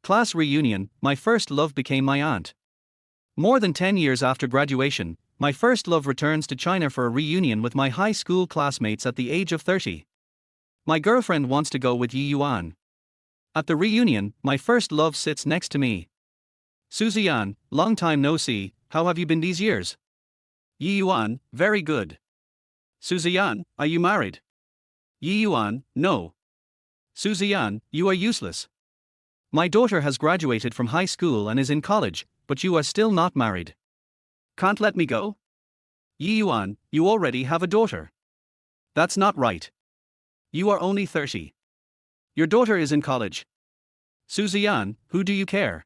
Class reunion, my first love became my aunt. More than 10 years after graduation, my first love returns to China for a reunion with my high school classmates at the age of 30. My girlfriend wants to go with Ye Yuan. At the reunion, my first love sits next to me. Ziyan, long time no see, how have you been these years? Ye Yuan, very good. Ziyan, are you married? Ye Yuan, no. Ziyan, you are useless. My daughter has graduated from high school and is in college, but you are still not married. Can't let me go? Ye Yuan, you already have a daughter. That's not right. You are only 30. Your daughter is in college. Ziyan, who do you care?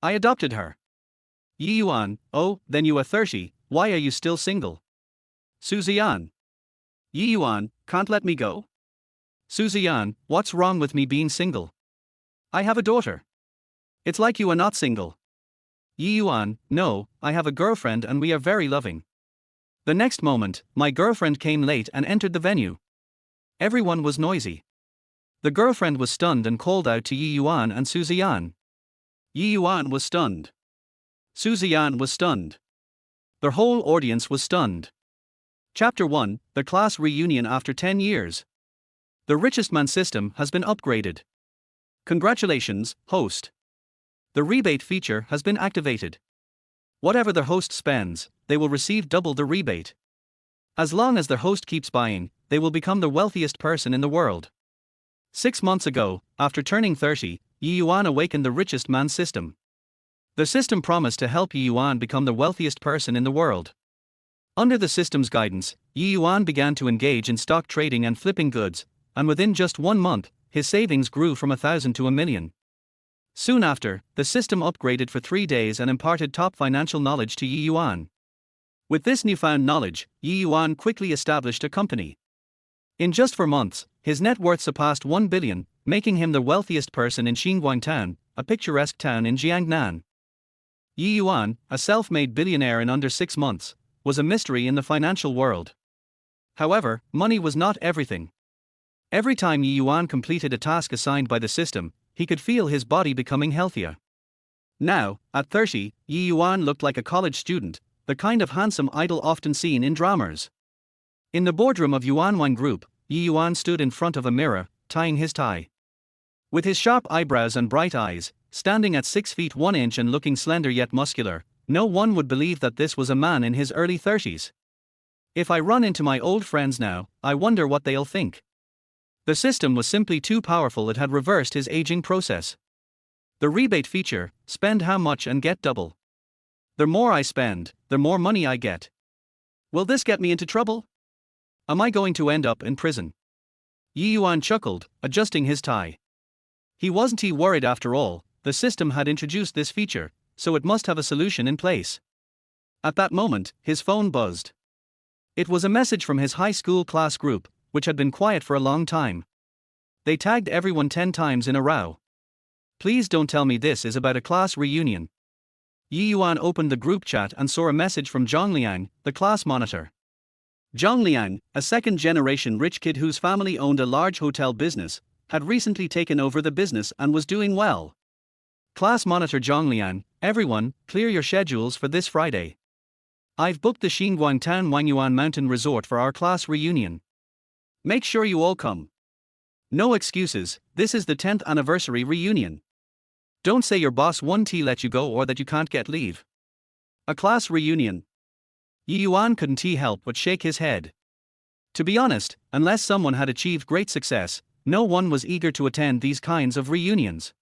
I adopted her. Ye Yuan, oh, then you are 30, why are you still single? Ziyan. Ye Yuan, can't let me go? Ziyan, what's wrong with me being single? I have a daughter. It's like you are not single. Ye Yuan, no, I have a girlfriend and we are very loving. The next moment, my girlfriend came late and entered the venue. Everyone was noisy. The girlfriend was stunned and called out to Ye Yuan and Ziyan. Ye Yuan was stunned. Ziyan was stunned. The whole audience was stunned. Chapter 1, The Class Reunion After 10 Years. The richest man system has been upgraded. Congratulations, host. The rebate feature has been activated. Whatever the host spends, they will receive double the rebate. As long as the host keeps buying, they will become the wealthiest person in the world. 6 months ago, after turning 30, Ye Yuan awakened the richest man system. The system promised to help Ye Yuan become the wealthiest person in the world. Under the system's guidance, Ye Yuan began to engage in stock trading and flipping goods, and within just 1 month, his savings grew from 1,000 to 1,000,000. Soon after, the system upgraded for 3 days and imparted top financial knowledge to Ye Yuan. With this newfound knowledge, Ye Yuan quickly established a company. In just 4 months, his net worth surpassed 1 billion, making him the wealthiest person in Xinguang Town, a picturesque town in Jiangnan. Ye Yuan, a self-made billionaire in under 6 months, was a mystery in the financial world. However, money was not everything. Every time Ye Yuan completed a task assigned by the system, he could feel his body becoming healthier. Now, at 30, Ye Yuan looked like a college student, the kind of handsome idol often seen in dramas. In the boardroom of Yuanwang Group, Ye Yuan stood in front of a mirror, tying his tie. With his sharp eyebrows and bright eyes, standing at 6 feet 1 inch and looking slender yet muscular, no one would believe that this was a man in his early 30s. If I run into my old friends now, I wonder what they'll think. The system was simply too powerful, it had reversed his aging process. The rebate feature, spend how much and get double. The more I spend, the more money I get. Will this get me into trouble? Am I going to end up in prison? Ye Yuan chuckled, adjusting his tie. He wasn't worried after all, the system had introduced this feature, so it must have a solution in place. At that moment, his phone buzzed. It was a message from his high school class group, which had been quiet for a long time. They tagged everyone 10 times in a row. Please don't tell me this is about a class reunion. Ye Yuan opened the group chat and saw a message from Zhongliang, the class monitor. Zhongliang, a second-generation rich kid whose family owned a large hotel business, had recently taken over the business and was doing well. Class monitor Zhongliang, everyone, clear your schedules for this Friday. I've booked the Xinguang Town Wangyuan Mountain Resort for our class reunion. Make sure you all come. No excuses, this is the 10th anniversary reunion. Don't say your boss won't let you go or that you can't get leave. A class reunion. Ye Yuan couldn't help but shake his head. To be honest, unless someone had achieved great success, no one was eager to attend these kinds of reunions.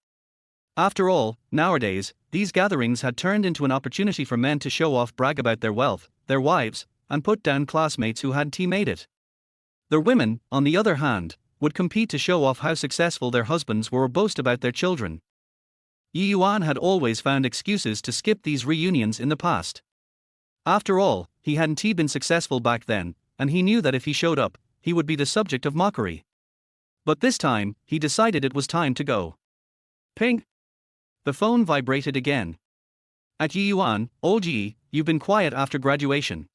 After all, nowadays, these gatherings had turned into an opportunity for men to show off, brag about their wealth, their wives, and put down classmates who hadn't made it. The women, on the other hand, would compete to show off how successful their husbands were or boast about their children. Ye Yuan had always found excuses to skip these reunions in the past. After all, he hadn't been successful back then, and he knew that if he showed up, he would be the subject of mockery. But this time, he decided it was time to go. Ping! The phone vibrated again. At Ye Yuan, old Yi, you've been quiet after graduation.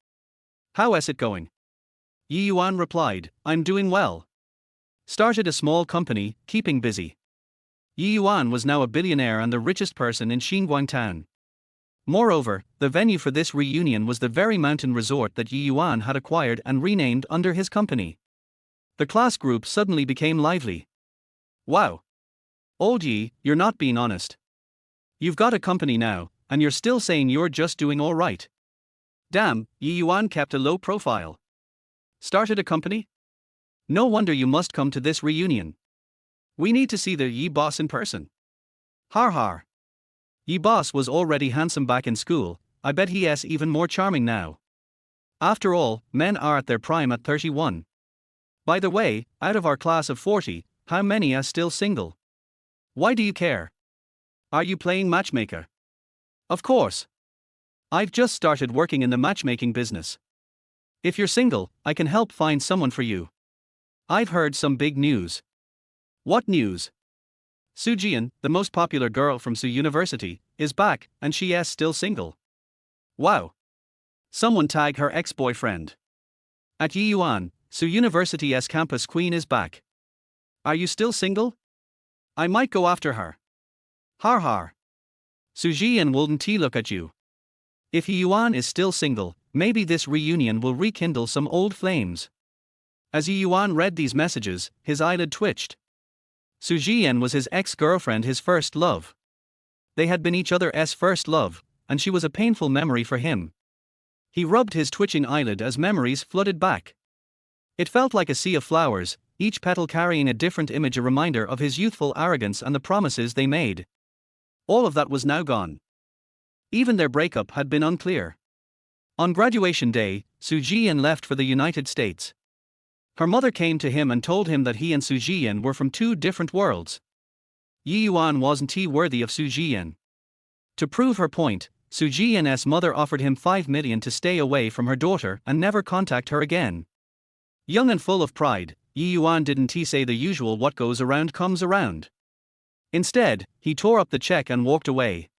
How is it going? Ye Yuan replied, I'm doing well. Started a small company, keeping busy. Ye Yuan was now a billionaire and the richest person in Xinguang town. Moreover, the venue for this reunion was the very mountain resort that Ye Yuan had acquired and renamed under his company. The class group suddenly became lively. Wow! Old Yi, you're not being honest. You've got a company now, and you're still saying you're just doing all right. Damn, Ye Yuan kept a low profile. Started a company? No wonder you must come to this reunion. We need to see the Yi boss in person. Har har. Yi boss was already handsome back in school, I bet he is even more charming now. After all, men are at their prime at 31. By the way, out of our class of 40, how many are still single? Why do you care? Are you playing matchmaker? Of course. I've just started working in the matchmaking business. If you're single, I can help find someone for you. I've heard some big news. What news? Ziyan, the most popular girl from Su University, is back, and she is still single. Wow. Someone tag her ex-boyfriend. At Ye Yuan, Su University's campus queen is back. Are you still single? I might go after her. Har har. Ziyan wouldn't look at you. If Ye Yuan is still single, maybe this reunion will rekindle some old flames. As Ye Yuan read these messages, his eyelid twitched. Ziyan was his ex-girlfriend, his first love. They had been each other's first love, and she was a painful memory for him. He rubbed his twitching eyelid as memories flooded back. It felt like a sea of flowers, each petal carrying a different image, a reminder of his youthful arrogance and the promises they made. All of that was now gone. Even their breakup had been unclear. On graduation day, Ziyan left for the United States. Her mother came to him and told him that he and Ziyan were from two different worlds. Ye Yuan wasn't worthy of Ziyan. To prove her point, Ziyan's mother offered him 5 million to stay away from her daughter and never contact her again. Young and full of pride, Ye Yuan didn't say the usual "what goes around comes around." Instead, he tore up the check and walked away.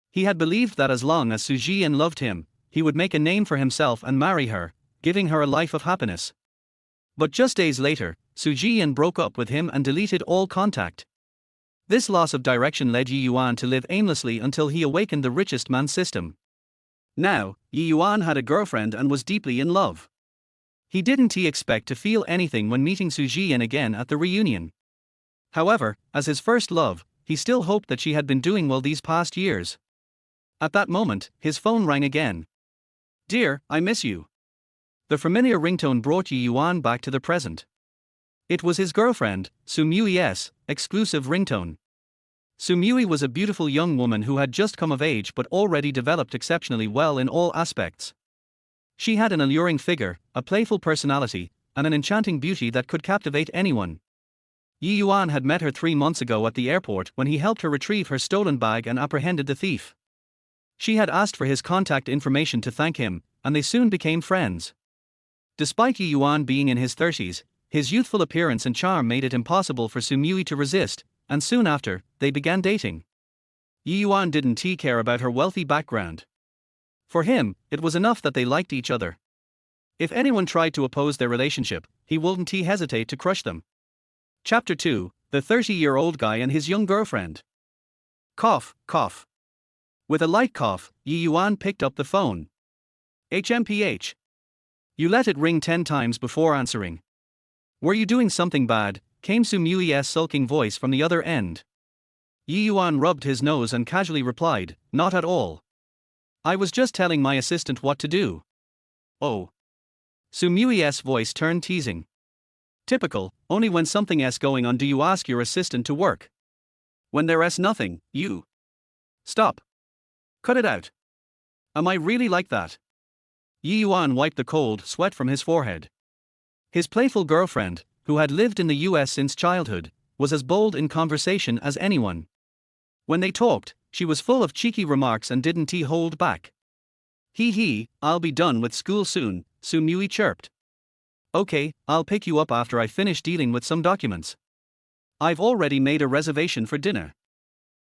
He had believed that as long as Ziyan loved him, he would make a name for himself and marry her, giving her a life of happiness. But just days later, Ziyan broke up with him and deleted all contact. This loss of direction led Ye Yuan to live aimlessly until he awakened the richest man system. Now, Ye Yuan had a girlfriend and was deeply in love. He didn't expect to feel anything when meeting Ziyan again at the reunion. However, as his first love, he still hoped that she had been doing well these past years. At that moment, his phone rang again. "Dear, I miss you." The familiar ringtone brought Ye Yuan back to the present. It was his girlfriend, Sumui's exclusive ringtone. Sumui was a beautiful young woman who had just come of age but already developed exceptionally well in all aspects. She had an alluring figure, a playful personality, and an enchanting beauty that could captivate anyone. Ye Yuan had met her 3 months ago at the airport when he helped her retrieve her stolen bag and apprehended the thief. She had asked for his contact information to thank him, and they soon became friends. Despite Ye Yuan being in his 30s, his youthful appearance and charm made it impossible for Sumui to resist, and soon after, they began dating. Ye Yuan didn't care about her wealthy background. For him, it was enough that they liked each other. If anyone tried to oppose their relationship, he wouldn't hesitate to crush them. Chapter 2, The 30-year-old Guy and His Young Girlfriend. Cough, cough. With a light cough, Ye Yuan picked up the phone. HMPH. You let it ring 10 times before answering. Were you doing something bad? Came Sumui's sulking voice from the other end. Ye Yuan rubbed his nose and casually replied, "Not at all. I was just telling my assistant what to do." Oh. Sumui's voice turned teasing. Typical, only when something's going on do you ask your assistant to work. When there's nothing, you. Stop. Cut it out. Am I really like that? Ye Yuan wiped the cold sweat from his forehead. His playful girlfriend, who had lived in the US since childhood, was as bold in conversation as anyone. When they talked, she was full of cheeky remarks and didn't hold back. Hee, I'll be done with school soon," Sumui chirped. "Okay, I'll pick you up after I finish dealing with some documents. I've already made a reservation for dinner."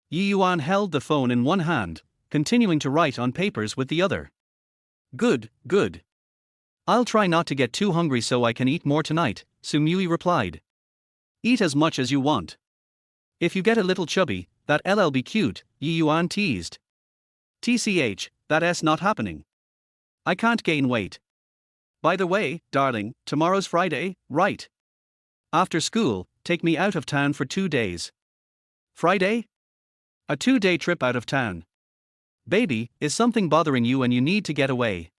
Ye Yuan held the phone in one hand, continuing to write on papers with the other. Good. I'll try not to get too hungry so I can eat more tonight," Sumui replied. "Eat as much as you want. If you get a little chubby, that LL be cute, Ye Yuan teased. TCH, that S not happening. I can't gain weight. By the way, darling, tomorrow's Friday, right? After school, take me out of town for 2 days. Friday? A 2-day trip out of town. Baby, is something bothering you and you need to get away?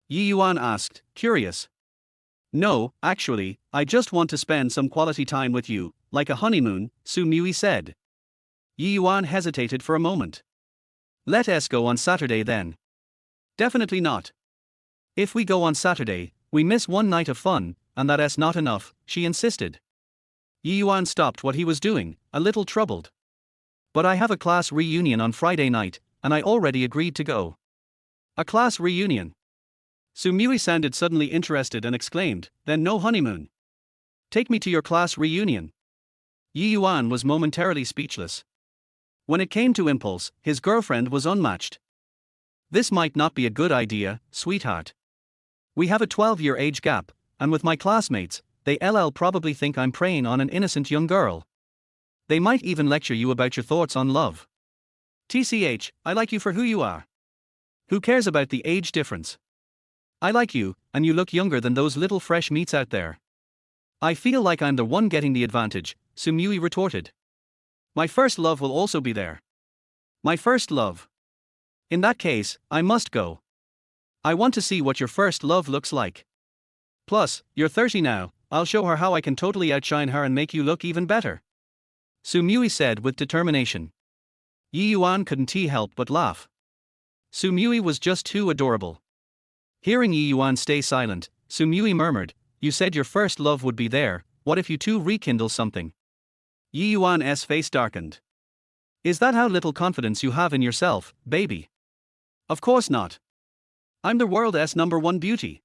Ye Yuan asked, curious. No, actually, I just want to spend some quality time with you, like a honeymoon, Su Mui said. Ye Yuan hesitated for a moment. Let us go on Saturday then. Definitely not. If we go on Saturday, we miss one night of fun, and that's not enough, she insisted. Ye Yuan stopped what he was doing, a little troubled. But I have a class reunion on Friday night, and I already agreed to go. A class reunion? Su Mui sounded suddenly interested and exclaimed, then no honeymoon. Take me to your class reunion. Ye Yuan was momentarily speechless. When it came to impulse, his girlfriend was unmatched. This might not be a good idea, sweetheart. We have a 12-year age gap, and with my classmates, they probably think I'm preying on an innocent young girl. They might even lecture you about your thoughts on love. TCH, I like you for who you are. Who cares about the age difference? I like you, and you look younger than those little fresh meats out there. I feel like I'm the one getting the advantage, Su Mui retorted. My first love will also be there. My first love. In that case, I must go. I want to see what your first love looks like. Plus, you're 30 now, I'll show her how I can totally outshine her and make you look even better. Su Mui said with determination. Ye Yuan couldn't help but laugh. Su Mui was just too adorable. Hearing Ye Yuan stay silent, Su Mui murmured, you said your first love would be there, what if you two rekindle something? Ye Yuan's face darkened. Is that how little confidence you have in yourself, baby? Of course not. I'm the world's #1 beauty.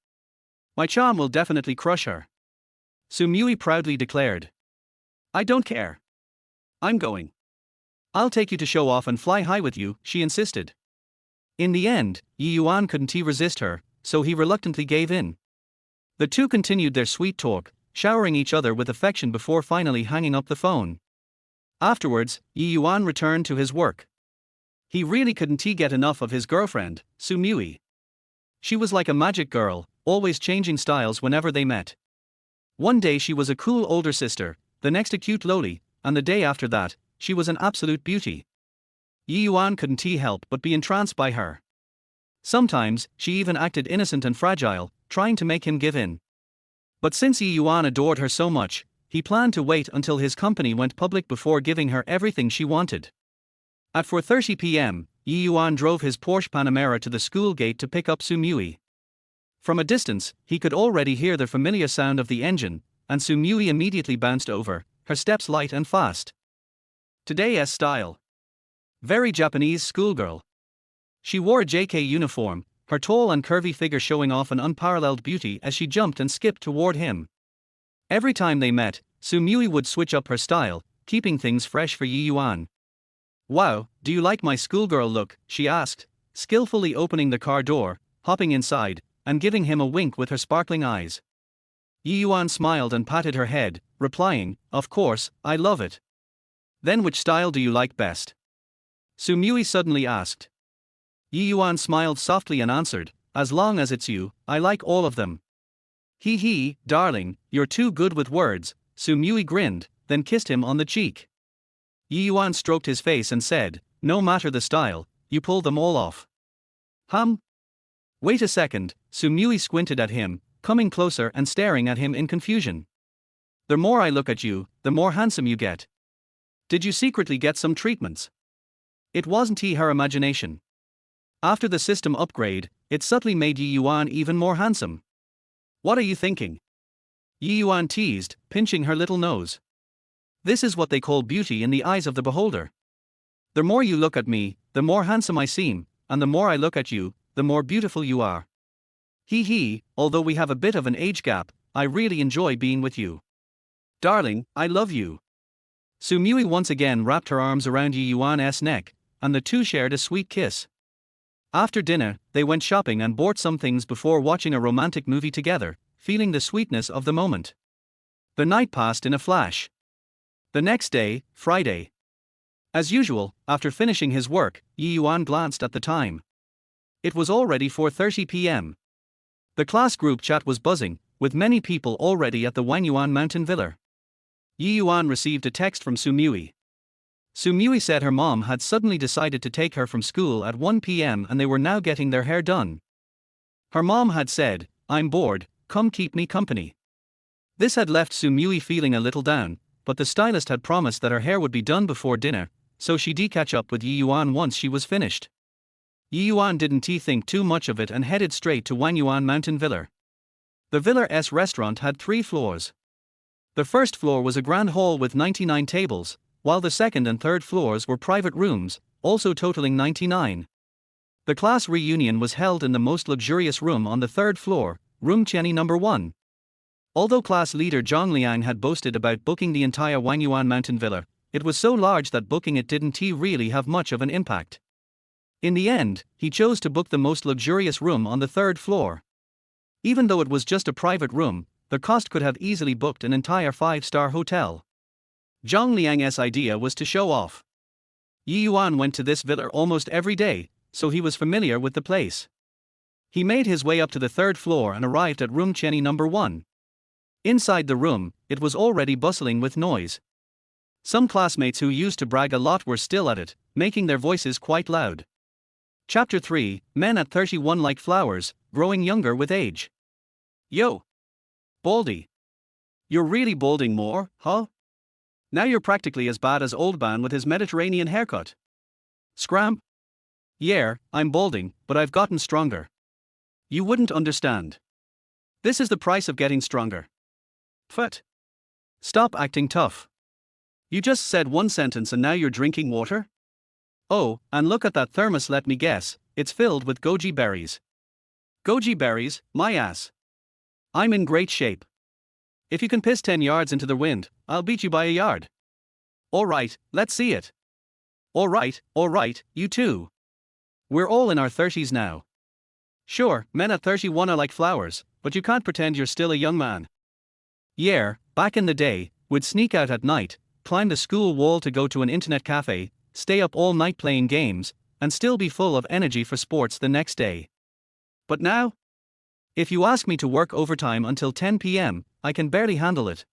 My charm will definitely crush her. Su Mui proudly declared. I don't care. I'm going. I'll take you to show off and fly high with you, she insisted. In the end, Ye Yuan couldn't resist her, so he reluctantly gave in. The two continued their sweet talk, showering each other with affection before finally hanging up the phone. Afterwards, Ye Yuan returned to his work. He really couldn't get enough of his girlfriend, Su Mui. She was like a magic girl, always changing styles whenever they met. One day she was a cool older sister, the next a cute loli, and the day after that, she was an absolute beauty. Ye Yuan couldn't help but be entranced by her. Sometimes, she even acted innocent and fragile, trying to make him give in. But since Ye Yuan adored her so much, he planned to wait until his company went public before giving her everything she wanted. At 4:30 p.m., Ye Yuan drove his Porsche Panamera to the school gate to pick up Su Mui. From a distance, he could already hear the familiar sound of the engine, and Su Mui immediately bounced over, her steps light and fast. Today's style. Very Japanese schoolgirl. She wore a JK uniform, her tall and curvy figure showing off an unparalleled beauty as she jumped and skipped toward him. Every time they met, Su Mui would switch up her style, keeping things fresh for Ye Yuan. Wow, do you like my schoolgirl look? She asked, skillfully opening the car door, hopping inside, and giving him a wink with her sparkling eyes. Ye Yuan smiled and patted her head, replying, of course, I love it. Then which style do you like best? Su Mui suddenly asked. Ye Yuan smiled softly and answered, as long as it's you, I like all of them. Hee, darling, you're too good with words, Su Mui grinned, then kissed him on the cheek. Ye Yuan stroked his face and said, no matter the style, you pull them all off. Wait a second, Su Mui squinted at him, coming closer and staring at him in confusion. The more I look at you, the more handsome you get. Did you secretly get some treatments? It wasn't her imagination. After the system upgrade, it subtly made Ye Yuan even more handsome. What are you thinking? Ye Yuan teased, pinching her little nose. This is what they call beauty in the eyes of the beholder. The more you look at me, the more handsome I seem, and the more I look at you, the more beautiful you are. Although we have a bit of an age gap, I really enjoy being with you. Darling, I love you. Su Mui once again wrapped her arms around Ye Yuan's neck, and the two shared a sweet kiss. After dinner, they went shopping and bought some things before watching a romantic movie together, feeling the sweetness of the moment. The night passed in a flash. The next day, Friday. As usual, after finishing his work, Ye Yuan glanced at the time. It was already 4:30 p.m. The class group chat was buzzing, with many people already at the Wangyuan mountain villa. Ye Yuan received a text from Sumui. Sumui said her mom had suddenly decided to take her from school at 1 p.m. and they were now getting their hair done. Her mom had said, "I'm bored, come keep me company." This had left Sumui feeling a little down, but the stylist had promised that her hair would be done before dinner, so she did catch up with Ye Yuan once she was finished. Ye Yuan didn't think too much of it and headed straight to Wangyuan Mountain Villa. The Villa's restaurant had 3 floors. The first floor was a grand hall with 99 tables, while the second and third floors were private rooms, also totaling 99. The class reunion was held in the most luxurious room on the third floor, room Chenny number 1. Although class leader Zhang Liang had boasted about booking the entire Wangyuan Mountain Villa, it was so large that booking it didn't really have much of an impact. In the end, he chose to book the most luxurious room on the third floor. Even though it was just a private room, the cost could have easily booked an entire 5-star hotel. Zhang Liang's idea was to show off. Ye Yuan went to this villa almost every day, so he was familiar with the place. He made his way up to the third floor and arrived at room Chenny number 1. Inside the room, it was already bustling with noise. Some classmates who used to brag a lot were still at it, making their voices quite loud. Chapter 3, Men at 31 Like Flowers, Growing Younger with Age. Yo! Baldy. You're really balding more, huh? Now you're practically as bad as Old Man with his Mediterranean haircut. Scram? Yeah, I'm balding, but I've gotten stronger. You wouldn't understand. This is the price of getting stronger. Pfft. Stop acting tough. You just said one sentence and now you're drinking water? Oh, and look at that thermos, let me guess, it's filled with goji berries. Goji berries, my ass. I'm in great shape. If you can piss 10 yards into the wind, I'll beat you by a yard. Alright, let's see it. Alright, you too. We're all in our 30s now. Sure, men at 31 are like flowers, but you can't pretend you're still a young man. Yeah, back in the day, we'd sneak out at night, climb the school wall to go to an internet cafe, stay up all night playing games, and still be full of energy for sports the next day. But now? If you ask me to work overtime until 10 p.m., I can barely handle it.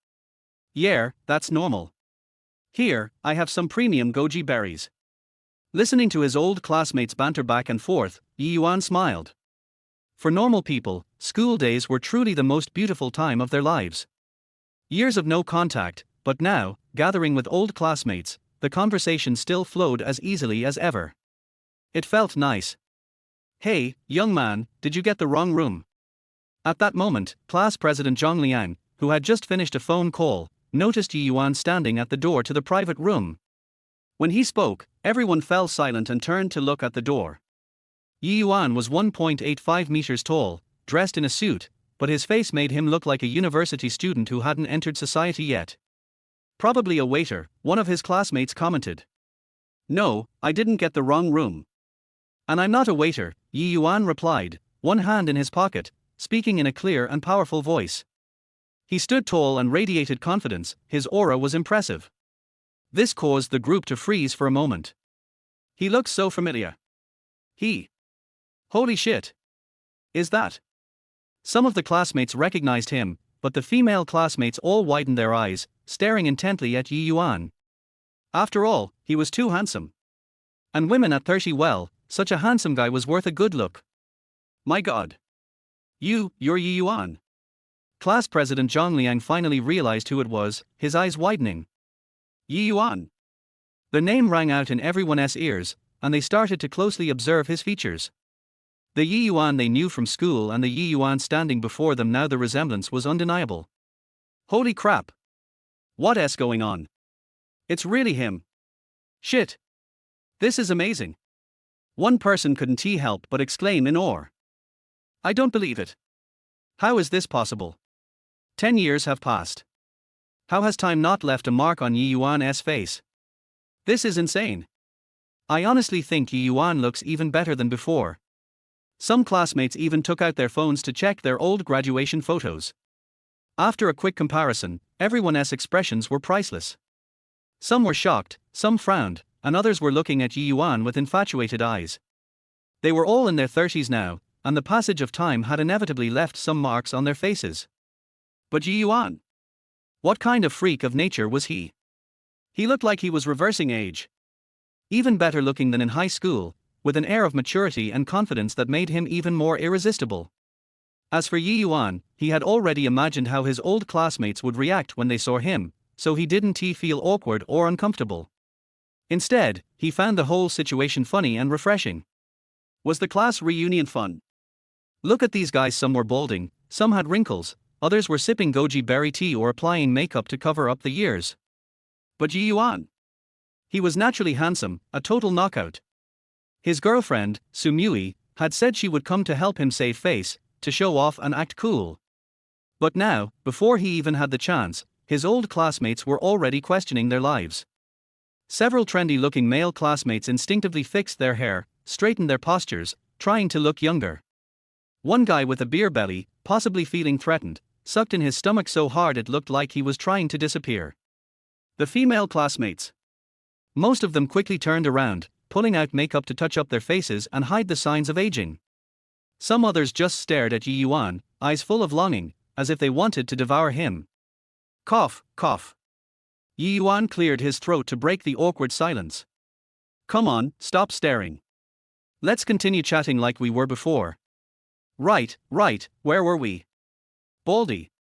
Yeah, that's normal. Here, I have some premium goji berries. Listening to his old classmates banter back and forth, Ye Yuan smiled. For normal people, school days were truly the most beautiful time of their lives. Years of no contact, but now, gathering with old classmates, the conversation still flowed as easily as ever. It felt nice. Hey, young man, did you get the wrong room? At that moment, class president Zhang Liang, who had just finished a phone call, noticed Ye Yuan standing at the door to the private room. When he spoke, everyone fell silent and turned to look at the door. Ye Yuan was 1.85 meters tall, dressed in a suit, but his face made him look like a university student who hadn't entered society yet. Probably a waiter, one of his classmates commented. No, I didn't get the wrong room. And I'm not a waiter, Ye Yuan replied, one hand in his pocket, speaking in a clear and powerful voice. He stood tall and radiated confidence, his aura was impressive. This caused the group to freeze for a moment. He looks so familiar. Holy shit. Is that? Some of the classmates recognized him, but the female classmates all widened their eyes, staring intently at Ye Yuan. After all, he was too handsome. And women at 30, well, such a handsome guy was worth a good look. My god. You're Ye Yuan. Class president Zhang Liang finally realized who it was, his eyes widening. Ye Yuan. The name rang out in everyone's ears, and they started to closely observe his features. The Ye Yuan they knew from school and the Ye Yuan standing before them now, the resemblance was undeniable. Holy crap. What's going on? It's really him. Shit. This is amazing. One person couldn't help but exclaim in awe. I don't believe it. How is this possible? 10 years have passed. How has time not left a mark on Ye Yuan's face? This is insane. I honestly think Ye Yuan looks even better than before. Some classmates even took out their phones to check their old graduation photos. After a quick comparison, everyone's expressions were priceless. Some were shocked, some frowned, and others were looking at Ye Yuan with infatuated eyes. They were all in their 30s now, and the passage of time had inevitably left some marks on their faces. But Ye Yuan? What kind of freak of nature was he? He looked like he was reversing age. Even better looking than in high school, with an air of maturity and confidence that made him even more irresistible. As for Ye Yuan, he had already imagined how his old classmates would react when they saw him, so he didn't feel awkward or uncomfortable. Instead, he found the whole situation funny and refreshing. Was the class reunion fun? Look at these guys, some were balding, some had wrinkles, others were sipping goji berry tea or applying makeup to cover up the years. But Ye Yuan? He was naturally handsome, a total knockout. His girlfriend, Sumui, had said she would come to help him save face, to show off and act cool. But now, before he even had the chance, his old classmates were already questioning their lives. Several trendy-looking male classmates instinctively fixed their hair, straightened their postures, trying to look younger. One guy with a beer belly, possibly feeling threatened, sucked in his stomach so hard it looked like he was trying to disappear. The female classmates. Most of them quickly turned around, pulling out makeup to touch up their faces and hide the signs of aging. Some others just stared at Ye Yuan, eyes full of longing, as if they wanted to devour him. Cough, cough. Ye Yuan cleared his throat to break the awkward silence. Come on, stop staring. Let's continue chatting like we were before. Right, where were we? Baldy.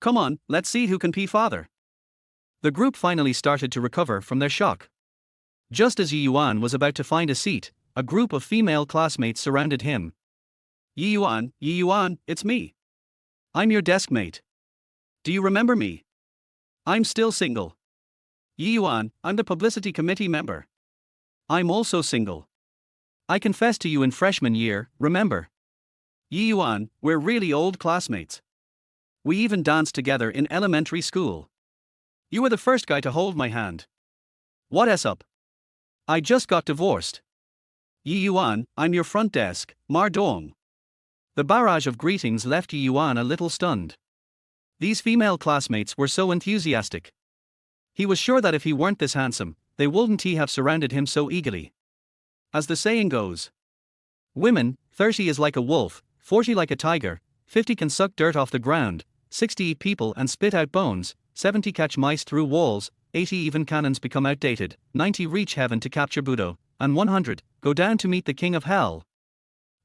Come on, let's see who can pee father. The group finally started to recover from their shock. Just as Ye Yuan was about to find a seat, a group of female classmates surrounded him. Ye Yuan, it's me. I'm your desk mate. Do you remember me? I'm still single. Ye Yuan, I'm the publicity committee member. I'm also single. I confessed to you in freshman year, remember? Ye Yuan, we're really old classmates. We even danced together in elementary school. You were the first guy to hold my hand. What's up? I just got divorced. Ye Yuan, I'm your front desk, Mar Dong. The barrage of greetings left Ye Yuan a little stunned. These female classmates were so enthusiastic. He was sure that if he weren't this handsome, they wouldn't have surrounded him so eagerly. As the saying goes, women, 30 is like a wolf, 40 like a tiger, 50 can suck dirt off the ground, 60 eat people and spit out bones, 70 catch mice through walls, 80 even cannons become outdated, 90 reach heaven to capture Buddha, and 100 go down to meet the king of hell.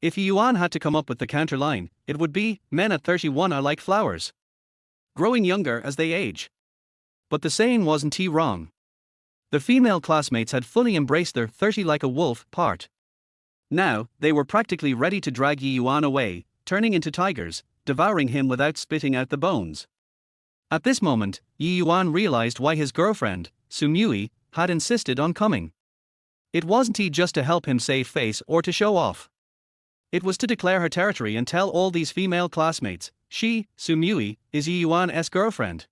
If Ye Yuan had to come up with the counterline, it would be, men at 31 are like flowers, growing younger as they age. But the saying wasn't wrong. The female classmates had fully embraced their 30 like a wolf part. Now, they were practically ready to drag Ye Yuan away, turning into tigers, devouring him without spitting out the bones. At this moment, Ye Yuan realized why his girlfriend, Sumui, had insisted on coming. It wasn't just to help him save face or to show off. It was to declare her territory and tell all these female classmates, she, Sumui, is Ye Yuan's girlfriend.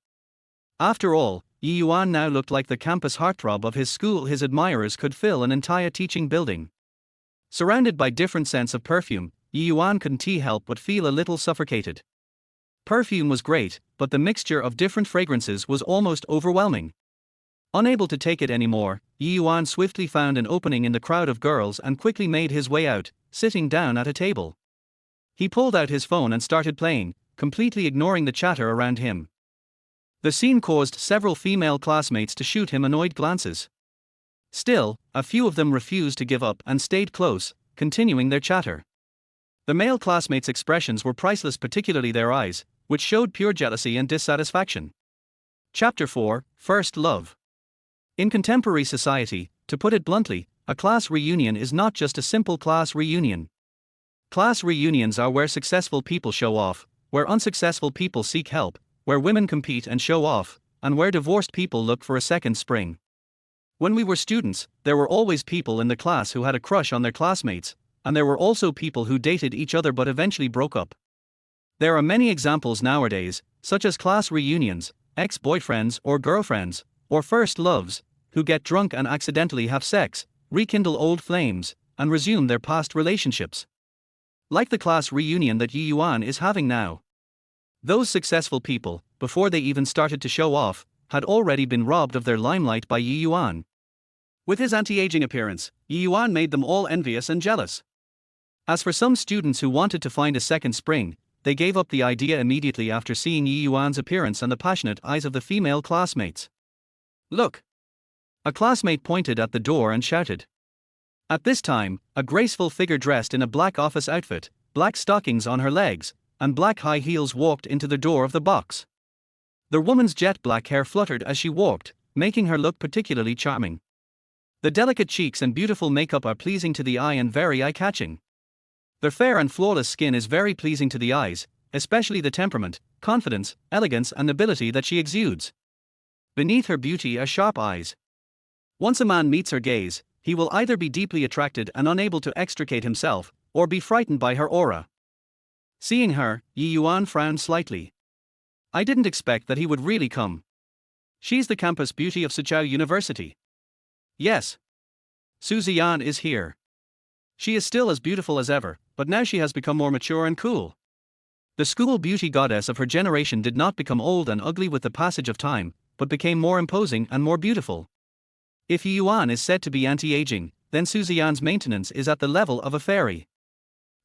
After all, Ye Yuan now looked like the campus heartthrob of his school. His admirers could fill an entire teaching building. Surrounded by different scents of perfume, Ye Yuan couldn't help but feel a little suffocated. Perfume was great, but the mixture of different fragrances was almost overwhelming. Unable to take it anymore, Ye Yuan swiftly found an opening in the crowd of girls and quickly made his way out, sitting down at a table. He pulled out his phone and started playing, completely ignoring the chatter around him. The scene caused several female classmates to shoot him annoyed glances. Still, a few of them refused to give up and stayed close, continuing their chatter. The male classmates' expressions were priceless, particularly their eyes, which showed pure jealousy and dissatisfaction. Chapter 4, First Love. In contemporary society, to put it bluntly, a class reunion is not just a simple class reunion. Class reunions are where successful people show off, where unsuccessful people seek help, where women compete and show off, and where divorced people look for a second spring. When we were students, there were always people in the class who had a crush on their classmates, and there were also people who dated each other but eventually broke up. There are many examples nowadays, such as class reunions, ex-boyfriends or girlfriends, or first loves, who get drunk and accidentally have sex, rekindle old flames, and resume their past relationships. Like the class reunion that Ye Yuan is having now. Those successful people, before they even started to show off, had already been robbed of their limelight by Ye Yuan. With his anti-aging appearance, Ye Yuan made them all envious and jealous. As for some students who wanted to find a second spring, they gave up the idea immediately after seeing Ye Yuan's appearance and the passionate eyes of the female classmates. "Look!" A classmate pointed at the door and shouted. At this time, a graceful figure dressed in a black office outfit, black stockings on her legs, and black high heels walked into the door of the box. The woman's jet black hair fluttered as she walked, making her look particularly charming. The delicate cheeks and beautiful makeup are pleasing to the eye and very eye-catching. Their fair and flawless skin is very pleasing to the eyes, especially the temperament, confidence, elegance and nobility that she exudes. Beneath her beauty are sharp eyes. Once a man meets her gaze, he will either be deeply attracted and unable to extricate himself, or be frightened by her aura. Seeing her, Ye Yuan frowned slightly. I didn't expect that he would really come. She's the campus beauty of Ziyan University. Yes. Ziyan is here. She is still as beautiful as ever, but now she has become more mature and cool. The school beauty goddess of her generation did not become old and ugly with the passage of time, but became more imposing and more beautiful. If Ye Yuan is said to be anti-aging, then Ziyan's maintenance is at the level of a fairy.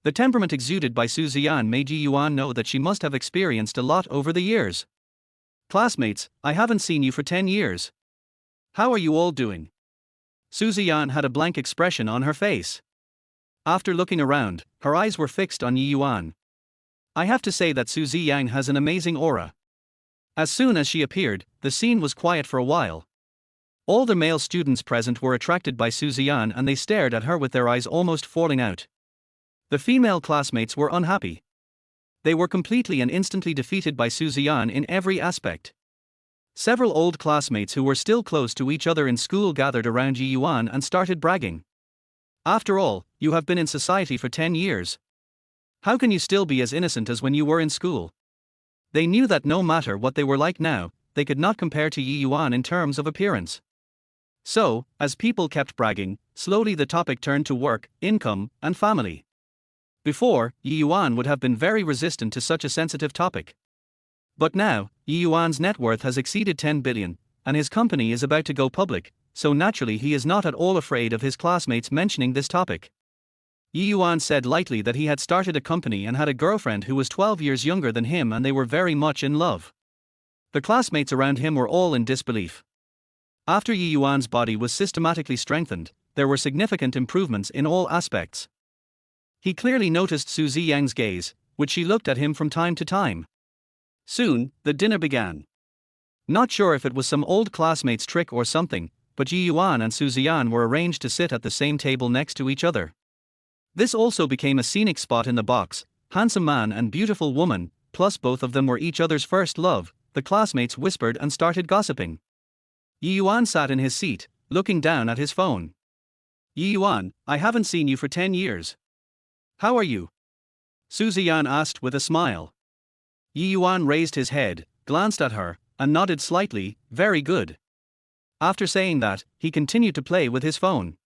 The temperament exuded by Ziyan made Ye Yuan know that she must have experienced a lot over the years. Classmates, I haven't seen you for 10 years. How are you all doing? Ziyan had a blank expression on her face. After looking around, her eyes were fixed on Ye Yuan. I have to say that Ziyan has an amazing aura. As soon as she appeared, the scene was quiet for a while. All the male students present were attracted by Ziyan and they stared at her with their eyes almost falling out. The female classmates were unhappy. They were completely and instantly defeated by Ziyan in every aspect. Several old classmates who were still close to each other in school gathered around Ye Yuan and started bragging. After all, you have been in society for 10 years. How can you still be as innocent as when you were in school? They knew that no matter what they were like now, they could not compare to Ye Yuan in terms of appearance. So, as people kept bragging, slowly the topic turned to work, income, and family. Before, Ye Yuan would have been very resistant to such a sensitive topic. But now, Ye Yuan's net worth has exceeded 10 billion, and his company is about to go public, so naturally he is not at all afraid of his classmates mentioning this topic. Ye Yuan said lightly that he had started a company and had a girlfriend who was 12 years younger than him and they were very much in love. The classmates around him were all in disbelief. After Ye Yuan's body was systematically strengthened, there were significant improvements in all aspects. He clearly noticed Ziyan's gaze, which she looked at him from time to time. Soon, the dinner began. Not sure if it was some old classmate's trick or something, but Ye Yuan and Ziyan were arranged to sit at the same table next to each other. This also became a scenic spot in the box. Handsome man and beautiful woman, plus both of them were each other's first love. The classmates whispered and started gossiping. Ye Yuan sat in his seat, looking down at his phone. Ye Yuan, I haven't seen you for 10 years. How are you? Ziyan asked with a smile. Ye Yuan raised his head, glanced at her, and nodded slightly, very good. After saying that, he continued to play with his phone.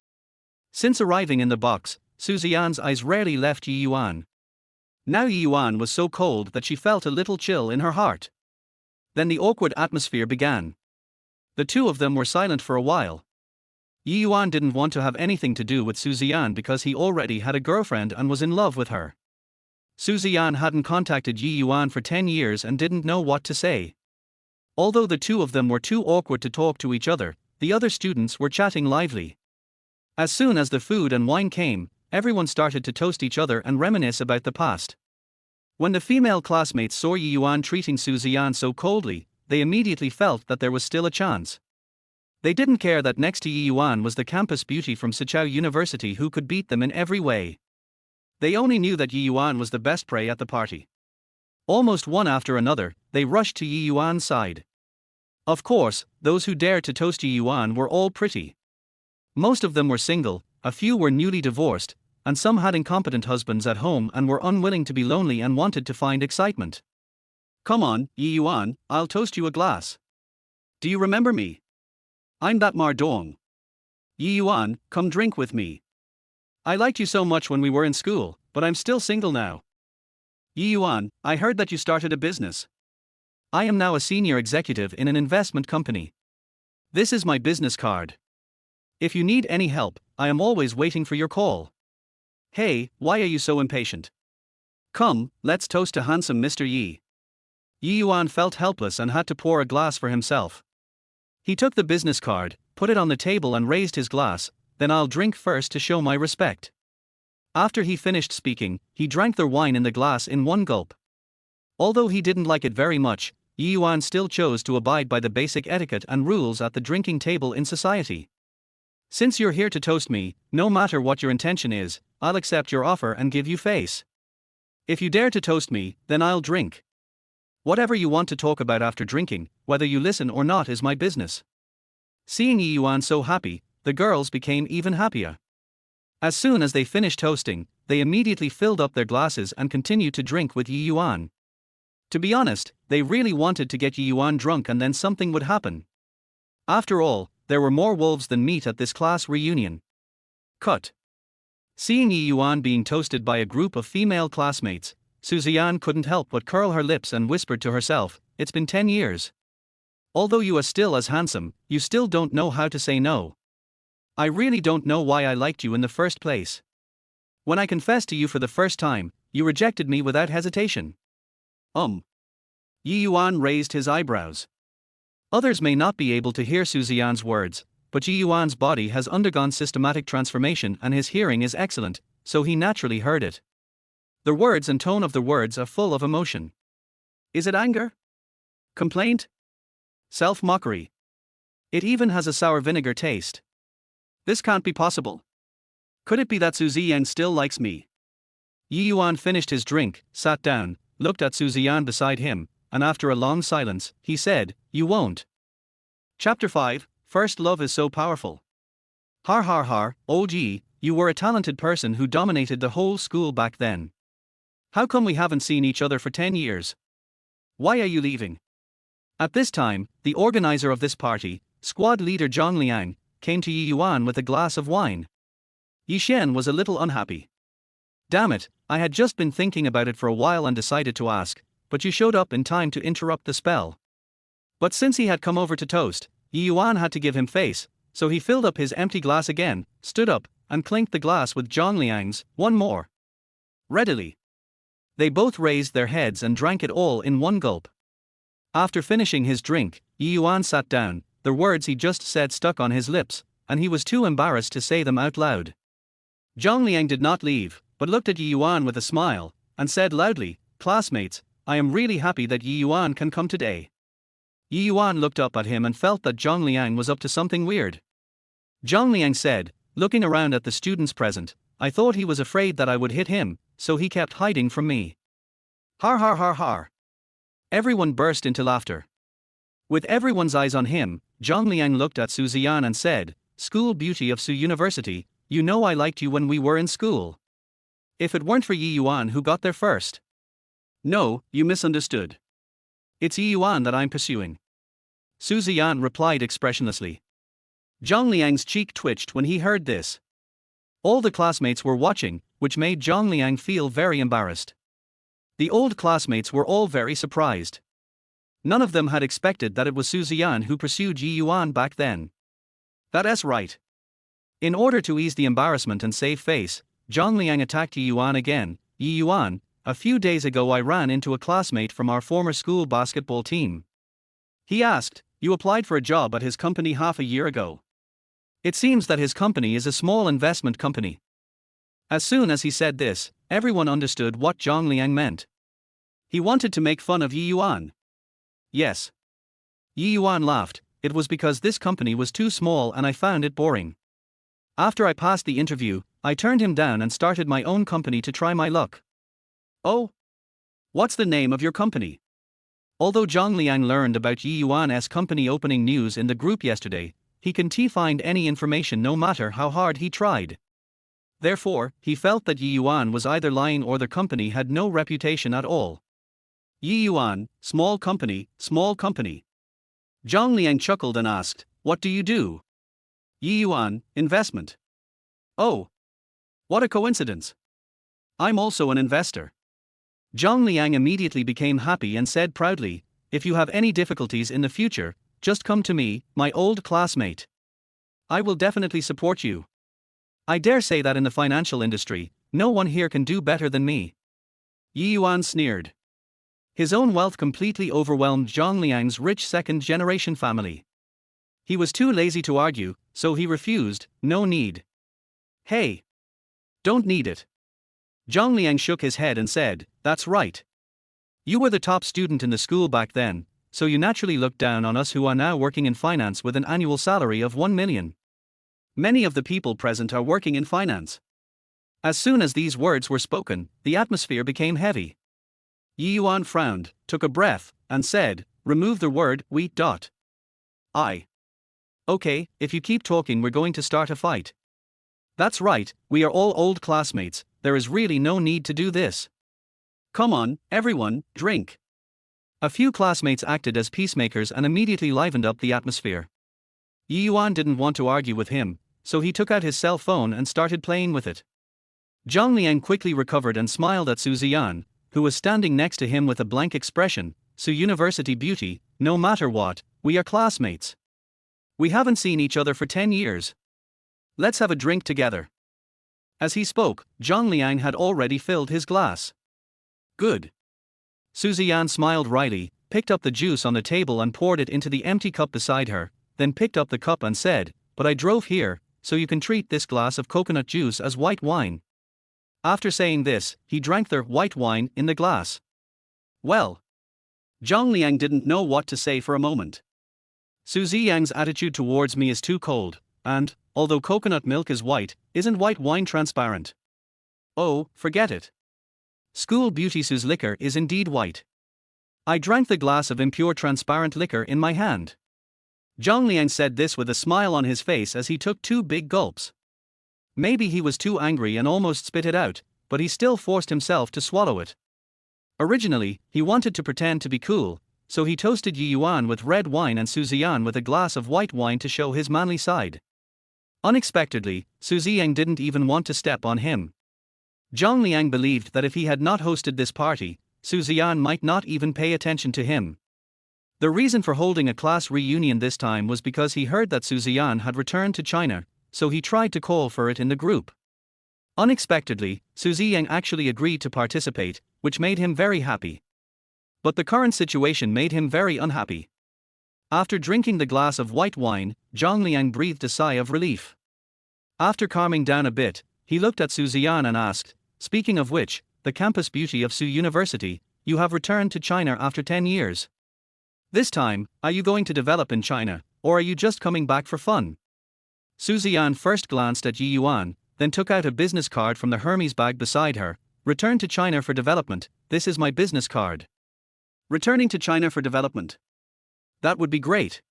Since arriving in the box, Ziyan's eyes rarely left Ye Yuan. Now Ye Yuan was so cold that she felt a little chill in her heart. Then the awkward atmosphere began. The two of them were silent for a while. Ye Yuan didn't want to have anything to do with Ziyan because he already had a girlfriend and was in love with her. Ziyan hadn't contacted Ye Yuan for 10 years and didn't know what to say. Although the two of them were too awkward to talk to each other, the other students were chatting lively. As soon as the food and wine came, everyone started to toast each other and reminisce about the past. When the female classmates saw Ye Yuan treating Ziyan so coldly, they immediately felt that there was still a chance. They didn't care that next to Ye Yuan was the campus beauty from Ziyan University who could beat them in every way. They only knew that Ye Yuan was the best prey at the party. Almost one after another, they rushed to Ye Yuan's side. Of course, those who dared to toast Ye Yuan were all pretty. Most of them were single, a few were newly divorced, and some had incompetent husbands at home and were unwilling to be lonely and wanted to find excitement. Come on, Ye Yuan, I'll toast you a glass. Do you remember me? I'm that Mardong. Ye Yuan, come drink with me. I liked you so much when we were in school, but I'm still single now. Ye Yuan, I heard that you started a business. I am now a senior executive in an investment company. This is my business card. If you need any help, I am always waiting for your call. Hey, why are you so impatient? Come, let's toast to handsome Mr. Ye. Ye Yuan felt helpless and had to pour a glass for himself. He took the business card, put it on the table and raised his glass. Then I'll drink first to show my respect. After he finished speaking, he drank the wine in the glass in one gulp. Although he didn't like it very much, Ye Yuan still chose to abide by the basic etiquette and rules at the drinking table in society. Since you're here to toast me, no matter what your intention is, I'll accept your offer and give you face. If you dare to toast me, then I'll drink. Whatever you want to talk about after drinking, whether you listen or not, is my business. Seeing Ye Yuan so happy, the girls became even happier. As soon as they finished toasting, they immediately filled up their glasses and continued to drink with Ye Yuan. To be honest, they really wanted to get Ye Yuan drunk and then something would happen. After all, there were more wolves than meat at this class reunion. Cut. Seeing Ye Yuan being toasted by a group of female classmates, Ziyan couldn't help but curl her lips and whispered to herself, "It's been 10 years. Although you are still as handsome, you still don't know how to say no. I really don't know why I liked you in the first place. When I confessed to you for the first time, you rejected me without hesitation." Ye Yuan raised his eyebrows. Others may not be able to hear Ziyan's words, but Ye Yuan's body has undergone systematic transformation and his hearing is excellent, so he naturally heard it. The words and tone of the words are full of emotion. Is it anger? Complaint? Self-mockery? It even has a sour vinegar taste. This can't be possible. Could it be that Ziyan still likes me? Ye Yuan finished his drink, sat down, looked at Ziyan beside him, and after a long silence, he said, "You won't." Chapter 5, First Love is So Powerful. Har har har, old Ye, you were a talented person who dominated the whole school back then. How come we haven't seen each other for 10 years? Why are you leaving? At this time, the organizer of this party, squad leader Zhang Liang, came to Ye Yuan with a glass of wine. Ye Xian was a little unhappy. Damn it, I had just been thinking about it for a while and decided to ask, but you showed up in time to interrupt the spell. But since he had come over to toast, Ye Yuan had to give him face, so he filled up his empty glass again, stood up, and clinked the glass with Zhang Liang's, one more. Readily. They both raised their heads and drank it all in one gulp. After finishing his drink, Ye Yuan sat down, the words he just said stuck on his lips, and he was too embarrassed to say them out loud. Zhang Liang did not leave, but looked at Ye Yuan with a smile, and said loudly, "Classmates, I am really happy that Ye Yuan can come today." Ye Yuan looked up at him and felt that Zhang Liang was up to something weird. Zhang Liang said, looking around at the students present, "I thought he was afraid that I would hit him, so he kept hiding from me." Har har har har. Everyone burst into laughter. With everyone's eyes on him, Zhang Liang looked at Su Ziyan and said, "School beauty of Su University, you know I liked you when we were in school. If it weren't for Ye Yuan who got there first." "No, you misunderstood. It's Ye Yuan that I'm pursuing." Su Ziyan replied expressionlessly. Zhang Liang's cheek twitched when he heard this. All the classmates were watching, which made Zhang Liang feel very embarrassed. The old classmates were all very surprised. None of them had expected that it was Su Ziyan who pursued Ye Yuan back then. That's right. In order to ease the embarrassment and save face, Zhang Liang attacked Ye Yuan again. "Ye Yuan, a few days ago I ran into a classmate from our former school basketball team. He asked, you applied for a job at his company half a year ago. It seems that his company is a small investment company." As soon as he said this, everyone understood what Zhang Liang meant. He wanted to make fun of Ye Yuan. Yes. Ye Yuan laughed, "It was because this company was too small and I found it boring. After I passed the interview, I turned him down and started my own company to try my luck." "Oh? What's the name of your company?" Although Zhang Liang learned about Ye Yuan's company opening news in the group yesterday, he couldn't find any information no matter how hard he tried. Therefore, he felt that Ye Yuan was either lying or the company had no reputation at all. Ye Yuan, small company, small company. Zhang Liang chuckled and asked, "What do you do?" Ye Yuan, investment. "Oh. What a coincidence. I'm also an investor." Zhang Liang immediately became happy and said proudly, if you have any difficulties in the future, just come to me, my old classmate. I will definitely support you. I dare say that in the financial industry, no one here can do better than me." Ye Yuan sneered. His own wealth completely overwhelmed Zhang Liang's rich second-generation family. He was too lazy to argue, so he refused. "No need." "Hey! Don't need it." Zhang Liang shook his head and said, "That's right. You were the top student in the school back then, so you naturally looked down on us who are now working in finance with an annual salary of 1 million. Many of the people present are working in finance." As soon as these words were spoken, the atmosphere became heavy. Ye Yuan frowned, took a breath, and said, "Remove the word we. I. Okay, if you keep talking, we're going to start a fight." "That's right, we are all old classmates, there is really no need to do this. Come on, everyone, drink." A few classmates acted as peacemakers and immediately livened up the atmosphere. Ye Yuan didn't want to argue with him, so he took out his cell phone and started playing with it. Zhang Liang quickly recovered and smiled at Ziyan, who was standing next to him with a blank expression. "Su University beauty, no matter what, we are classmates. We haven't seen each other for 10 years. Let's have a drink together." As he spoke, Zhang Liang had already filled his glass. "Good." Ziyan smiled wryly, picked up the juice on the table and poured it into the empty cup beside her, then picked up the cup and said, "But I drove here, so you can treat this glass of coconut juice as white wine." After saying this, he drank their white wine in the glass. Well, Zhang Liang didn't know what to say for a moment. Ziyang's attitude towards me is too cold, and, although coconut milk is white, isn't white wine transparent? Oh, forget it. School beauty Su's liquor is indeed white. I drank the glass of impure transparent liquor in my hand. Zhang Liang said this with a smile on his face as he took 2 big gulps. Maybe he was too angry and almost spit it out, but he still forced himself to swallow it. Originally, he wanted to pretend to be cool, so he toasted Ye Yuan with red wine and Ziyan with a glass of white wine to show his manly side. Unexpectedly, Ziyan didn't even want to step on him. Zhang Liang believed that if he had not hosted this party, Ziyan might not even pay attention to him. The reason for holding a class reunion this time was because he heard that Ziyan had returned to China, so he tried to call for it in the group. Unexpectedly, Ziyan actually agreed to participate, which made him very happy. But the current situation made him very unhappy. After drinking the glass of white wine, Zhang Liang breathed a sigh of relief. After calming down a bit, he looked at Ziyan and asked, "Speaking of which, the campus beauty of Su University, you have returned to China after 10 years. This time, are you going to develop in China, or are you just coming back for fun?" Ziyan first glanced at Ye Yuan, then took out a business card from the Hermes bag beside her. "Return to China for development, this is my business card." Returning to China for development. That would be great.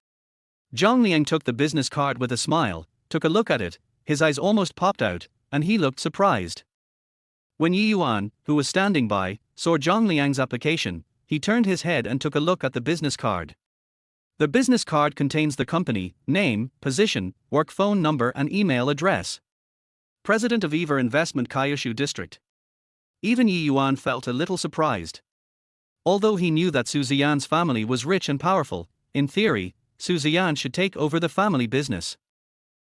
Zhang Liang took the business card with a smile, took a look at it, his eyes almost popped out, and he looked surprised. When Ye Yuan, who was standing by, saw Zhang Liang's application, he turned his head and took a look at the business card. The business card contains the company, name, position, work phone number and email address. President of Eva Investment Kyushu District. Even Ye Yuan felt a little surprised. Although he knew that Ziyan's family was rich and powerful, in theory, Ziyan should take over the family business.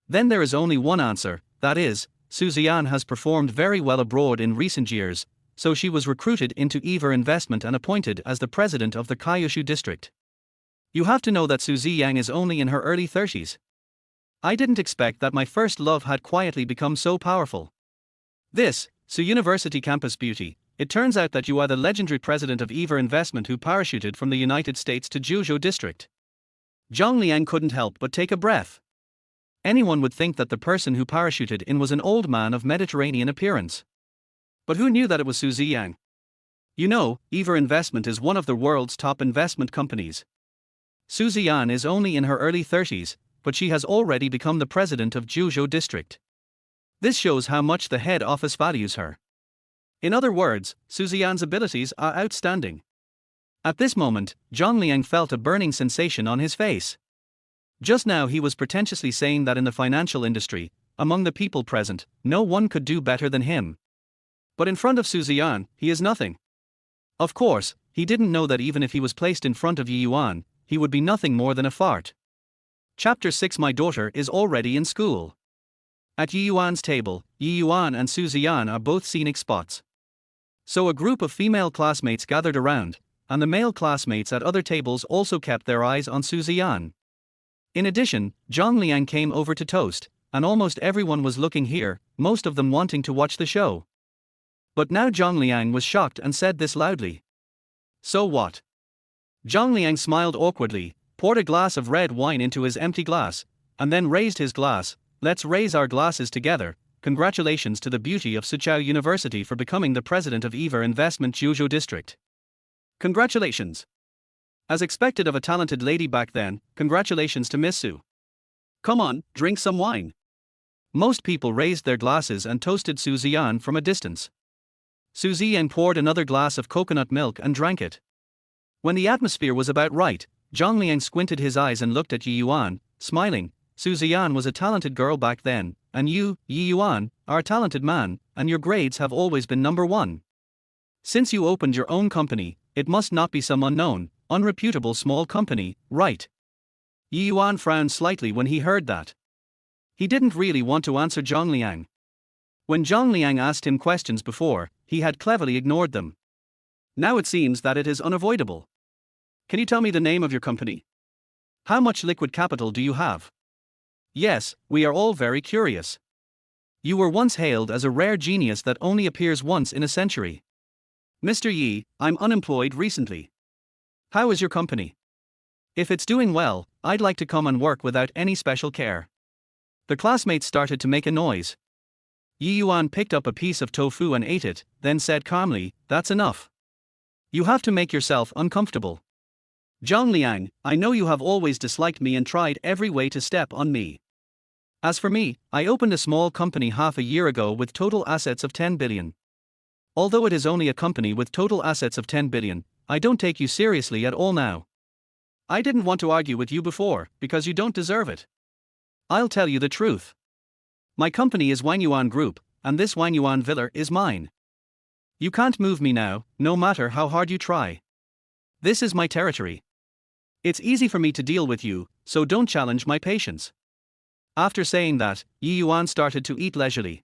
Then there is only one answer, that is, Ziyan has performed very well abroad in recent years, so she was recruited into Eva Investment and appointed as the president of the Kyushu District. You have to know that Ziyan is only in her early 30s. I didn't expect that my first love had quietly become so powerful. This, Su University Campus Beauty, it turns out that you are the legendary president of Eva Investment who parachuted from the United States to Zhuzhou District. Zhang Liang couldn't help but take a breath. Anyone would think that the person who parachuted in was an old man of Mediterranean appearance. But who knew that it was Ziyan? You know, Eva Investment is one of the world's top investment companies. Ziyan is only in her early 30s, but she has already become the president of Zhuzhou District. This shows how much the head office values her. In other words, Ziyan's abilities are outstanding. At this moment, Zhang Liang felt a burning sensation on his face. Just now he was pretentiously saying that in the financial industry, among the people present, no one could do better than him. But in front of Ziyan, he is nothing. Of course, he didn't know that even if he was placed in front of Ye Yuan, he would be nothing more than a fart. Chapter 6. My daughter is already in school. At Ye Yuan's table, Ye Yuan and Ziyan are both scenic spots. So a group of female classmates gathered around, and the male classmates at other tables also kept their eyes on Ziyan. In addition, Zhang Liang came over to toast, and almost everyone was looking here, most of them wanting to watch the show. But now Zhang Liang was shocked and said this loudly. So what? Zhang Liang smiled awkwardly, poured a glass of red wine into his empty glass, and then raised his glass. Let's raise our glasses together. Congratulations to the beauty of Suzhou University for becoming the president of Ye Investment Zhuzhou District. Congratulations. As expected of a talented lady back then, congratulations to Miss Su. Come on, drink some wine. Most people raised their glasses and toasted Su Ziyan from a distance. Su Ziyan poured another glass of coconut milk and drank it. When the atmosphere was about right, Zhang Liang squinted his eyes and looked at Ye Yuan, smiling. Su Ziyan was a talented girl back then, and you, Ye Yuan, are a talented man, and your grades have always been number one. Since you opened your own company, it must not be some unknown, unreputable small company, right? Ye Yuan frowned slightly when he heard that. He didn't really want to answer Zhang Liang. When Zhang Liang asked him questions before, he had cleverly ignored them. Now it seems that it is unavoidable. Can you tell me the name of your company? How much liquid capital do you have? Yes, we are all very curious. You were once hailed as a rare genius that only appears once in a century. Mr. Yi, I'm unemployed recently. How is your company? If it's doing well, I'd like to come and work without any special care. The classmates started to make a noise. Ye Yuan picked up a piece of tofu and ate it, then said calmly, that's enough. You have to make yourself uncomfortable. Zhang Liang, I know you have always disliked me and tried every way to step on me. As for me, I opened a small company half a year ago with total assets of 10 billion. Although it is only a company with total assets of 10 billion, I don't take you seriously at all now. I didn't want to argue with you before, because you don't deserve it. I'll tell you the truth. My company is Ye Yuan Group, and this Ye Yuan Villa is mine. You can't move me now, no matter how hard you try. This is my territory. It's easy for me to deal with you, so don't challenge my patience. After saying that, Ye Yuan started to eat leisurely.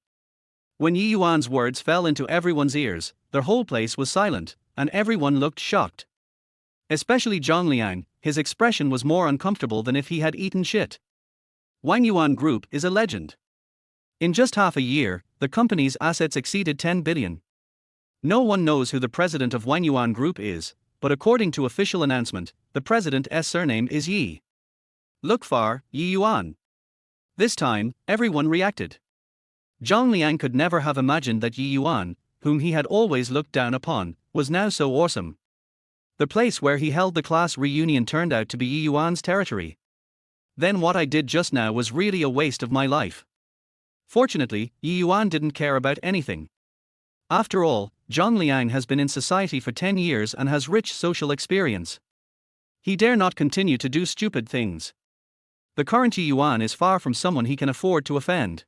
When Ye Yuan's words fell into everyone's ears, their whole place was silent, and everyone looked shocked. Especially Zhang Liang, his expression was more uncomfortable than if he had eaten shit. Ye Yuan Group is a legend. In just half a year, the company's assets exceeded 10 billion. No one knows who the president of Ye Yuan Group is, but according to official announcement, the president's surname is Yi. Look far, Ye Yuan. This time, everyone reacted. Zhang Liang could never have imagined that Ye Yuan, whom he had always looked down upon, was now so awesome. The place where he held the class reunion turned out to be Ye Yuan's territory. Then what I did just now was really a waste of my life. Fortunately, Ye Yuan didn't care about anything. After all, Zhang Liang has been in society for 10 years and has rich social experience. He dare not continue to do stupid things. The current Ye Yuan is far from someone he can afford to offend.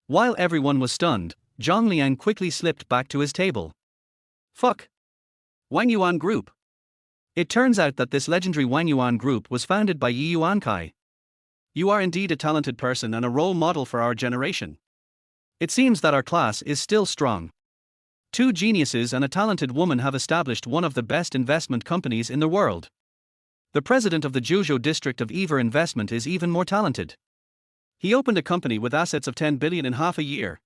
While everyone was stunned, Zhang Liang quickly slipped back to his table. Fuck. Ye Yuan Group. It turns out that this legendary Ye Yuan Group was founded by Ye Yuan Kai. You are indeed a talented person and a role model for our generation. It seems that our class is still strong. Two geniuses and a talented woman have established one of the best investment companies in the world. The president of the Zhuzhou district of Ye Investment is even more talented. He opened a company with assets of 10 billion in half a year.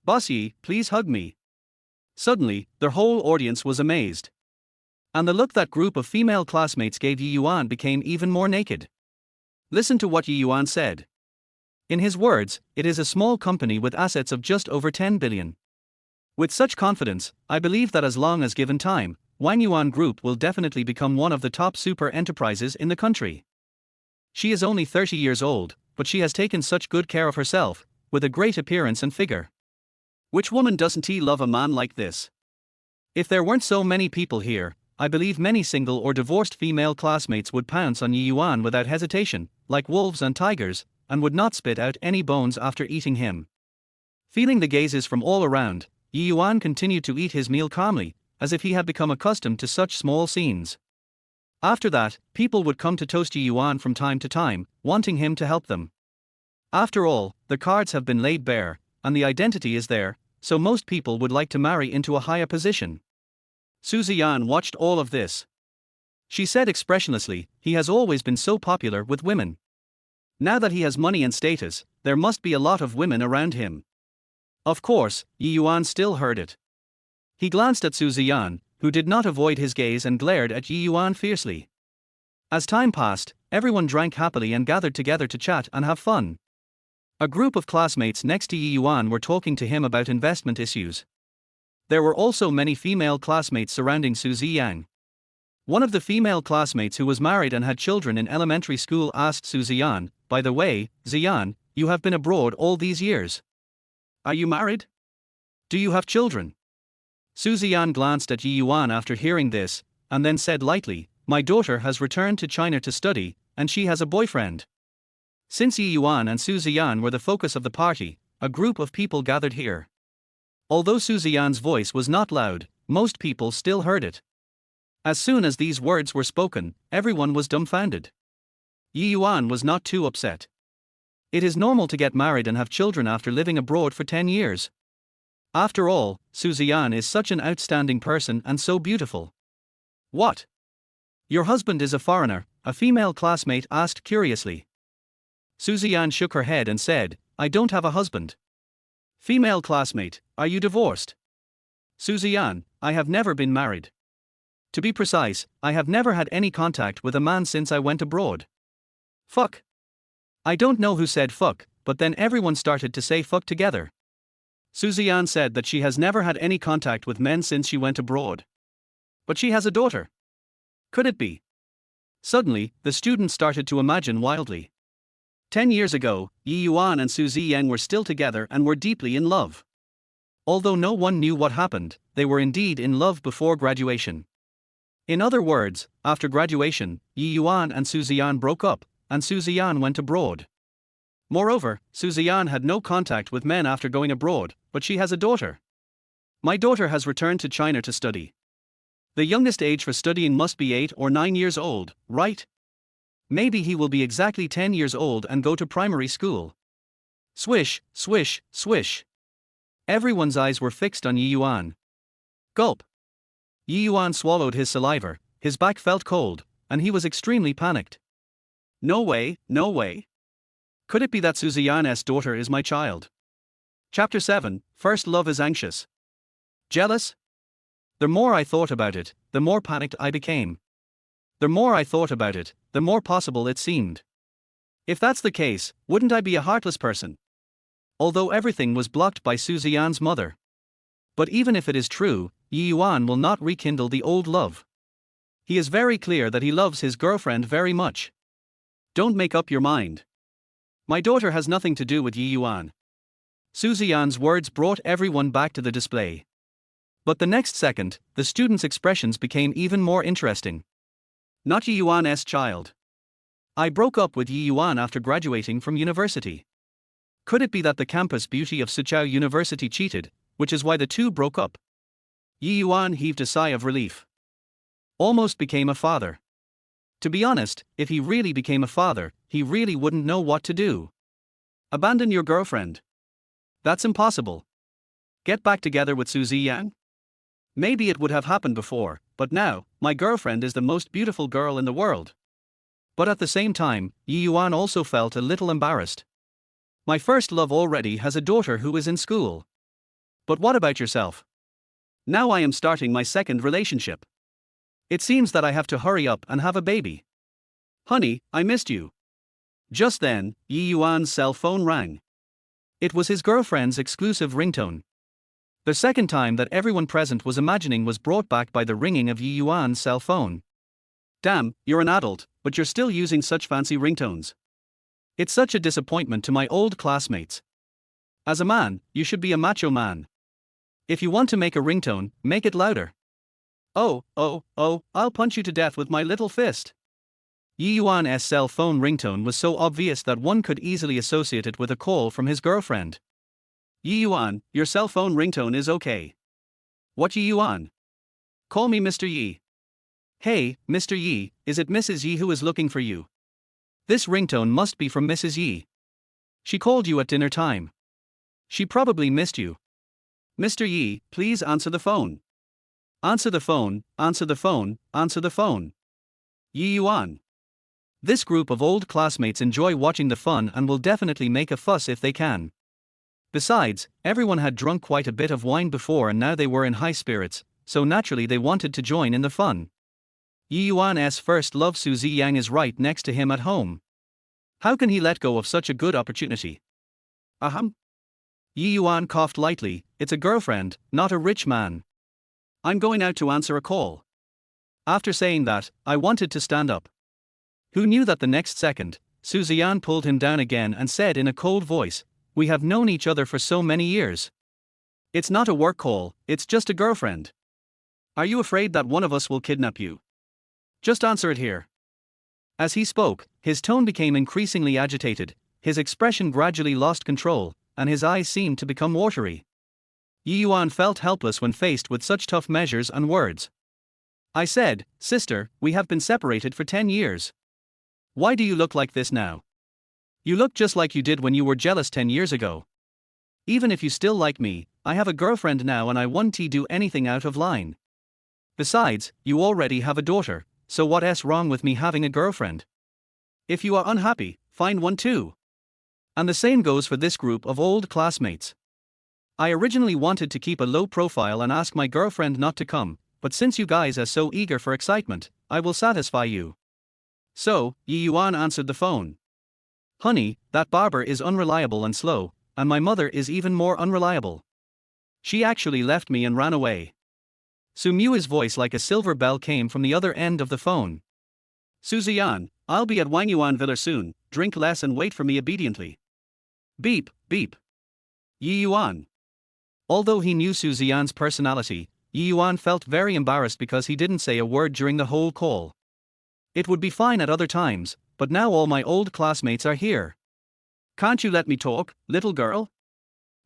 Boss Yi, please hug me. Suddenly, their whole audience was amazed. And the look that group of female classmates gave Ye Yuan became even more naked. Listen to what Ye Yuan said. In his words, it is a small company with assets of just over 10 billion. With such confidence, I believe that as long as given time, Ye Yuan Group will definitely become one of the top super enterprises in the country. She is only 30 years old, but she has taken such good care of herself, with a great appearance and figure. Which woman doesn't he love a man like this? If there weren't so many people here, I believe many single or divorced female classmates would pounce on Ye Yuan without hesitation, like wolves and tigers, and would not spit out any bones after eating him. Feeling the gazes from all around, Ye Yuan continued to eat his meal calmly, as if he had become accustomed to such small scenes. After that, people would come to toast Ye Yuan from time to time, wanting him to help them. After all, the cards have been laid bare, and the identity is there, so most people would like to marry into a higher position. Ziyan watched all of this. She said expressionlessly, "He has always been so popular with women. Now that he has money and status, there must be a lot of women around him." Of course, Ye Yuan still heard it. He glanced at Ziyan, who did not avoid his gaze and glared at Ye Yuan fiercely. As time passed, everyone drank happily and gathered together to chat and have fun. A group of classmates next to Ye Yuan were talking to him about investment issues. There were also many female classmates surrounding Ziyan. One of the female classmates who was married and had children in elementary school asked Ziyan, "By the way, Ziyan, you have been abroad all these years. Are you married? Do you have children?" Ziyan glanced at Ye Yuan after hearing this, and then said lightly, "My daughter has returned to China to study, and she has a boyfriend." Since Ye Yuan and Ziyan were the focus of the party, a group of people gathered here. Although Ziyan's voice was not loud, most people still heard it. As soon as these words were spoken, everyone was dumbfounded. Ye Yuan was not too upset. It is normal to get married and have children after living abroad for 10 years. After all, Ziyan is such an outstanding person and so beautiful. "What? Your husband is a foreigner?" a female classmate asked curiously. Ziyan shook her head and said, "I don't have a husband." Female classmate, "Are you divorced?" Ziyan, "I have never been married. To be precise, I have never had any contact with a man since I went abroad." Fuck. I don't know who said fuck, but then everyone started to say fuck together. Ziyan said that she has never had any contact with men since she went abroad. But she has a daughter. Could it be? Suddenly, the students started to imagine wildly. 10 years ago, Ye Yuan and Ziyan were still together and were deeply in love. Although no one knew what happened, they were indeed in love before graduation. In other words, after graduation, Ye Yuan and Ziyan broke up, and Ziyan went abroad. Moreover, Ziyan had no contact with men after going abroad, but she has a daughter. "My daughter has returned to China to study. The youngest age for studying must be 8 or 9 years old, right? Maybe he will be exactly 10 years old and go to primary school." Swish, swish, swish. Everyone's eyes were fixed on Ye Yuan. Gulp. Ye Yuan swallowed his saliva, his back felt cold, and he was extremely panicked. "No way, no way. Could it be that Ziyan's daughter is my child?" Chapter 7, First Love is Anxious. Jealous? The more I thought about it, the more panicked I became. The more I thought about it, the more possible it seemed. If that's the case, wouldn't I be a heartless person? Although everything was blocked by Ziyan's mother. But even if it is true, Ye Yuan will not rekindle the old love. He is very clear that he loves his girlfriend very much. Don't make up your mind. My daughter has nothing to do with Ye Yuan. Ziyan's words brought everyone back to the display. But the next second, the students' expressions became even more interesting. Not Ye Yuan's child. I broke up with Ye Yuan after graduating from university. Could it be that the campus beauty of Suzhou University cheated, which is why the two broke up? Ye Yuan heaved a sigh of relief. Almost became a father. To be honest, if he really became a father, he really wouldn't know what to do. Abandon your girlfriend? That's impossible. Get back together with Ziyan? Maybe it would have happened before, but now, my girlfriend is the most beautiful girl in the world. But at the same time, Ye Yuan also felt a little embarrassed. My first love already has a daughter who is in school. But what about yourself? Now I am starting my second relationship. It seems that I have to hurry up and have a baby. Honey, I missed you. Just then, Ye Yuan's cell phone rang. It was his girlfriend's exclusive ringtone. The second time that everyone present was imagining was brought back by the ringing of Ye Yuan's cell phone. Damn, you're an adult, but you're still using such fancy ringtones. It's such a disappointment to my old classmates. As a man, you should be a macho man. If you want to make a ringtone, make it louder. Oh, I'll punch you to death with my little fist. Ye Yuan's cell phone ringtone was so obvious that one could easily associate it with a call from his girlfriend. Ye Yuan, your cell phone ringtone is okay. What Ye Yuan? Call me Mr. Yi. Hey, Mr. Yi, is it Mrs. Yi who is looking for you? This ringtone must be from Mrs. Yi. She called you at dinner time. She probably missed you. Mr. Yi, please answer the phone. Answer the phone, answer the phone, answer the phone. Ye Yuan. This group of old classmates enjoy watching the fun and will definitely make a fuss if they can. Besides, everyone had drunk quite a bit of wine before and now they were in high spirits, so naturally they wanted to join in the fun. Ye Yuan's first love Su Ziyang is right next to him at home. How can he let go of such a good opportunity? Ahem. Ye Yuan coughed lightly. It's a girlfriend, not a rich man. I'm going out to answer a call. After saying that, I wanted to stand up. Who knew that the next second, Su Ziyan pulled him down again and said in a cold voice, "We have known each other for so many years. It's not a work call, it's just a girlfriend. Are you afraid that one of us will kidnap you? Just answer it here." As he spoke, his tone became increasingly agitated, his expression gradually lost control, and his eyes seemed to become watery. Ye Yuan felt helpless when faced with such tough measures and words. I said, "Sister, we have been separated for 10 years. Why do you look like this now? You look just like you did when you were jealous 10 years ago. Even if you still like me, I have a girlfriend now and I won't do anything out of line. Besides, you already have a daughter, so what's wrong with me having a girlfriend? If you are unhappy, find one too." And the same goes for this group of old classmates. I originally wanted to keep a low profile and ask my girlfriend not to come, but since you guys are so eager for excitement, I will satisfy you. So, Ye Yuan answered the phone. Honey, that barber is unreliable and slow, and my mother is even more unreliable. She actually left me and ran away. Su Mui's voice like a silver bell came from the other end of the phone. Su Ziyan, I'll be at Wang Yuan Villa soon, drink less and wait for me obediently. Beep, beep. Ye Yuan. Although he knew Su Ziyan's personality, Ye Yuan felt very embarrassed because he didn't say a word during the whole call. It would be fine at other times, but now all my old classmates are here. Can't you let me talk, little girl?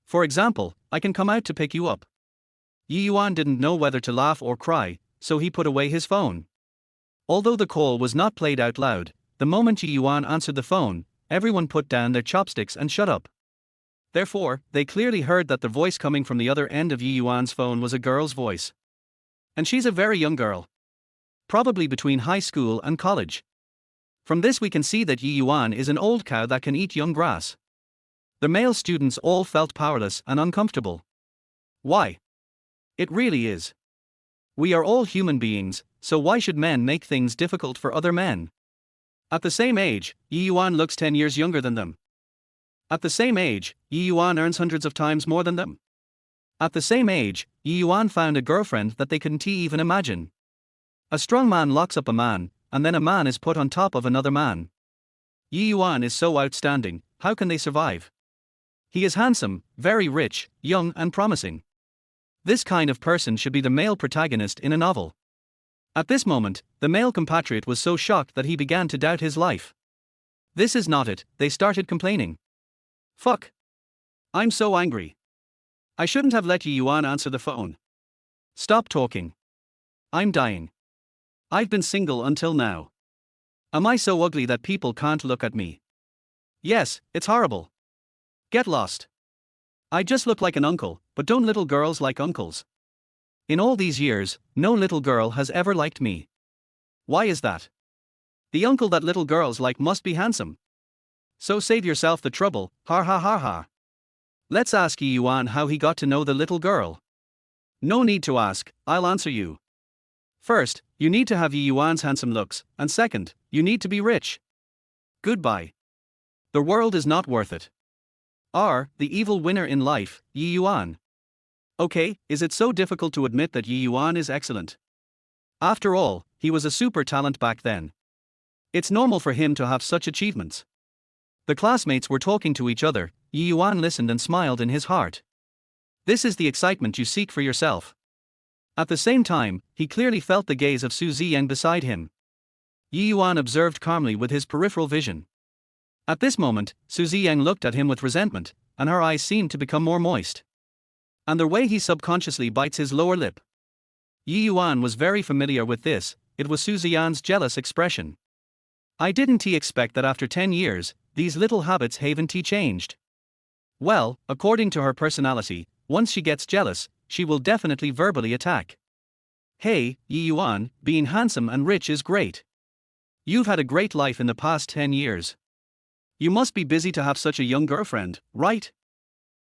For example, I can come out to pick you up. Ye Yuan didn't know whether to laugh or cry, so he put away his phone. Although the call was not played out loud, the moment Ye Yuan answered the phone, everyone put down their chopsticks and shut up. Therefore, they clearly heard that the voice coming from the other end of Ye Yuan's phone was a girl's voice. And she's a very young girl. Probably between high school and college. From this we can see that Ye Yuan is an old cow that can eat young grass. The male students all felt powerless and uncomfortable. Why? It really is. We are all human beings, so why should men make things difficult for other men? At the same age, Ye Yuan looks 10 years younger than them. At the same age, Ye Yuan earns hundreds of times more than them. At the same age, Ye Yuan found a girlfriend that they couldn't even imagine. A strong man locks up a man, and then a man is put on top of another man. Ye Yuan is so outstanding, how can they survive? He is handsome, very rich, young and promising. This kind of person should be the male protagonist in a novel. At this moment, the male compatriot was so shocked that he began to doubt his life. This is not it, they started complaining. Fuck. I'm so angry. I shouldn't have let Ye Yuan answer the phone. Stop talking. I'm dying. I've been single until now. Am I so ugly that people can't look at me? Yes, it's horrible. Get lost. I just look like an uncle, but don't little girls like uncles? In all these years, no little girl has ever liked me. Why is that? The uncle that little girls like must be handsome. So save yourself the trouble, ha ha ha ha. Let's ask Ye Yuan how he got to know the little girl. No need to ask, I'll answer you. First, you need to have Ye Yuan's handsome looks, and second, you need to be rich. Goodbye. The world is not worth it. The evil winner in life, Ye Yuan. Okay, is it so difficult to admit that Ye Yuan is excellent? After all, he was a super talent back then. It's normal for him to have such achievements. The classmates were talking to each other. Ye Yuan listened and smiled in his heart. This is the excitement you seek for yourself. At the same time, he clearly felt the gaze of Su Ziyang beside him. Ye Yuan observed calmly with his peripheral vision. At this moment, Su Ziyang looked at him with resentment, and her eyes seemed to become more moist. And the way he subconsciously bites his lower lip. Ye Yuan was very familiar with this, it was Su Ziyan's jealous expression. I didn't expect that after 10 years, these little habits haven't changed. Well, according to her personality, once she gets jealous, she will definitely verbally attack. Hey, Ye Yuan, being handsome and rich is great. You've had a great life in the past 10 years. You must be busy to have such a young girlfriend, right?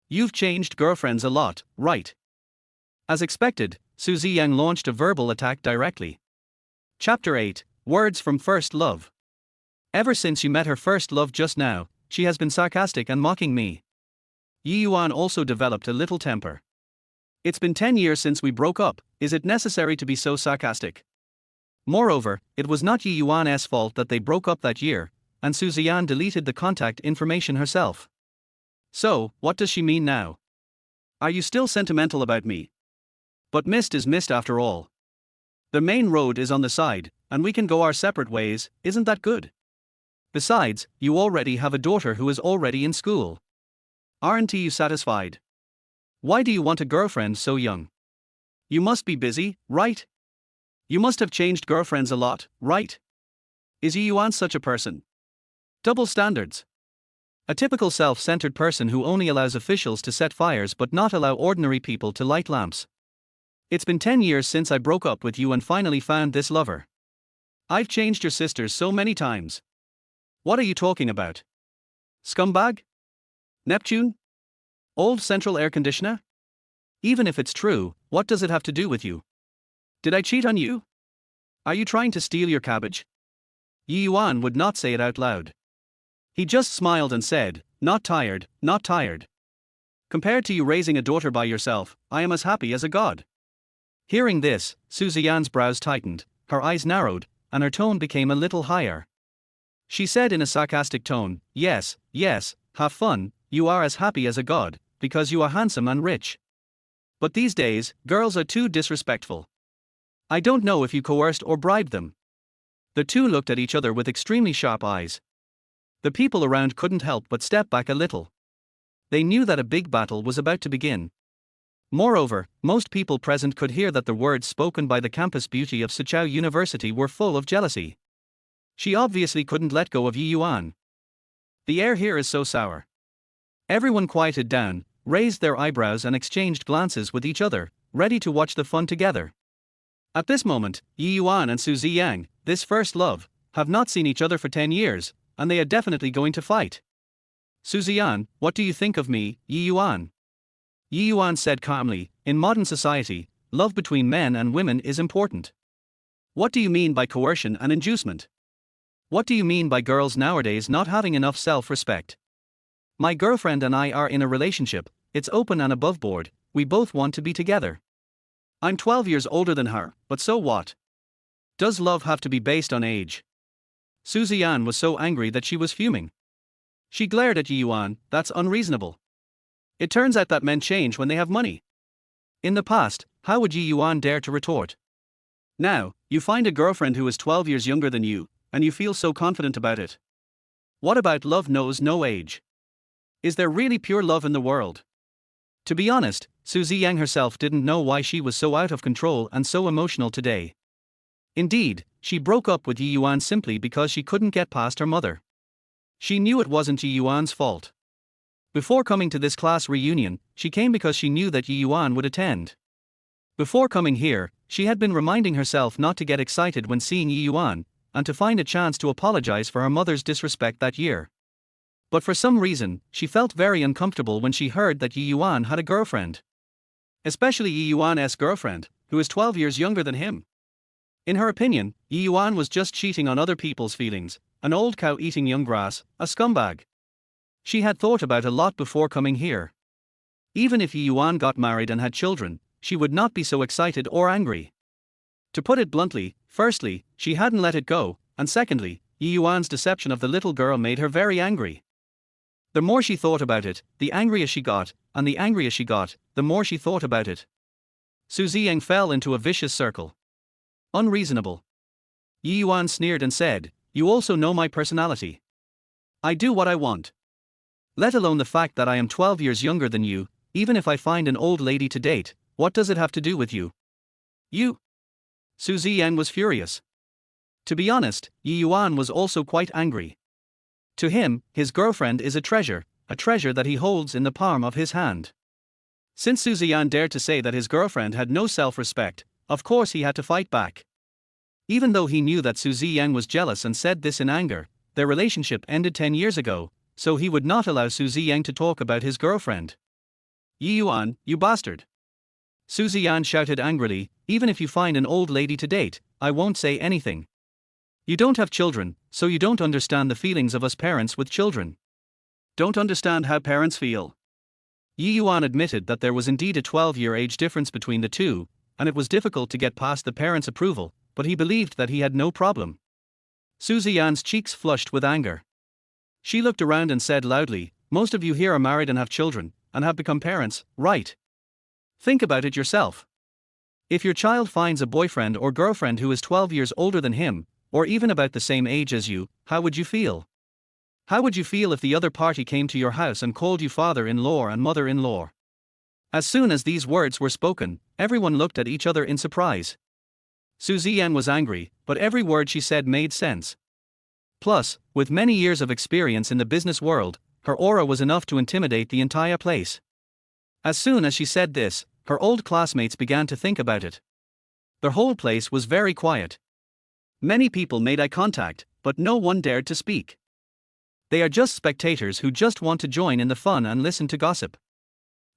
You've changed girlfriends a lot, right? As expected, Su Ziyang launched a verbal attack directly. Chapter 8, Words from First Love. Ever since you met her first love just now, she has been sarcastic and mocking me. Ye Yuan also developed a little temper. It's been 10 years since we broke up, is it necessary to be so sarcastic? Moreover, it was not Ye Yuan's fault that they broke up that year, and Su Ziyan deleted the contact information herself. So, what does she mean now? Are you still sentimental about me? But mist is mist after all. The main road is on the side, and we can go our separate ways, isn't that good? Besides, you already have a daughter who is already in school. Aren't you satisfied? Why do you want a girlfriend so young? You must be busy, right? You must have changed girlfriends a lot, right? Is Ye Yuan such a person? Double standards. A typical self-centered person who only allows officials to set fires but not allow ordinary people to light lamps. It's been 10 years since I broke up with you and finally found this lover. I've changed your sisters so many times. What are you talking about? Scumbag? Neptune? Old central air conditioner? Even if it's true, what does it have to do with you? Did I cheat on you? Are you trying to steal your cabbage? Ye Yuan would not say it out loud. He just smiled and said, not tired, not tired. Compared to you raising a daughter by yourself, I am as happy as a god. Hearing this, Su Ziyan's brows tightened, her eyes narrowed, and her tone became a little higher. She said in a sarcastic tone, yes, have fun, you are as happy as a god, because you are handsome and rich. But these days, girls are too disrespectful. I don't know if you coerced or bribed them. The two looked at each other with extremely sharp eyes. The people around couldn't help but step back a little. They knew that a big battle was about to begin. Moreover, most people present could hear that the words spoken by the campus beauty of Sichuan University were full of jealousy. She obviously couldn't let go of Ye Yuan. The air here is so sour. Everyone quieted down, raised their eyebrows and exchanged glances with each other, ready to watch the fun together. At this moment, Ye Yuan and Su Ziyang, this first love, have not seen each other for 10 years, and they are definitely going to fight. Su Ziyan, what do you think of me, Ye Yuan? Ye Yuan said calmly, in modern society, love between men and women is important. What do you mean by coercion and inducement? What do you mean by girls nowadays not having enough self-respect? My girlfriend and I are in a relationship, it's open and above board, we both want to be together. I'm 12 years older than her, but so what? Does love have to be based on age? Su Ziyan was so angry that she was fuming. She glared at Ye Yuan, that's unreasonable. It turns out that men change when they have money. In the past, how would Ye Yuan dare to retort? Now, you find a girlfriend who is 12 years younger than you, and you feel so confident about it. What about love knows no age? Is there really pure love in the world? To be honest, Su Ziyang herself didn't know why she was so out of control and so emotional today. Indeed, she broke up with Ye Yuan simply because she couldn't get past her mother. She knew it wasn't Ye Yuan's fault. Before coming to this class reunion, she came because she knew that Ye Yuan would attend. Before coming here, she had been reminding herself not to get excited when seeing Ye Yuan, and to find a chance to apologize for her mother's disrespect that year. But for some reason, she felt very uncomfortable when she heard that Ye Yuan had a girlfriend. Especially Ye Yuan's girlfriend, who is 12 years younger than him. In her opinion, Ye Yuan was just cheating on other people's feelings, an old cow eating young grass, a scumbag. She had thought about a lot before coming here. Even if Ye Yuan got married and had children, she would not be so excited or angry. To put it bluntly, firstly, she hadn't let it go, and secondly, Ye Yuan's deception of the little girl made her very angry. The more she thought about it, the angrier she got, and the angrier she got, the more she thought about it. Su Ziyang fell into a vicious circle. Unreasonable. Ye Yuan sneered and said, you also know my personality. I do what I want. Let alone the fact that I am 12 years younger than you, even if I find an old lady to date, what does it have to do with you? You. Su Ziyan was furious. To be honest, Ye Yuan was also quite angry. To him, his girlfriend is a treasure that he holds in the palm of his hand. Since Su Ziyan dared to say that his girlfriend had no self-respect, of course he had to fight back. Even though he knew that Su Ziyan was jealous and said this in anger, their relationship ended 10 years ago, so he would not allow Su Ziyan to talk about his girlfriend. Ye Yuan, you bastard! Su Ziyan shouted angrily, even if you find an old lady to date, I won't say anything. You don't have children, so you don't understand the feelings of us parents with children. Don't understand how parents feel. Ye Yuan admitted that there was indeed a 12-year age difference between the two, and it was difficult to get past the parents' approval, but he believed that he had no problem. Su Ziyan's cheeks flushed with anger. She looked around and said loudly, most of you here are married and have children, and have become parents, right? Think about it yourself. If your child finds a boyfriend or girlfriend who is 12 years older than him, or even about the same age as you, how would you feel? How would you feel if the other party came to your house and called you father-in-law and mother-in-law? As soon as these words were spoken, everyone looked at each other in surprise. Su Ziyan was angry, but every word she said made sense. Plus, with many years of experience in the business world, her aura was enough to intimidate the entire place. As soon as she said this, her old classmates began to think about it. The whole place was very quiet. Many people made eye contact, but no one dared to speak. They are just spectators who just want to join in the fun and listen to gossip.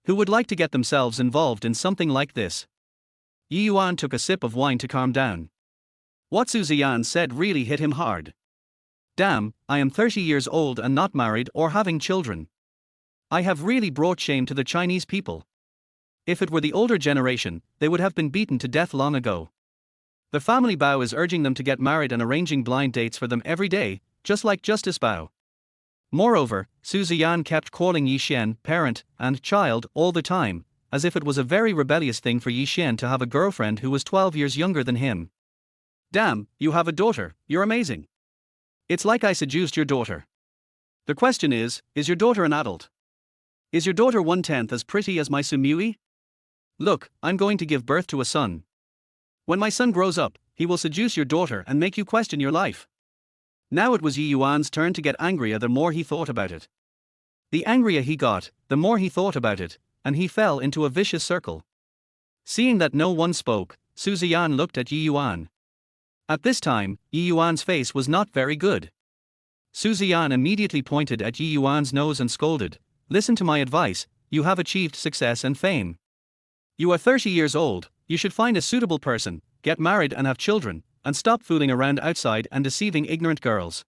Who would like to get themselves involved in something like this? Ye Yuan took a sip of wine to calm down. What Su Ziyan said really hit him hard. Damn, I am 30 years old and not married or having children. I have really brought shame to the Chinese people. If it were the older generation, they would have been beaten to death long ago. The family Bao is urging them to get married and arranging blind dates for them every day, just like Justice Bao. Moreover, Su Ziyan kept calling Ye Xian parent and child all the time, as if it was a very rebellious thing for Ye Xian to have a girlfriend who was 12 years younger than him. Damn, you have a daughter, you're amazing. It's like I seduced your daughter. The question is your daughter an adult? Is your daughter 1/10 as pretty as my Su Mui? Look, I'm going to give birth to a son. When my son grows up, he will seduce your daughter and make you question your life. Now it was Ye Yuan's turn to get angrier the more he thought about it. The angrier he got, the more he thought about it, and he fell into a vicious circle. Seeing that no one spoke, Su Ziyan looked at Ye Yuan. At this time, Ye Yuan's face was not very good. Su Ziyan immediately pointed at Ye Yuan's nose and scolded, listen to my advice, you have achieved success and fame. You are 30 years old, you should find a suitable person, get married and have children, and stop fooling around outside and deceiving ignorant girls.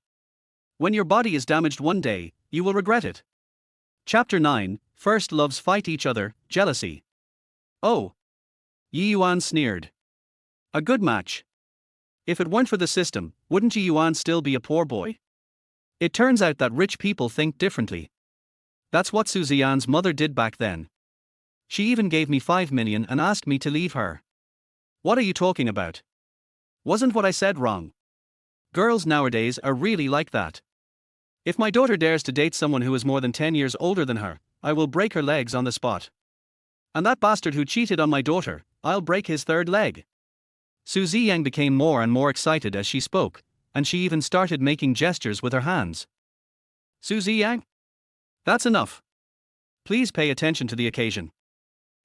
When your body is damaged one day, you will regret it. Chapter 9, First Loves Fight Each Other, Jealousy. Oh! Ye Yuan sneered. A good match. If it weren't for the system, wouldn't Ye Yuan still be a poor boy? It turns out that rich people think differently. That's what Su Ziyan's mother did back then. She even gave me 5 million and asked me to leave her. What are you talking about? Wasn't what I said wrong? Girls nowadays are really like that. If my daughter dares to date someone who is more than 10 years older than her, I will break her legs on the spot. And that bastard who cheated on my daughter, I'll break his third leg. Su Ziyan became more and more excited as she spoke, and she even started making gestures with her hands. Su Ziyan? That's enough. Please pay attention to the occasion.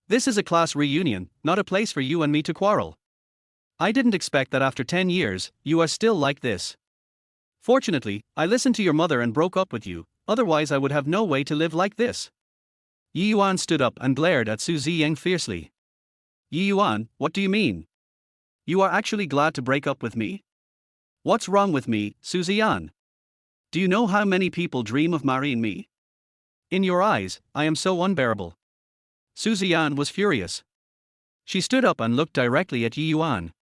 This is a class reunion, not a place for you and me to quarrel. I didn't expect that after 10 years, you are still like this. Fortunately, I listened to your mother and broke up with you, otherwise I would have no way to live like this. Ye Yuan stood up and glared at Su Ziyan fiercely. Ye Yuan, what do you mean? You are actually glad to break up with me? What's wrong with me, Su Ziyan? Do you know how many people dream of marrying me? In your eyes, I am so unbearable. Su Ziyan was furious. She stood up and looked directly at Ye Yuan.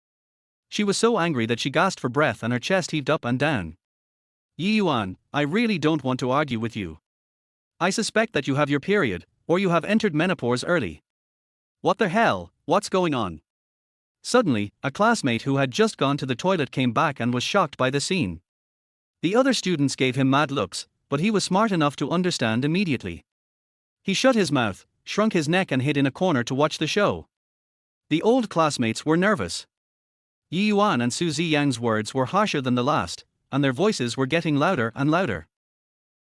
She was so angry that she gasped for breath and her chest heaved up and down. Ye Yuan, I really don't want to argue with you. I suspect that you have your period, or you have entered menopause early. What the hell, what's going on? Suddenly, a classmate who had just gone to the toilet came back and was shocked by the scene. The other students gave him mad looks, but he was smart enough to understand immediately. He shut his mouth, shrunk his neck and hid in a corner to watch the show. The old classmates were nervous. Ye Yuan and Su Ziyang's words were harsher than the last, and their voices were getting louder and louder.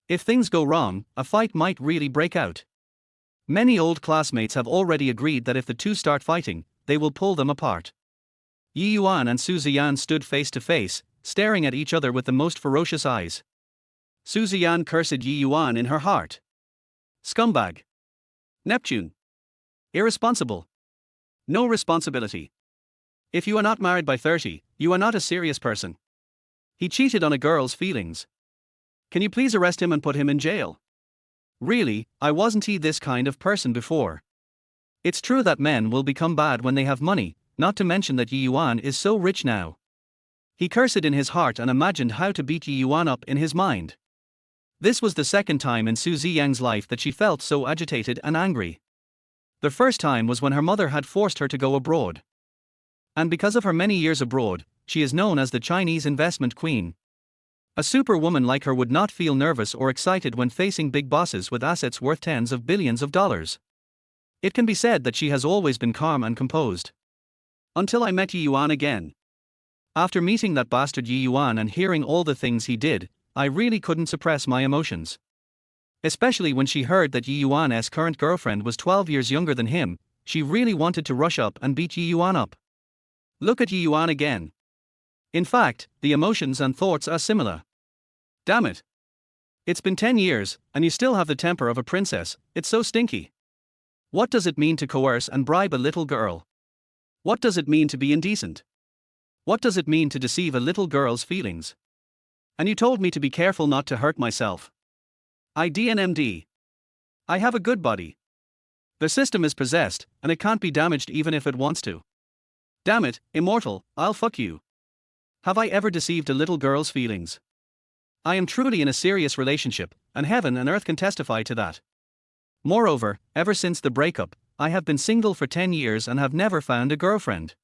If things go wrong, a fight might really break out. Many old classmates have already agreed that if the two start fighting, they will pull them apart. Ye Yuan and Su Ziyan stood face to face, staring at each other with the most ferocious eyes. Su Ziyan cursed Ye Yuan in her heart. Scumbag. Neptune. Irresponsible. No responsibility. If you are not married by 30, you are not a serious person. He cheated on a girl's feelings. Can you please arrest him and put him in jail? Really, I wasn't he this kind of person before. It's true that men will become bad when they have money, not to mention that Ye Yuan is so rich now. He cursed in his heart and imagined how to beat Ye Yuan up in his mind. This was the second time in Su Ziyang's life that she felt so agitated and angry. The first time was when her mother had forced her to go abroad. And because of her many years abroad, she is known as the Chinese investment queen. A superwoman like her would not feel nervous or excited when facing big bosses with assets worth tens of billions of dollars. It can be said that she has always been calm and composed. Until I met Ye Yuan again. After meeting that bastard Ye Yuan and hearing all the things he did, I really couldn't suppress my emotions. Especially when she heard that Ye Yuan's current girlfriend was 12 years younger than him, she really wanted to rush up and beat Ye Yuan up. Look at Ye Yuan again. In fact, the emotions and thoughts are similar. Damn it. It's been 10 years, and you still have the temper of a princess. It's so stinky. What does it mean to coerce and bribe a little girl? What does it mean to be indecent? What does it mean to deceive a little girl's feelings? And you told me to be careful not to hurt myself. I DNMD. I have a good body. The system is possessed, and it can't be damaged even if it wants to. Damn it, immortal, I'll fuck you. Have I ever deceived a little girl's feelings? I am truly in a serious relationship, and heaven and earth can testify to that. Moreover, ever since the breakup, I have been single for 10 years and have never found a girlfriend.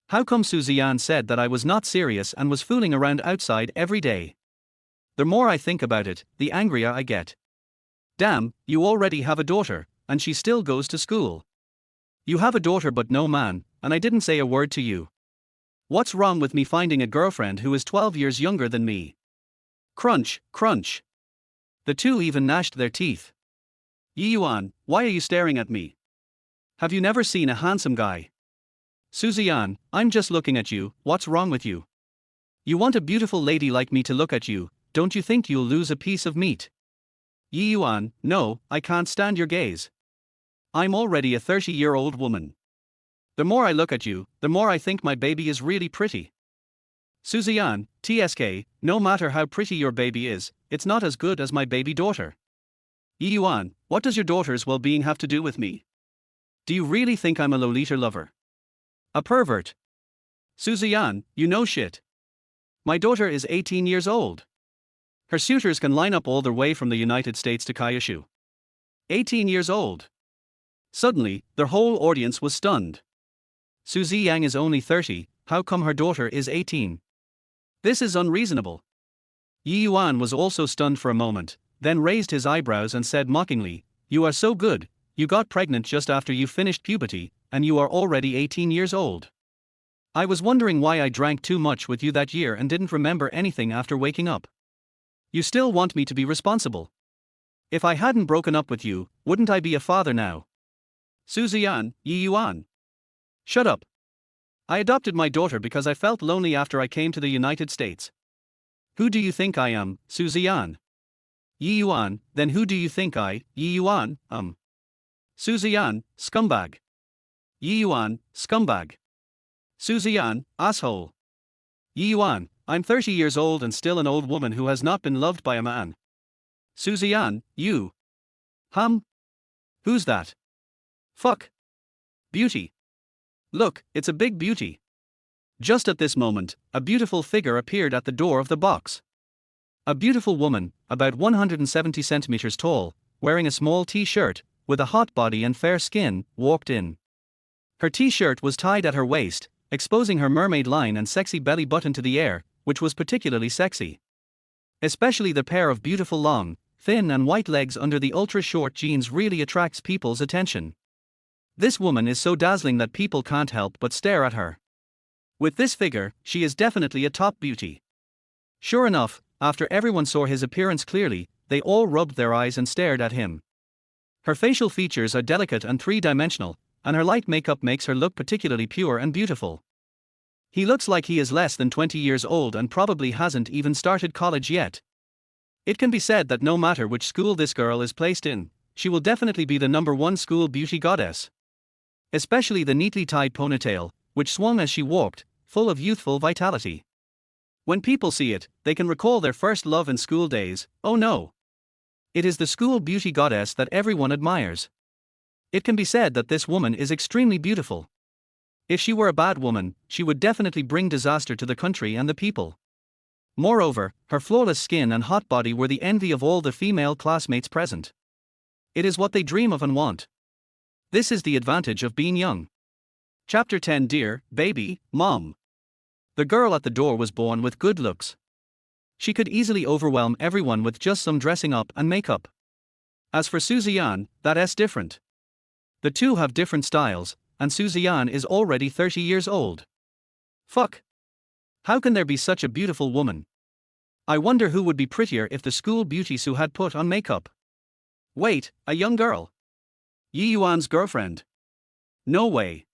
How come Su Ziyan said that I was not serious and was fooling around outside every day? The more I think about it, the angrier I get. Damn, you already have a daughter, and she still goes to school. You have a daughter but no man, and I didn't say a word to you. What's wrong with me finding a girlfriend who is 12 years younger than me? Crunch, crunch. The two even gnashed their teeth. Ye Yuan, why are you staring at me? Have you never seen a handsome guy? Su Ziyan, I'm just looking at you, what's wrong with you? You want a beautiful lady like me to look at you, don't you think you'll lose a piece of meat? Ye Yuan, no, I can't stand your gaze. I'm already a 30-year-old woman. The more I look at you, the more I think my baby is really pretty. Su Ziyan, TSK, no matter how pretty your baby is, it's not as good as my baby daughter. Ye Yuan, what does your daughter's well-being have to do with me? Do you really think I'm a Lolita lover? A pervert? Su Ziyan, you know shit. My daughter is 18 years old. Her suitors can line up all the way from the United States to Kyushu. 18 years old. Suddenly, their whole audience was stunned. Su Ziyang is only 30, how come her daughter is 18? This is unreasonable. Ye Yuan was also stunned for a moment, then raised his eyebrows and said mockingly, "You are so good, you got pregnant just after you finished puberty, and you are already 18 years old. I was wondering why I drank too much with you that year and didn't remember anything after waking up. You still want me to be responsible. If I hadn't broken up with you, wouldn't I be a father now?" Su Ziyan, Ye Yuan. Shut up. I adopted my daughter because I felt lonely after I came to the United States. Who do you think I am, Su Ziyan? Ye Yuan, then who do you think Ye Yuan, Su Ziyan, scumbag. Ye Yuan, scumbag. Su Ziyan, asshole. Ye Yuan, I'm 30 years old and still an old woman who has not been loved by a man. Su Ziyan, you. Who's that? Fuck. Beauty. Look, it's a big beauty. Just at this moment, a beautiful figure appeared at the door of the box. A beautiful woman, about 170 centimeters tall, wearing a small t-shirt, with a hot body and fair skin, walked in. Her t-shirt was tied at her waist, exposing her mermaid line and sexy belly button to the air, which was particularly sexy. Especially the pair of beautiful long, thin and white legs under the ultra-short jeans really attracts people's attention. This woman is so dazzling that people can't help but stare at her. With this figure, she is definitely a top beauty. Sure enough, after everyone saw his appearance clearly, they all rubbed their eyes and stared at him. Her facial features are delicate and three-dimensional, and her light makeup makes her look particularly pure and beautiful. He looks like he is less than 20 years old and probably hasn't even started college yet. It can be said that no matter which school this girl is placed in, she will definitely be the #1 school beauty goddess. Especially the neatly tied ponytail, which swung as she walked, full of youthful vitality. When people see it, they can recall their first love in school days. Oh no! It is the school beauty goddess that everyone admires. It can be said that this woman is extremely beautiful. If she were a bad woman, she would definitely bring disaster to the country and the people. Moreover, her flawless skin and hot body were the envy of all the female classmates present. It is what they dream of and want. This is the advantage of being young. Chapter 10. Dear baby, mom. The girl at the door was born with good looks. She could easily overwhelm everyone with just some dressing up and makeup. As for Ziyan, that's different. The two have different styles, and Ziyan is already 30 years old. Fuck. How can there be such a beautiful woman? I wonder who would be prettier if the school beauty Sue had put on makeup. Wait, a young girl? Ye Yuan's girlfriend? No way.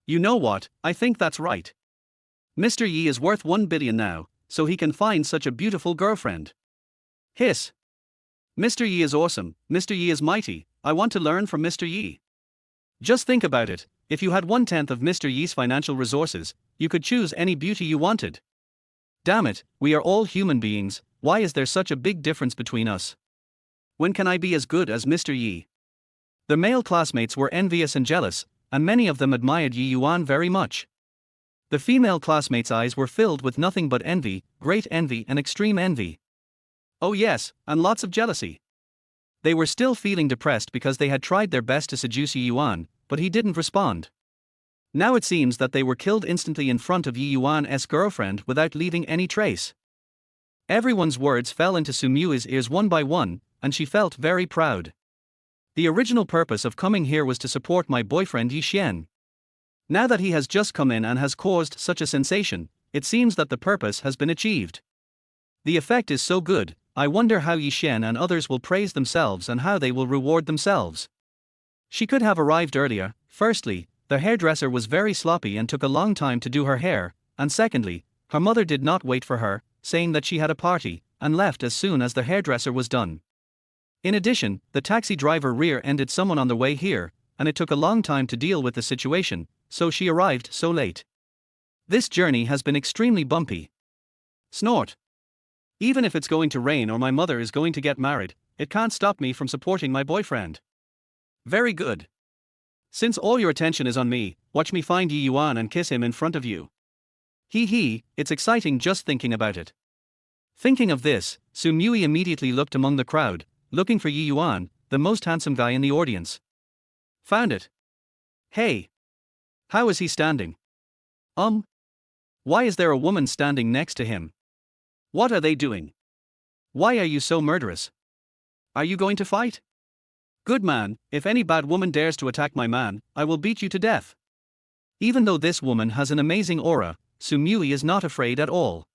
You know what, I think that's right. Mr. Yi is worth 1 billion now, so he can find such a beautiful girlfriend. Hiss. Mr. Yi is awesome, Mr. Yi is mighty, I want to learn from Mr. Yi. Just think about it, if you had 1/10 of Mr. Yi's financial resources, you could choose any beauty you wanted. Damn it, we are all human beings, why is there such a big difference between us? When can I be as good as Mr. Yi? The male classmates were envious and jealous, and many of them admired Ye Yuan very much. The female classmates' eyes were filled with nothing but envy, great envy and extreme envy. Oh yes, and lots of jealousy. They were still feeling depressed because they had tried their best to seduce Ye Yuan, but he didn't respond. Now it seems that they were killed instantly in front of Ye Yuan's girlfriend without leaving any trace. Everyone's words fell into Su Mui's ears one by one, and she felt very proud. The original purpose of coming here was to support my boyfriend Ye Yuan. Now that he has just come in and has caused such a sensation, it seems that the purpose has been achieved. The effect is so good, I wonder how Ye Yuan and others will praise themselves and how they will reward themselves. She could have arrived earlier. Firstly, the hairdresser was very sloppy and took a long time to do her hair, and secondly, her mother did not wait for her, saying that she had a party, and left as soon as the hairdresser was done. In addition, the taxi driver rear-ended someone on the way here, and it took a long time to deal with the situation, so she arrived so late. This journey has been extremely bumpy. Snort. Even if it's going to rain or my mother is going to get married, it can't stop me from supporting my boyfriend. Very good. Since all your attention is on me, watch me find Ye Yuan and kiss him in front of you. Hee, it's exciting just thinking about it. Thinking of this, Su Mui immediately looked among the crowd, looking for Ye Yuan, the most handsome guy in the audience. Found it. Hey. How is he standing? Why is there a woman standing next to him? What are they doing? Why are you so murderous? Are you going to fight? Good man, if any bad woman dares to attack my man, I will beat you to death. Even though this woman has an amazing aura, Su Mui is not afraid at all.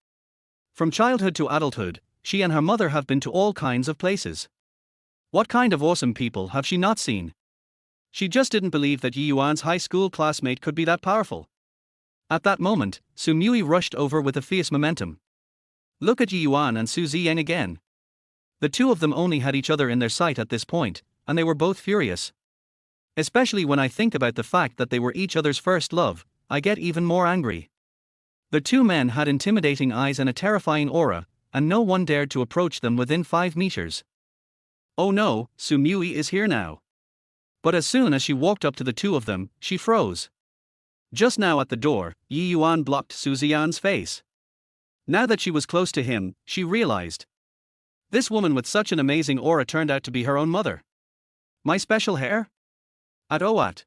From childhood to adulthood, she and her mother have been to all kinds of places. What kind of awesome people have she not seen? She just didn't believe that Ye Yuan's high school classmate could be that powerful. At that moment, Su Mui rushed over with a fierce momentum. Look at Ye Yuan and Su Ziyan again. The two of them only had each other in their sight at this point, and they were both furious. Especially when I think about the fact that they were each other's first love, I get even more angry. The two men had intimidating eyes and a terrifying aura, and no one dared to approach them within 5 meters. Oh no, Su Mui is here now. But as soon as she walked up to the two of them, she froze. Just now at the door, Ye Yuan blocked Su Ziyan's face. Now that she was close to him, she realized. This woman with such an amazing aura turned out to be her own mother. My special hair? At.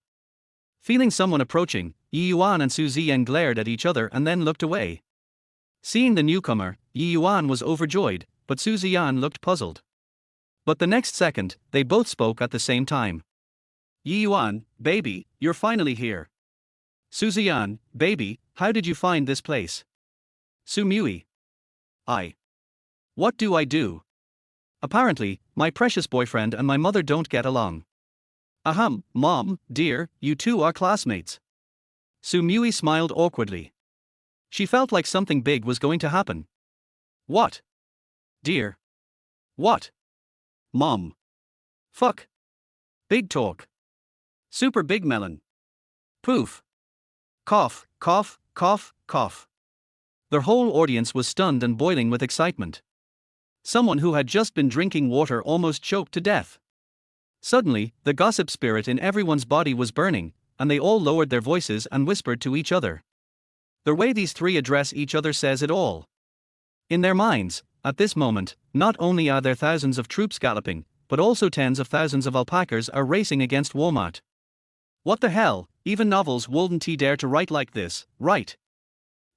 Feeling someone approaching, Ye Yuan and Su Ziyan glared at each other and then looked away. Seeing the newcomer, Ye Yuan was overjoyed, but Su Ziyan looked puzzled. But the next second, they both spoke at the same time. Ye Yuan, baby, you're finally here. Ziyan, baby, how did you find this place? Sumui. I. What do I do? Apparently, my precious boyfriend and my mother don't get along. Ahem, mom, dear, you two are classmates. Sumui smiled awkwardly. She felt like something big was going to happen. What? Dear. What? Mom. Fuck. Big talk. Super big melon. Poof. Cough, cough, cough, cough. Their whole audience was stunned and boiling with excitement. Someone who had just been drinking water almost choked to death. Suddenly, the gossip spirit in everyone's body was burning, and they all lowered their voices and whispered to each other. The way these three address each other says it all. In their minds, at this moment, not only are there thousands of troops galloping, but also tens of thousands of alpacas are racing against Walmart. What the hell, even novels wouldn't dare to write like this, right?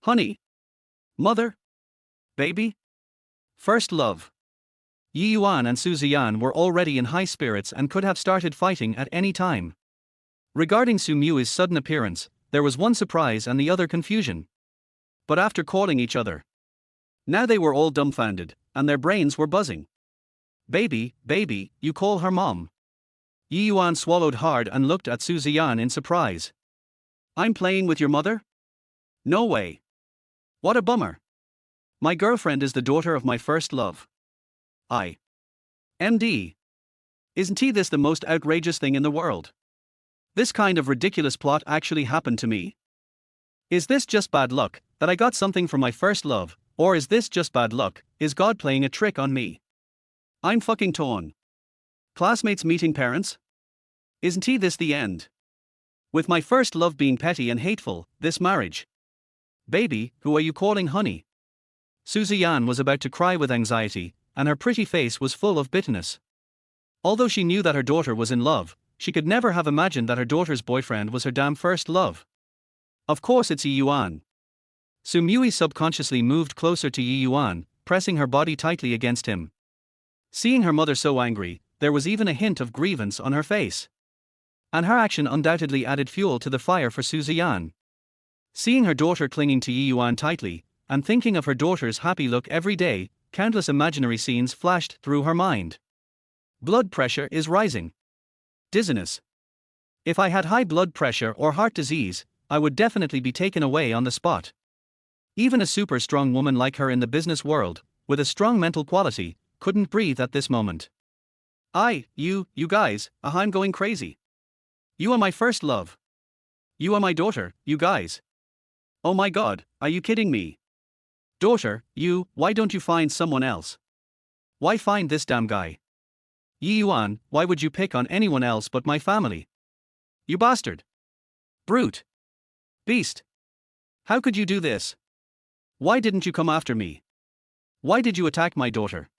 Honey? Mother? Baby? First love. Ye Yuan and Ziyan were already in high spirits and could have started fighting at any time. Regarding Sumui's sudden appearance, there was one surprise and the other confusion. But after calling each other, now they were all dumbfounded, and their brains were buzzing. Baby, you call her mom? Ye Yuan swallowed hard and looked at Ziyan in surprise. I'm playing with your mother? No way. What a bummer. My girlfriend is the daughter of my first love. MD. Isn't this the most outrageous thing in the world? This kind of ridiculous plot actually happened to me? Is this just bad luck, that I got something from my first love, or is this just bad luck, is God playing a trick on me? I'm fucking torn. Classmates meeting parents? Isn't this the end? With my first love being petty and hateful, this marriage. Baby, who are you calling honey? Ziyan was about to cry with anxiety, and her pretty face was full of bitterness. Although she knew that her daughter was in love, she could never have imagined that her daughter's boyfriend was her damn first love. Of course it's Ye Yuan. Sumui subconsciously moved closer to Ye Yuan, pressing her body tightly against him. Seeing her mother so angry, there was even a hint of grievance on her face. And her action undoubtedly added fuel to the fire for Ziyan. Seeing her daughter clinging to Ye Yuan tightly, and thinking of her daughter's happy look every day, countless imaginary scenes flashed through her mind. Blood pressure is rising. Dizziness. If I had high blood pressure or heart disease, I would definitely be taken away on the spot. Even a super strong woman like her in the business world, with a strong mental quality, couldn't breathe at this moment. You guys, I'm going crazy. You are my first love. You are my daughter, you guys. Oh my god, are you kidding me? Daughter, why don't you find someone else? Why find this damn guy? Ye Yuan, why would you pick on anyone else but my family? You bastard. Brute. Beast. How could you do this? Why didn't you come after me? Why did you attack my daughter?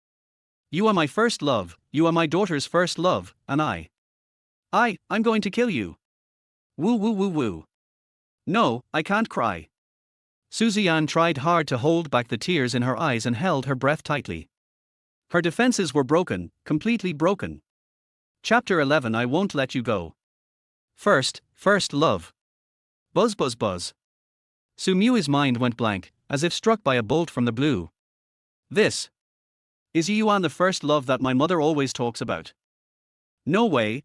You are my first love, you are my daughter's first love, and I'm going to kill you. Woo woo woo woo. No, I can't cry. Ziyan tried hard to hold back the tears in her eyes and held her breath tightly. Her defenses were broken, completely broken. Chapter 11. I won't let you go. First love. Buzz buzz buzz. Sumui's mind went blank, as if struck by a bolt from the blue. This is Ye Yuan, the first love that my mother always talks about. No way,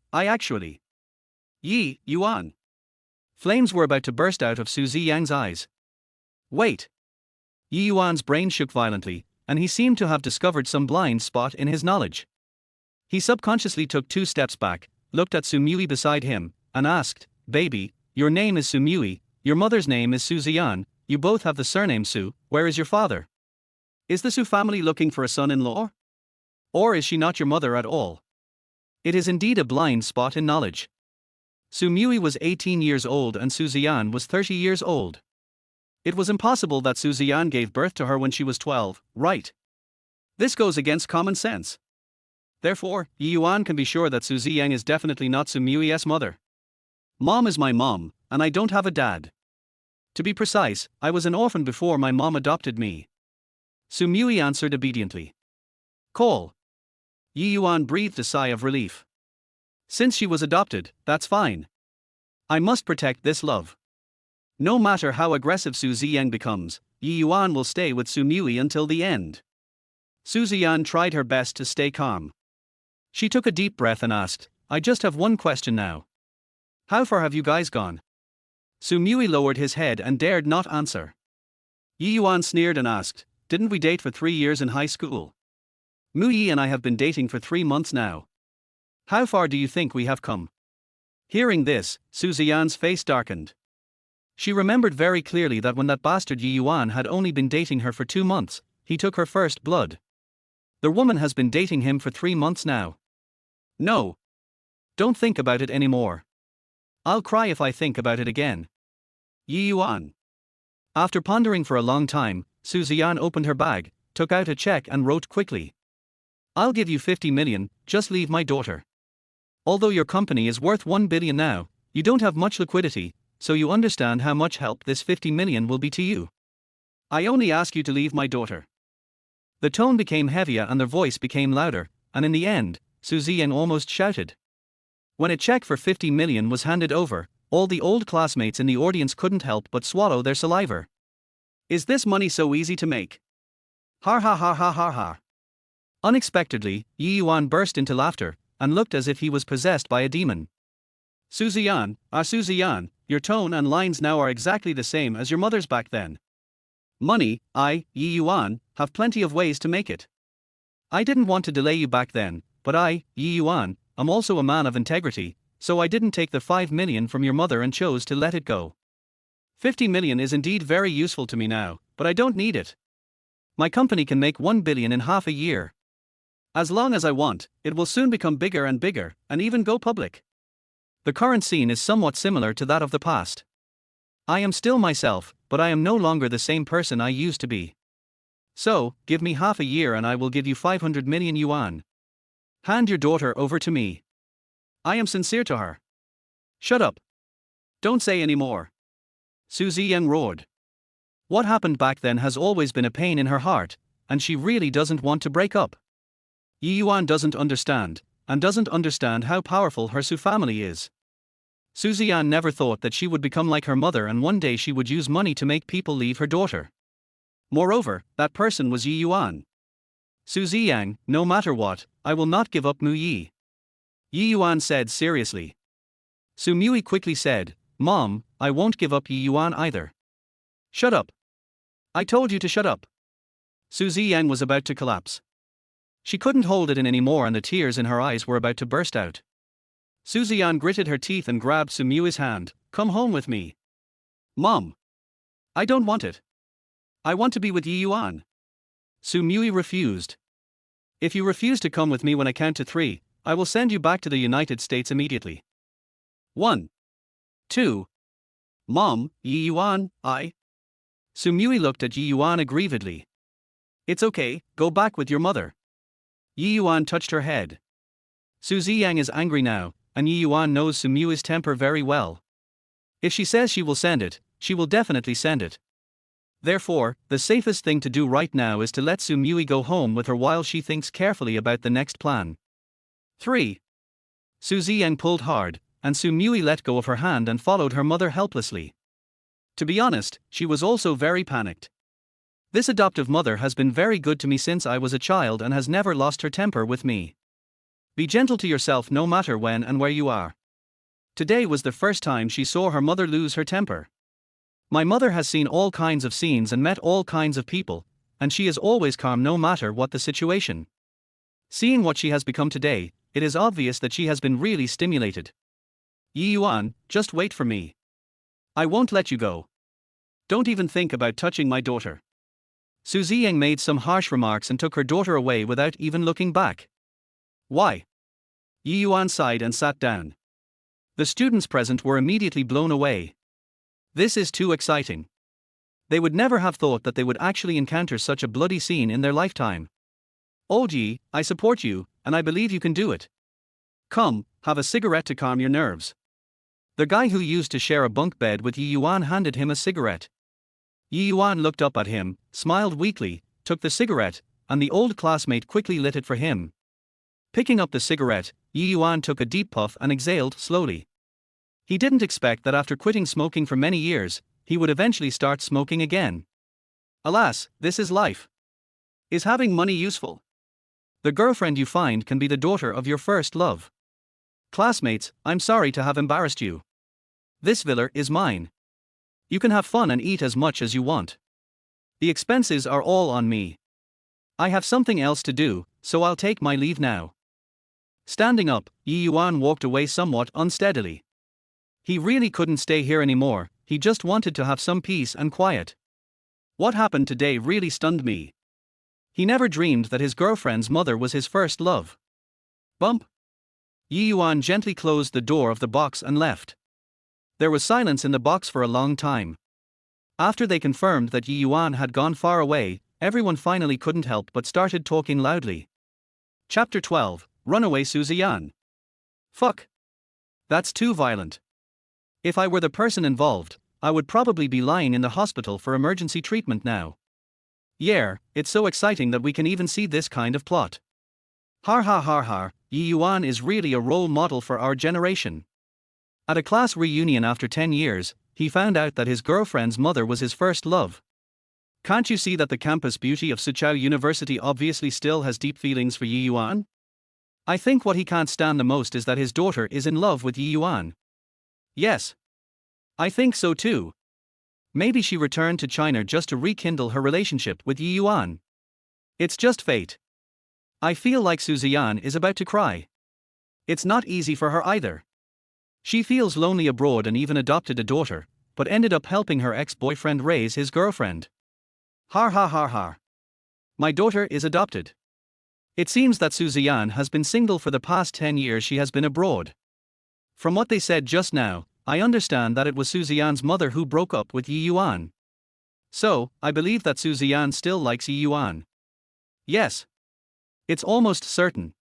Ye Yuan. Flames were about to burst out of Ziyan's eyes. Wait. Ye Yuan's brain shook violently, and he seemed to have discovered some blind spot in his knowledge. He subconsciously took 2 steps back, looked at Sumui beside him, and asked, Baby, your name is Sumui, your mother's name is Ziyan, you both have the surname Su, where is your father? Is the Su family looking for a son-in-law? Or is she not your mother at all? It is indeed a blind spot in knowledge. Sumui was 18 years old and Ziyan was 30 years old. It was impossible that Ziyan gave birth to her when she was 12, right? This goes against common sense. Therefore, Ye Yuan can be sure that Ziyan is definitely not Sumui's mother. Mom is my mom, and I don't have a dad. To be precise, I was an orphan before my mom adopted me. Sumui answered obediently. Call. Ye Yuan breathed a sigh of relief. Since she was adopted, that's fine. I must protect this love. No matter how aggressive Su Ziyan becomes, Ye Yuan will stay with Su Mui until the end. Su Ziyan tried her best to stay calm. She took a deep breath and asked, I just have one question now. How far have you guys gone? Su Mui lowered his head and dared not answer. Ye Yuan sneered and asked, didn't we date for 3 years in high school? Mu Yi and I have been dating for 3 months now. How far do you think we have come? Hearing this, Su Ziyan's face darkened. She remembered very clearly that when that bastard Ye Yuan had only been dating her for 2 months, he took her first blood. The woman has been dating him for 3 months now. No. Don't think about it anymore. I'll cry if I think about it again. Ye Yuan. After pondering for a long time, Su Ziyan opened her bag, took out a check and wrote quickly. I'll give you 50 million, just leave my daughter. Although your company is worth 1 billion now, you don't have much liquidity, so you understand how much help this 50 million will be to you. I only ask you to leave my daughter. The tone became heavier and their voice became louder, and in the end, Su Ziyan almost shouted. When a check for 50 million was handed over, all the old classmates in the audience couldn't help but swallow their saliva. Is this money so easy to make? Ha ha ha ha ha ha. Unexpectedly, Ye Yuan burst into laughter, and looked as if he was possessed by a demon. Su Ziyan, Su Ziyan, your tone and lines now are exactly the same as your mother's back then. Money, Ye Yuan, have plenty of ways to make it. I didn't want to delay you back then, but Ye Yuan, am also a man of integrity, so I didn't take the 5 million from your mother and chose to let it go. 50 million is indeed very useful to me now, but I don't need it. My company can make 1 billion in half a year. As long as I want, it will soon become bigger and bigger, and even go public. The current scene is somewhat similar to that of the past. I am still myself, but I am no longer the same person I used to be. So, give me half a year and I will give you 500 million yuan. Hand your daughter over to me. I am sincere to her. Shut up. Don't say any more. Su Ziyan roared. What happened back then has always been a pain in her heart, and she really doesn't want to break up. Ye Yuan doesn't understand, and doesn't understand how powerful her Su family is. Su Ziyan never thought that she would become like her mother and one day she would use money to make people leave her daughter. Moreover, that person was Ye Yuan. Su Ziyang, no matter what, I will not give up Mu Yi. Ye Yuan said seriously. Su Mui quickly said, Mom, I won't give up Ye Yuan either. Shut up. I told you to shut up. Su Ziyang was about to collapse. She couldn't hold it in anymore and the tears in her eyes were about to burst out. Su Ziyan gritted her teeth and grabbed Su Mui's hand. Come home with me. Mom. I don't want it. I want to be with Ye Yuan. Su Mui refused. If you refuse to come with me when I count to 3, I will send you back to the United States immediately. 1. 2. Mom, Ye Yuan, I. Su Mui looked at Ye Yuan aggrievedly. It's okay, go back with your mother. Ye Yuan touched her head. Su Ziyang is angry now, and Ye Yuan knows Su Mui's temper very well. If she says she will send it, she will definitely send it. Therefore, the safest thing to do right now is to let Su Mui go home with her while she thinks carefully about the next plan. 3. Su Ziyang pulled hard, and Su Mui let go of her hand and followed her mother helplessly. To be honest, she was also very panicked. This adoptive mother has been very good to me since I was a child and has never lost her temper with me. Be gentle to yourself no matter when and where you are. Today was the first time she saw her mother lose her temper. My mother has seen all kinds of scenes and met all kinds of people, and she is always calm no matter what the situation. Seeing what she has become today, it is obvious that she has been really stimulated. Ye Yuan, just wait for me. I won't let you go. Don't even think about touching my daughter. Su Ziyang made some harsh remarks and took her daughter away without even looking back. Why? Ye Yuan sighed and sat down. The students present were immediately blown away. This is too exciting. They would never have thought that they would actually encounter such a bloody scene in their lifetime. Old Yi, I support you, and I believe you can do it. Come, have a cigarette to calm your nerves. The guy who used to share a bunk bed with Ye Yuan handed him a cigarette. Ye Yuan looked up at him, smiled weakly, took the cigarette, and the old classmate quickly lit it for him. Picking up the cigarette, Ye Yuan took a deep puff and exhaled slowly. He didn't expect that after quitting smoking for many years, he would eventually start smoking again. Alas, this is life. Is having money useful? The girlfriend you find can be the daughter of your first love. Classmates, I'm sorry to have embarrassed you. This villa is mine. You can have fun and eat as much as you want. The expenses are all on me. I have something else to do, so I'll take my leave now. Standing up, Ye Yuan walked away somewhat unsteadily. He really couldn't stay here anymore, he just wanted to have some peace and quiet. What happened today really stunned me. He never dreamed that his girlfriend's mother was his first love. Bump. Ye Yuan gently closed the door of the box and left. There was silence in the box for a long time. After they confirmed that Ye Yuan had gone far away, everyone finally couldn't help but started talking loudly. Chapter 12, Runaway Ziyan. Fuck. That's too violent. If I were the person involved, I would probably be lying in the hospital for emergency treatment now. Yeah, it's so exciting that we can even see this kind of plot. Har har har har, Ye Yuan is really a role model for our generation. At a class reunion after 10 years, he found out that his girlfriend's mother was his first love. Can't you see that the campus beauty of Soochow University obviously still has deep feelings for Ye Yuan? I think what he can't stand the most is that his daughter is in love with Ye Yuan. Yes. I think so too. Maybe she returned to China just to rekindle her relationship with Ye Yuan. It's just fate. I feel like Ziyan is about to cry. It's not easy for her either. She feels lonely abroad and even adopted a daughter, but ended up helping her ex-boyfriend raise his girlfriend. Har har har har. My daughter is adopted. It seems that Ziyan has been single for the past 10 years she has been abroad. From what they said just now, I understand that it was Ziyan's mother who broke up with Ye Yuan. So, I believe that Ziyan still likes Ye Yuan. Yes. It's almost certain.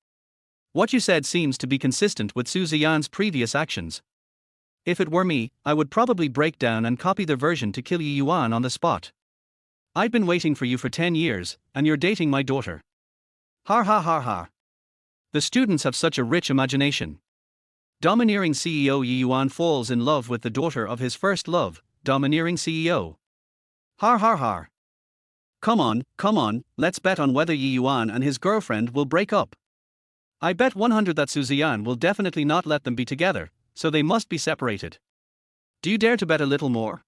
What you said seems to be consistent with Ziyan's previous actions. If it were me, I would probably break down and copy the version to kill Ye Yuan on the spot. I've been waiting for you for 10 years, and you're dating my daughter. Har har har har. The students have such a rich imagination. Domineering CEO Ye Yuan falls in love with the daughter of his first love, domineering CEO. Har har har. Come on, let's bet on whether Ye Yuan and his girlfriend will break up. I bet 100 that Ziyan will definitely not let them be together, so they must be separated. Do you dare to bet a little more?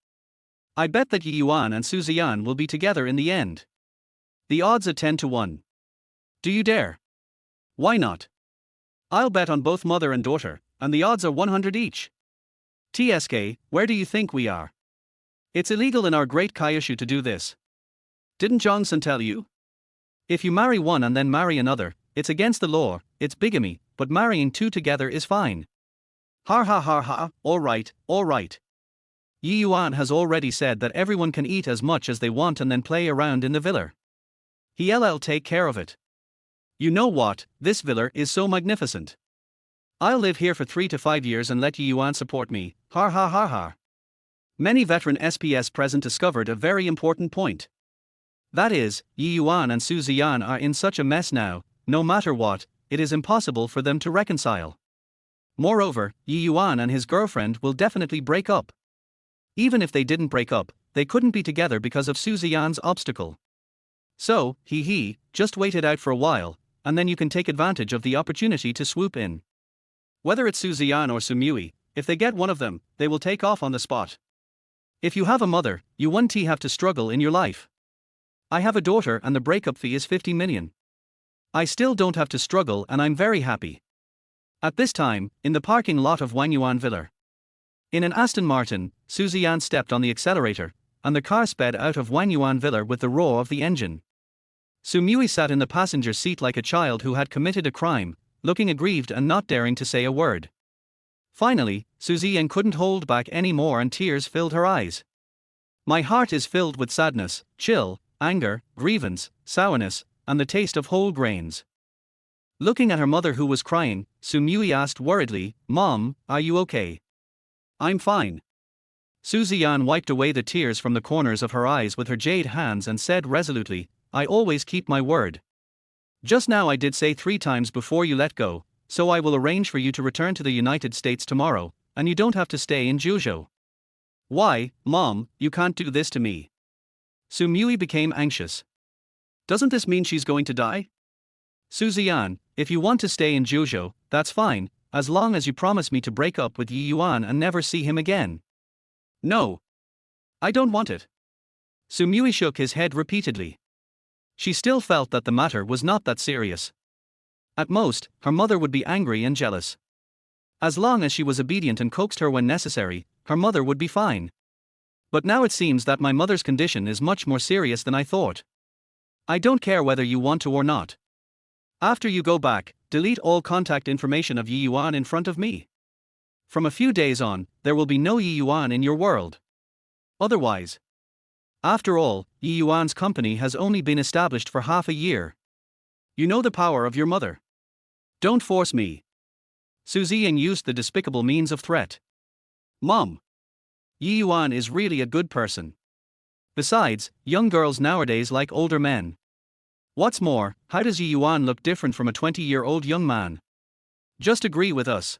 I bet that Ye Yuan and Ziyan will be together in the end. The odds are 10 to 1. Do you dare? Why not? I'll bet on both mother and daughter, and the odds are 100 each. TSK, where do you think we are? It's illegal in our great Kyushu to do this. Didn't Johnson tell you? If you marry one and then marry another, it's against the law, it's bigamy, but marrying two together is fine. Har ha har ha, alright. Ye Yuan has already said that everyone can eat as much as they want and then play around in the villa. He'll take care of it. You know what, this villa is so magnificent. I'll live here for 3 to 5 years and let Ye Yuan support me, har ha har har. Many veteran SPS present discovered a very important point. That is, Ye Yuan and Ziyan are in such a mess now, no matter what, it is impossible for them to reconcile. Moreover, Ye Yuan and his girlfriend will definitely break up. Even if they didn't break up, they couldn't be together because of Ziyan's obstacle. So, just wait it out for a while, and then you can take advantage of the opportunity to swoop in. Whether it's Ziyan or Sumui, if they get one of them, they will take off on the spot. If you have a mother, you won't have to struggle in your life. I have a daughter and the breakup fee is 50 million. I still don't have to struggle and I'm very happy. At this time, in the parking lot of Wangyuan Villa. In an Aston Martin, Ziyan stepped on the accelerator, and the car sped out of Wangyuan Villa with the roar of the engine. Sumui sat in the passenger seat like a child who had committed a crime, looking aggrieved and not daring to say a word. Finally, Ziyan couldn't hold back any more and tears filled her eyes. My heart is filled with sadness, chill, anger, grievance, sourness, and the taste of whole grains. Looking at her mother who was crying, Sumui asked worriedly, Mom, are you okay? I'm fine. Ziyan wiped away the tears from the corners of her eyes with her jade hands and said resolutely, I always keep my word. Just now I did say 3 times before you let go, so I will arrange for you to return to the United States tomorrow, and you don't have to stay in Juzhou. Why, Mom, you can't do this to me. Su Mui became anxious. Doesn't this mean she's going to die? Su Ziyan, if you want to stay in Zhuzhou, that's fine, as long as you promise me to break up with Ye Yuan and never see him again. No. I don't want it. Su Mui shook his head repeatedly. She still felt that the matter was not that serious. At most, her mother would be angry and jealous. As long as she was obedient and coaxed her when necessary, her mother would be fine. But now it seems that my mother's condition is much more serious than I thought. I don't care whether you want to or not. After you go back, delete all contact information of Ye Yuan in front of me. From a few days on, there will be no Ye Yuan in your world. Otherwise. After all, Ye Yuan's company has only been established for half a year. You know the power of your mother. Don't force me. Su Ziyan used the despicable means of threat. Mom. Ye Yuan is really a good person. Besides, young girls nowadays like older men. What's more, how does Ye Yuan look different from a 20-year-old young man? Just agree with us.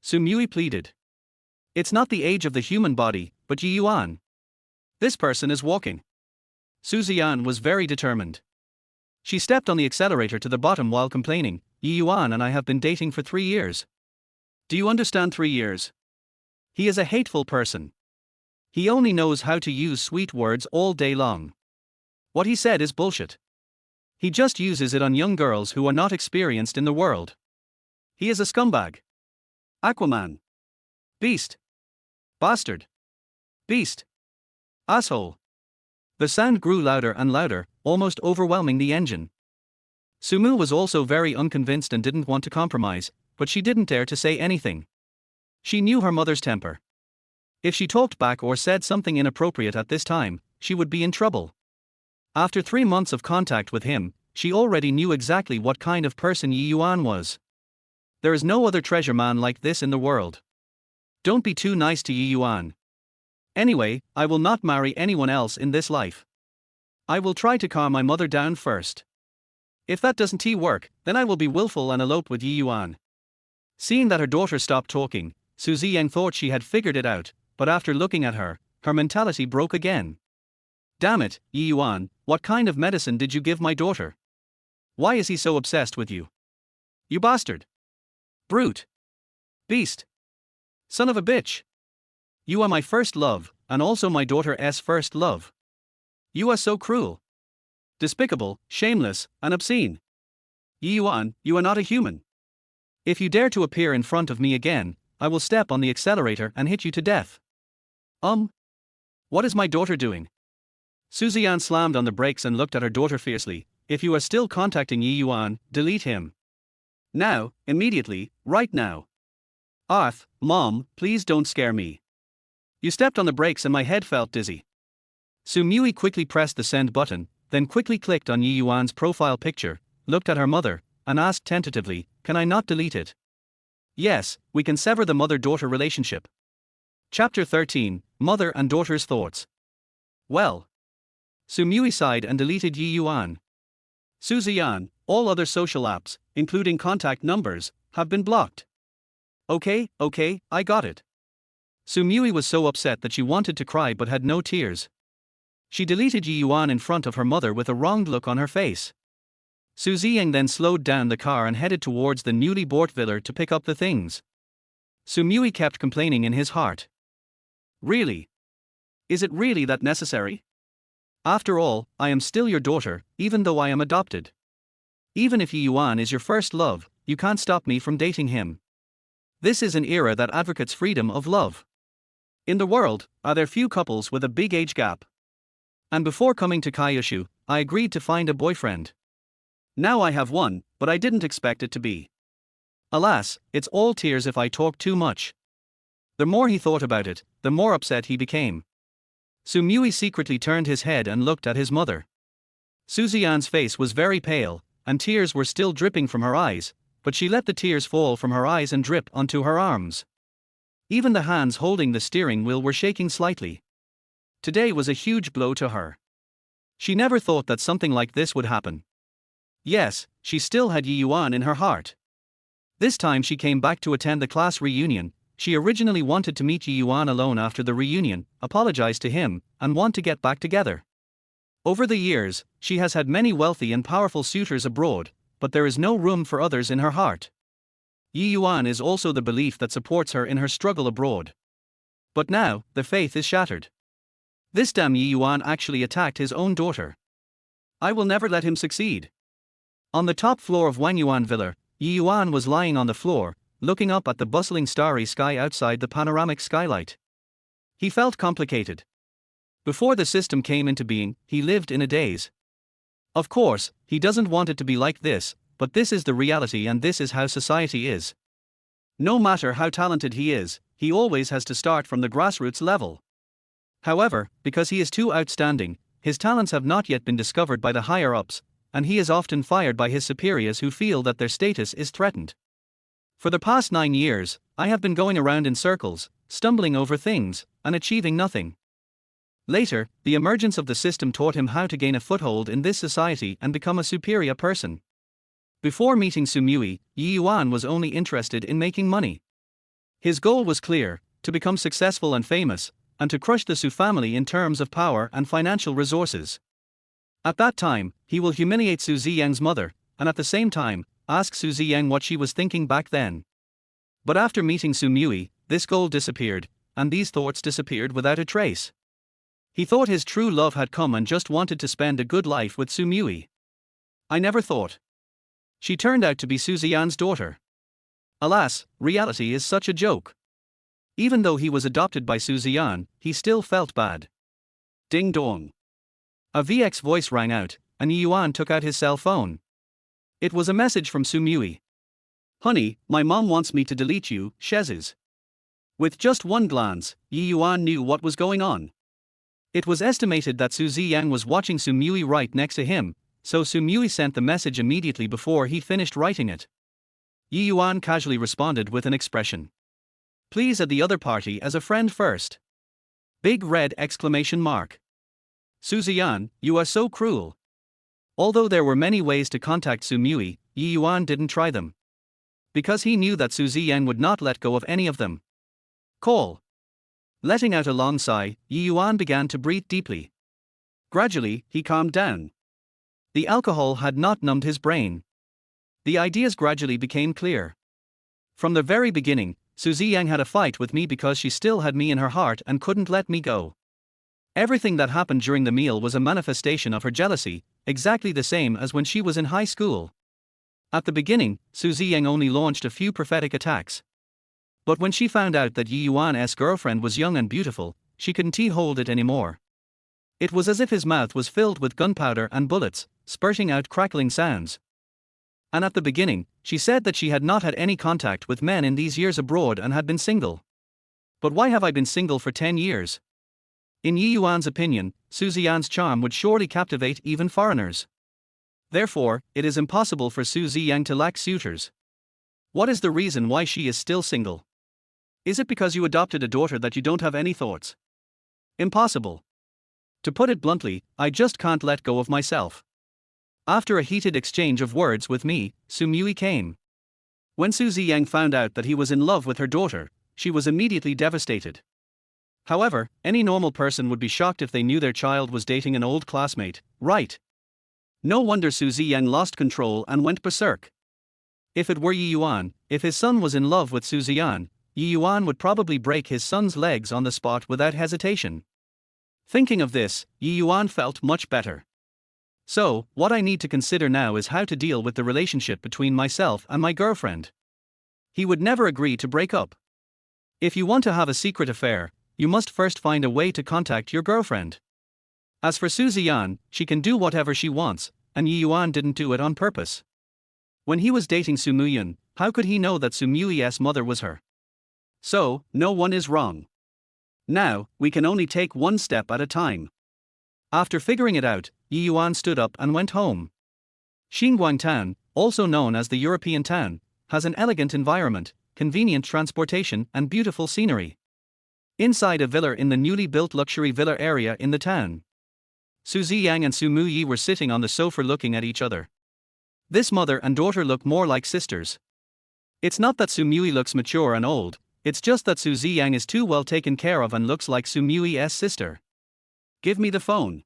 Su Mui pleaded. It's not the age of the human body, but Ye Yuan. This person is walking. Su Ziyan was very determined. She stepped on the accelerator to the bottom while complaining, Ye Yuan and I have been dating for 3 years. Do you understand 3 years? He is a hateful person. He only knows how to use sweet words all day long. What he said is bullshit. He just uses it on young girls who are not experienced in the world. He is a scumbag. Aquaman. Beast. Bastard. Beast. Asshole. The sound grew louder and louder, almost overwhelming the engine. Sumu was also very unconvinced and didn't want to compromise, but she didn't dare to say anything. She knew her mother's temper. If she talked back or said something inappropriate at this time, she would be in trouble. After 3 months of contact with him, she already knew exactly what kind of person Ye Yuan was. There is no other treasure man like this in the world. Don't be too nice to Ye Yuan. Anyway, I will not marry anyone else in this life. I will try to calm my mother down first. If that doesn't work, then I will be willful and elope with Ye Yuan. Seeing that her daughter stopped talking, Su Ziyan thought she had figured it out, but after looking at her, her mentality broke again. Damn it, Ye Yuan, what kind of medicine did you give my daughter? Why is he so obsessed with you? You bastard. Brute. Beast. Son of a bitch. You are my first love, and also my daughter's first love. You are so cruel. Despicable, shameless, and obscene. Ye Yuan, you are not a human. If you dare to appear in front of me again, I will step on the accelerator and hit you to death. What is my daughter doing? Su Ziyan slammed on the brakes and looked at her daughter fiercely. If you are still contacting Ye Yuan, delete him. Now, immediately, right now. Arth, Mom, please don't scare me. You stepped on the brakes and my head felt dizzy. Su Mui quickly pressed the send button, then quickly clicked on Ye Yuan's profile picture, looked at her mother, and asked tentatively, can I not delete it? Yes, we can sever the mother-daughter relationship. Chapter 13, Mother and Daughter's Thoughts. Well. Su Mui sighed and deleted Ye Yuan. Su Ziyan, all other social apps, including contact numbers, have been blocked. Okay, I got it. Su Mui was so upset that she wanted to cry but had no tears. She deleted Ye Yuan in front of her mother with a wronged look on her face. Su Ziying then slowed down the car and headed towards the newly bought villa to pick up the things. Su Mui kept complaining in his heart. Really? Is it really that necessary? After all, I am still your daughter, even though I am adopted. Even if Ye Yuan is your first love, you can't stop me from dating him. This is an era that advocates freedom of love. In the world, are there few couples with a big age gap? And before coming to Kyushu, I agreed to find a boyfriend. Now I have one, but I didn't expect it to be. Alas, it's all tears if I talk too much. The more he thought about it, the more upset he became. Su Mui secretly turned his head and looked at his mother. Su Ziyan's face was very pale, and tears were still dripping from her eyes, but she let the tears fall from her eyes and drip onto her arms. Even the hands holding the steering wheel were shaking slightly. Today was a huge blow to her. She never thought that something like this would happen. Yes, she still had Ye Yuan in her heart. This time she came back to attend the class reunion, she originally wanted to meet Ye Yuan alone after the reunion, apologize to him, and want to get back together. Over the years, she has had many wealthy and powerful suitors abroad, but there is no room for others in her heart. Ye Yuan is also the belief that supports her in her struggle abroad. But now, the faith is shattered. This damn Ye Yuan actually attacked his own daughter. I will never let him succeed. On the top floor of Wang Yuan Villa, Ye Yuan was lying on the floor, looking up at the bustling starry sky outside the panoramic skylight. He felt complicated. Before the system came into being, he lived in a daze. Of course, he doesn't want it to be like this, but this is the reality and this is how society is. No matter how talented he is, he always has to start from the grassroots level. However, because he is too outstanding, his talents have not yet been discovered by the higher-ups, and he is often fired by his superiors who feel that their status is threatened. For the past 9 years, I have been going around in circles, stumbling over things, and achieving nothing. Later, the emergence of the system taught him how to gain a foothold in this society and become a superior person. Before meeting Sumui, Ye Yuan was only interested in making money. His goal was clear: to become successful and famous, and to crush the Su family in terms of power and financial resources. At that time, he will humiliate Su Ziyang's mother, and at the same time, ask Su Ziyang what she was thinking back then. But after meeting Sumui, this goal disappeared, and these thoughts disappeared without a trace. He thought his true love had come and just wanted to spend a good life with Sumui. I never thought. She turned out to be Su Ziyan's daughter. Alas, reality is such a joke. Even though he was adopted by Su Ziyan, he still felt bad. Ding dong. A VX voice rang out, and Ye Yuan took out his cell phone. It was a message from Sumui. Honey, my mom wants me to delete you, Shezes. With just one glance, Ye Yuan knew what was going on. It was estimated that Su Ziyang was watching Sumui right next to him, so Sumui sent the message immediately before he finished writing it. Ye Yuan casually responded with an expression. Please add the other party as a friend first. Big red exclamation mark. Su Ziyan, you are so cruel. Although there were many ways to contact Sumui, Ye Yuan didn't try them. Because he knew that Su Ziyang would not let go of any of them. Call. Letting out a long sigh, Ye Yuan began to breathe deeply. Gradually, he calmed down. The alcohol had not numbed his brain. The ideas gradually became clear. From the very beginning, Su Ziyang had a fight with me because she still had me in her heart and couldn't let me go. Everything that happened during the meal was a manifestation of her jealousy, exactly the same as when she was in high school. At the beginning, Su Ziyang only launched a few prophetic attacks. But when she found out that Ye Yuan's girlfriend was young and beautiful, she couldn't hold it anymore. It was as if his mouth was filled with gunpowder and bullets, spurting out crackling sounds. And at the beginning, she said that she had not had any contact with men in these years abroad and had been single. But why have I been single for 10 years? In Ye Yuan's opinion, Su Ziyan's charm would surely captivate even foreigners. Therefore, it is impossible for Su Ziyang to lack suitors. What is the reason why she is still single? Is it because you adopted a daughter that you don't have any thoughts? Impossible. To put it bluntly, I just can't let go of myself. After a heated exchange of words with me, Sumui came. When Su Ziyang found out that he was in love with her daughter, she was immediately devastated. However, any normal person would be shocked if they knew their child was dating an old classmate, right? No wonder Su Ziyang lost control and went berserk. If it were Ye Yuan, if his son was in love with Su Ziyan, Ye Yuan would probably break his son's legs on the spot without hesitation. Thinking of this, Ye Yuan felt much better. So, what I need to consider now is how to deal with the relationship between myself and my girlfriend. He would never agree to break up. If you want to have a secret affair, you must first find a way to contact your girlfriend. As for Su Ziyan, she can do whatever she wants, and Ye Yuan didn't do it on purpose. When he was dating Sumui, how could he know that Sumui's mother was her? So, no one is wrong. Now, we can only take one step at a time. After figuring it out, Ye Yuan stood up and went home. Xinguang Town, also known as the European town, has an elegant environment, convenient transportation and beautiful scenery. Inside a villa in the newly built luxury villa area in the town, Su Ziyang and Sumui were sitting on the sofa looking at each other. This mother and daughter look more like sisters. It's not that Sumui looks mature and old, It's just that Su Ziyang is too well taken care of and looks like Su Mui's sister. Give me the phone.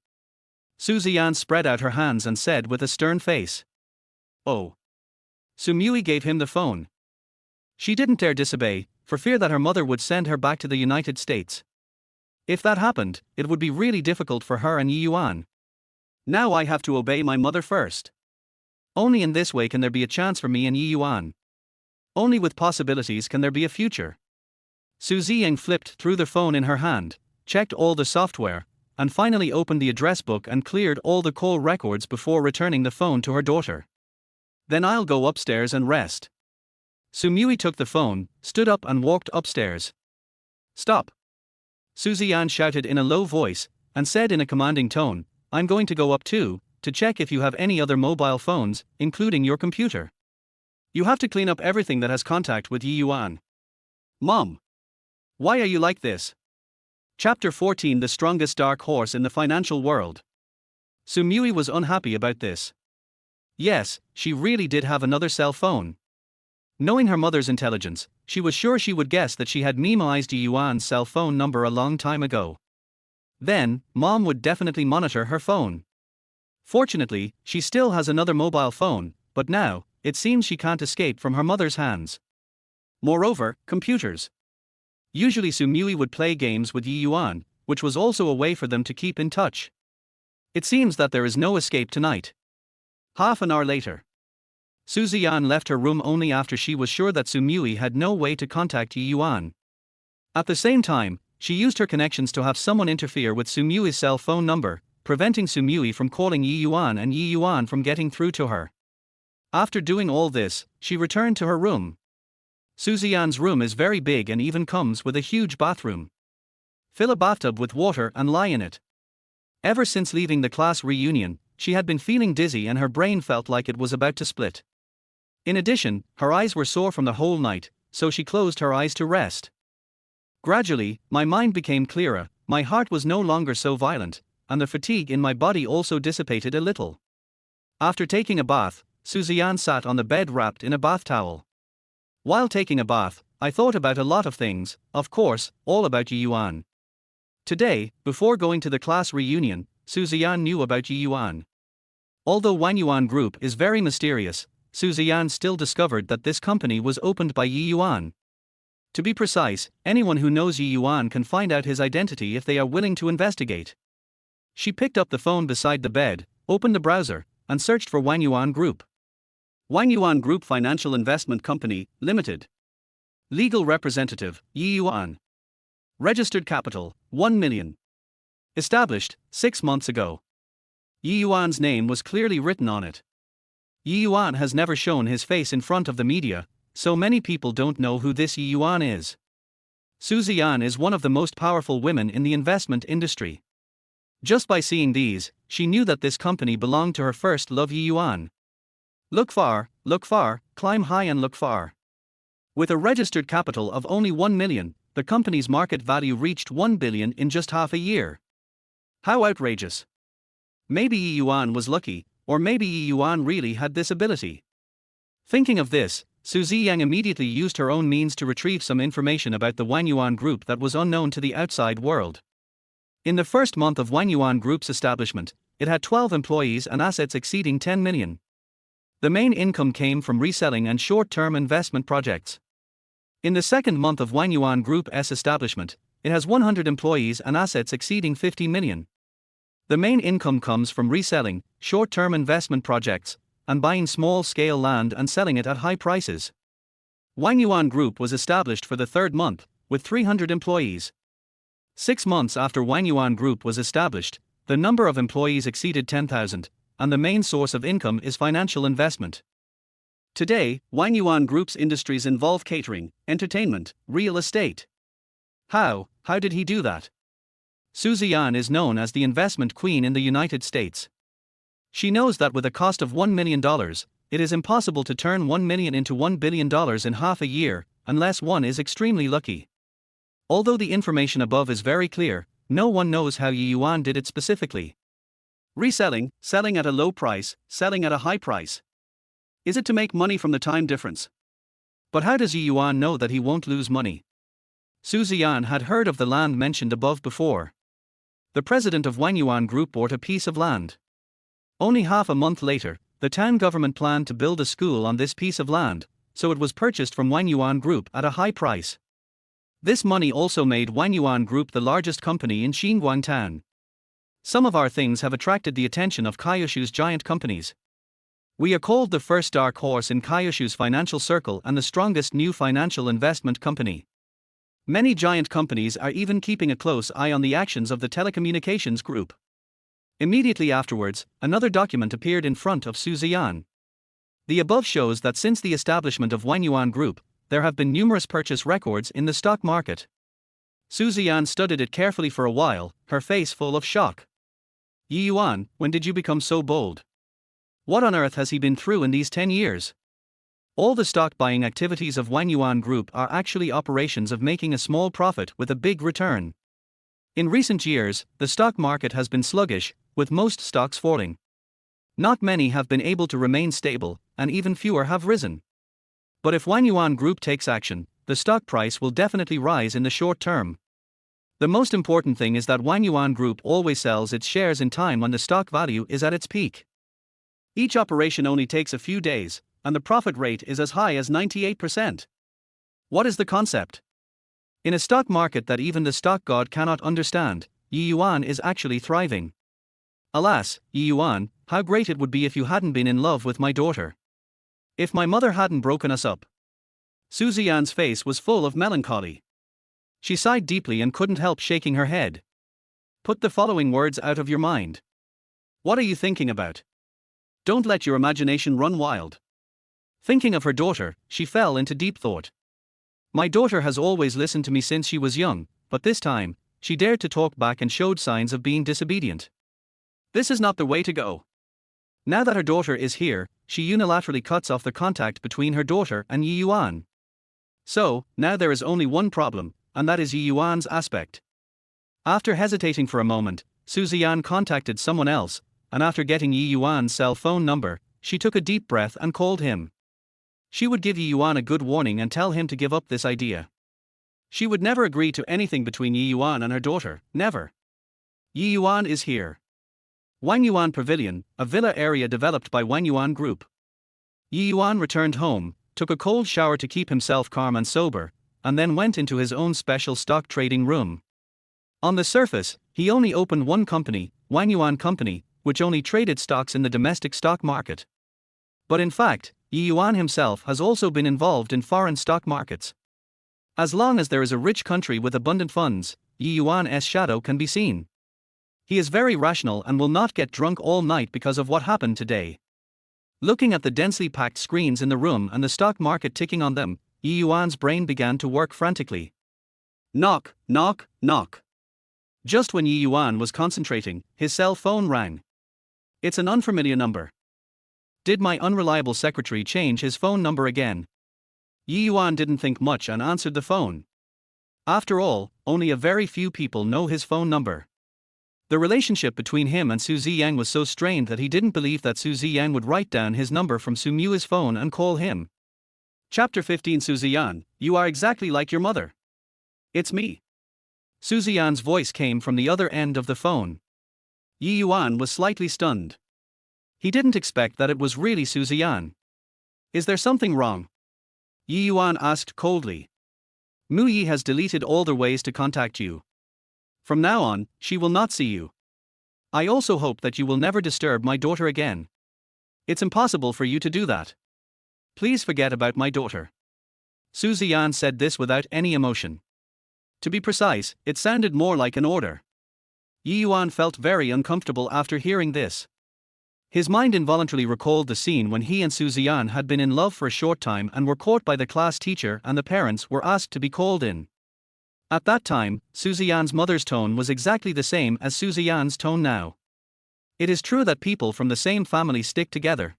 Su Ziyan spread out her hands and said with a stern face. Oh. Su Mui gave him the phone. She didn't dare disobey, for fear that her mother would send her back to the United States. If that happened, it would be really difficult for her and Ye Yuan. Now I have to obey my mother first. Only in this way can there be a chance for me and Ye Yuan. Only with possibilities can there be a future. Su Ziyang flipped through the phone in her hand, checked all the software, and finally opened the address book and cleared all the call records before returning the phone to her daughter. Then I'll go upstairs and rest. Su Mui took the phone, stood up and walked upstairs. Stop! Su Ziyan shouted in a low voice, and said in a commanding tone, I'm going to go up too, to check if you have any other mobile phones, including your computer. You have to clean up everything that has contact with Ye Yuan. Mom! Why are you like this? Chapter 14 The Strongest Dark Horse in the Financial World. Su Mui was unhappy about this. Yes, she really did have another cell phone. Knowing her mother's intelligence, she was sure she would guess that she had memoized Ye Yuan's cell phone number a long time ago. Then, Mom would definitely monitor her phone. Fortunately, she still has another mobile phone, but now, it seems she can't escape from her mother's hands. Moreover, computers. Usually Su Mui would play games with Ye Yuan, which was also a way for them to keep in touch. It seems that there is no escape tonight. Half an hour later. Su Ziyan left her room only after she was sure that Su Mui had no way to contact Ye Yuan. At the same time, she used her connections to have someone interfere with Su Mui's cell phone number, preventing Su Mui from calling Ye Yuan and Ye Yuan from getting through to her. After doing all this, she returned to her room. Su Ziyan's room is very big and even comes with a huge bathroom. Fill a bathtub with water and lie in it. Ever since leaving the class reunion, she had been feeling dizzy and her brain felt like it was about to split. In addition, her eyes were sore from the whole night, so she closed her eyes to rest. Gradually, my mind became clearer, my heart was no longer so violent, and the fatigue in my body also dissipated a little. After taking a bath, Su Ziyan sat on the bed wrapped in a bath towel. While taking a bath, I thought about a lot of things, of course, all about Ye Yuan. Today, before going to the class reunion, Su Ziyan knew about Ye Yuan. Although Wang Yuan Group is very mysterious, Su Ziyan still discovered that this company was opened by Ye Yuan. To be precise, anyone who knows Ye Yuan can find out his identity if they are willing to investigate. She picked up the phone beside the bed, opened the browser, and searched for Wang Yuan Group. Wang Yuan Group Financial Investment Company, Limited. Legal representative, Ye Yuan. Registered capital, 1 million. Established, 6 months ago. Ye Yuan's name was clearly written on it. Ye Yuan has never shown his face in front of the media, so many people don't know who this Ye Yuan is. Su Ziyan is one of the most powerful women in the investment industry. Just by seeing these, she knew that this company belonged to her first love Ye Yuan. Look far, climb high and look far. With a registered capital of only 1 million, the company's market value reached 1 billion in just half a year. How outrageous. Maybe Ye Yuan was lucky, or maybe Ye Yuan really had this ability. Thinking of this, Su Ziyang immediately used her own means to retrieve some information about the Wang Yuan Group that was unknown to the outside world. In the first month of Wang Yuan Group's establishment, it had 12 employees and assets exceeding 10 million. The main income came from reselling and short-term investment projects. In the second month of Wang Yuan Group's establishment, it has 100 employees and assets exceeding 50 million. The main income comes from reselling, short-term investment projects, and buying small-scale land and selling it at high prices. Wang Yuan Group was established for the third month, with 300 employees. 6 months after Wang Yuan Group was established, the number of employees exceeded 10,000, and the main source of income is financial investment. Today, Wang Yuan Group's industries involve catering, entertainment, real estate. How did he do that? Su Ziyan is known as the investment queen in the United States. She knows that with a cost of $1 million, it is impossible to turn 1 million into $1 billion in half a year, unless one is extremely lucky. Although the information above is very clear, no one knows how Ye Yuan did it specifically. Reselling, selling at a low price, selling at a high price. Is it to make money from the time difference? But how does Ye Yuan know that he won't lose money? Su Ziyan had heard of the land mentioned above before. The president of Ye Yuan Group bought a piece of land. Only half a month later, the town government planned to build a school on this piece of land, so it was purchased from Ye Yuan Group at a high price. This money also made Ye Yuan Group the largest company in Xinguang town. Some of our things have attracted the attention of Kyushu's giant companies. We are called the first dark horse in Kyushu's financial circle and the strongest new financial investment company. Many giant companies are even keeping a close eye on the actions of the telecommunications group. Immediately afterwards, another document appeared in front of Su Ziyan. The above shows that since the establishment of Ye Yuan Group, there have been numerous purchase records in the stock market. Su Ziyan studied it carefully for a while, her face full of shock. Ye Yuan, when did you become so bold? What on earth has he been through in these 10 years? All the stock buying activities of Ye Yuan Group are actually operations of making a small profit with a big return. In recent years, the stock market has been sluggish, with most stocks falling. Not many have been able to remain stable, and even fewer have risen. But if Ye Yuan Group takes action, the stock price will definitely rise in the short term. The most important thing is that Ye Yuan Group always sells its shares in time when the stock value is at its peak. Each operation only takes a few days, and the profit rate is as high as 98%. What is the concept? In a stock market that even the stock god cannot understand, Ye Yuan is actually thriving. Alas, Ye Yuan, how great it would be if you hadn't been in love with my daughter. If my mother hadn't broken us up. Su Ziyan's face was full of melancholy. She sighed deeply and couldn't help shaking her head. Put the following words out of your mind. What are you thinking about? Don't let your imagination run wild. Thinking of her daughter, she fell into deep thought. My daughter has always listened to me since she was young, but this time, she dared to talk back and showed signs of being disobedient. This is not the way to go. Now that her daughter is here, she unilaterally cuts off the contact between her daughter and Ye Yuan. So, now there is only one problem, and that is Ye Yuan's aspect. After hesitating for a moment, Su Ziyan contacted someone else, and after getting Ye Yuan's cell phone number, she took a deep breath and called him. She would give Ye Yuan a good warning and tell him to give up this idea. She would never agree to anything between Ye Yuan and her daughter, never. Ye Yuan is here. Ye Yuan Pavilion, a villa area developed by Ye Yuan Group. Ye Yuan returned home, took a cold shower to keep himself calm and sober, and then went into his own special stock trading room. On the surface, he only opened one company, Ye Yuan Company, which only traded stocks in the domestic stock market. But in fact, Ye Yuan himself has also been involved in foreign stock markets. As long as there is a rich country with abundant funds, Ye Yuan's shadow can be seen. He is very rational and will not get drunk all night because of what happened today. Looking at the densely packed screens in the room and the stock market ticking on them, Ye Yuan's brain began to work frantically. Knock, knock, knock. Just when Ye Yuan was concentrating, his cell phone rang. It's an unfamiliar number. Did my unreliable secretary change his phone number again? Ye Yuan didn't think much and answered the phone. After all, only a very few people know his phone number. The relationship between him and Su Ziyan was so strained that he didn't believe that Su Ziyan would write down his number from Su Mui's phone and call him. Chapter 15. Su Ziyan, you are exactly like your mother. It's me. Su Ziyan's voice came from the other end of the phone. Ye Yuan was slightly stunned. He didn't expect that it was really Su Ziyan. Is there something wrong? Ye Yuan asked coldly. Mu Yi has deleted all their ways to contact you. From now on, she will not see you. I also hope that you will never disturb my daughter again. It's impossible for you to do that. Please forget about my daughter. Su Ziyan said this without any emotion. To be precise, it sounded more like an order. Ye Yuan felt very uncomfortable after hearing this. His mind involuntarily recalled the scene when he and Su Ziyan had been in love for a short time and were caught by the class teacher and the parents were asked to be called in. At that time, Su Ziyan's mother's tone was exactly the same as Su Ziyan's tone now. It is true that people from the same family stick together.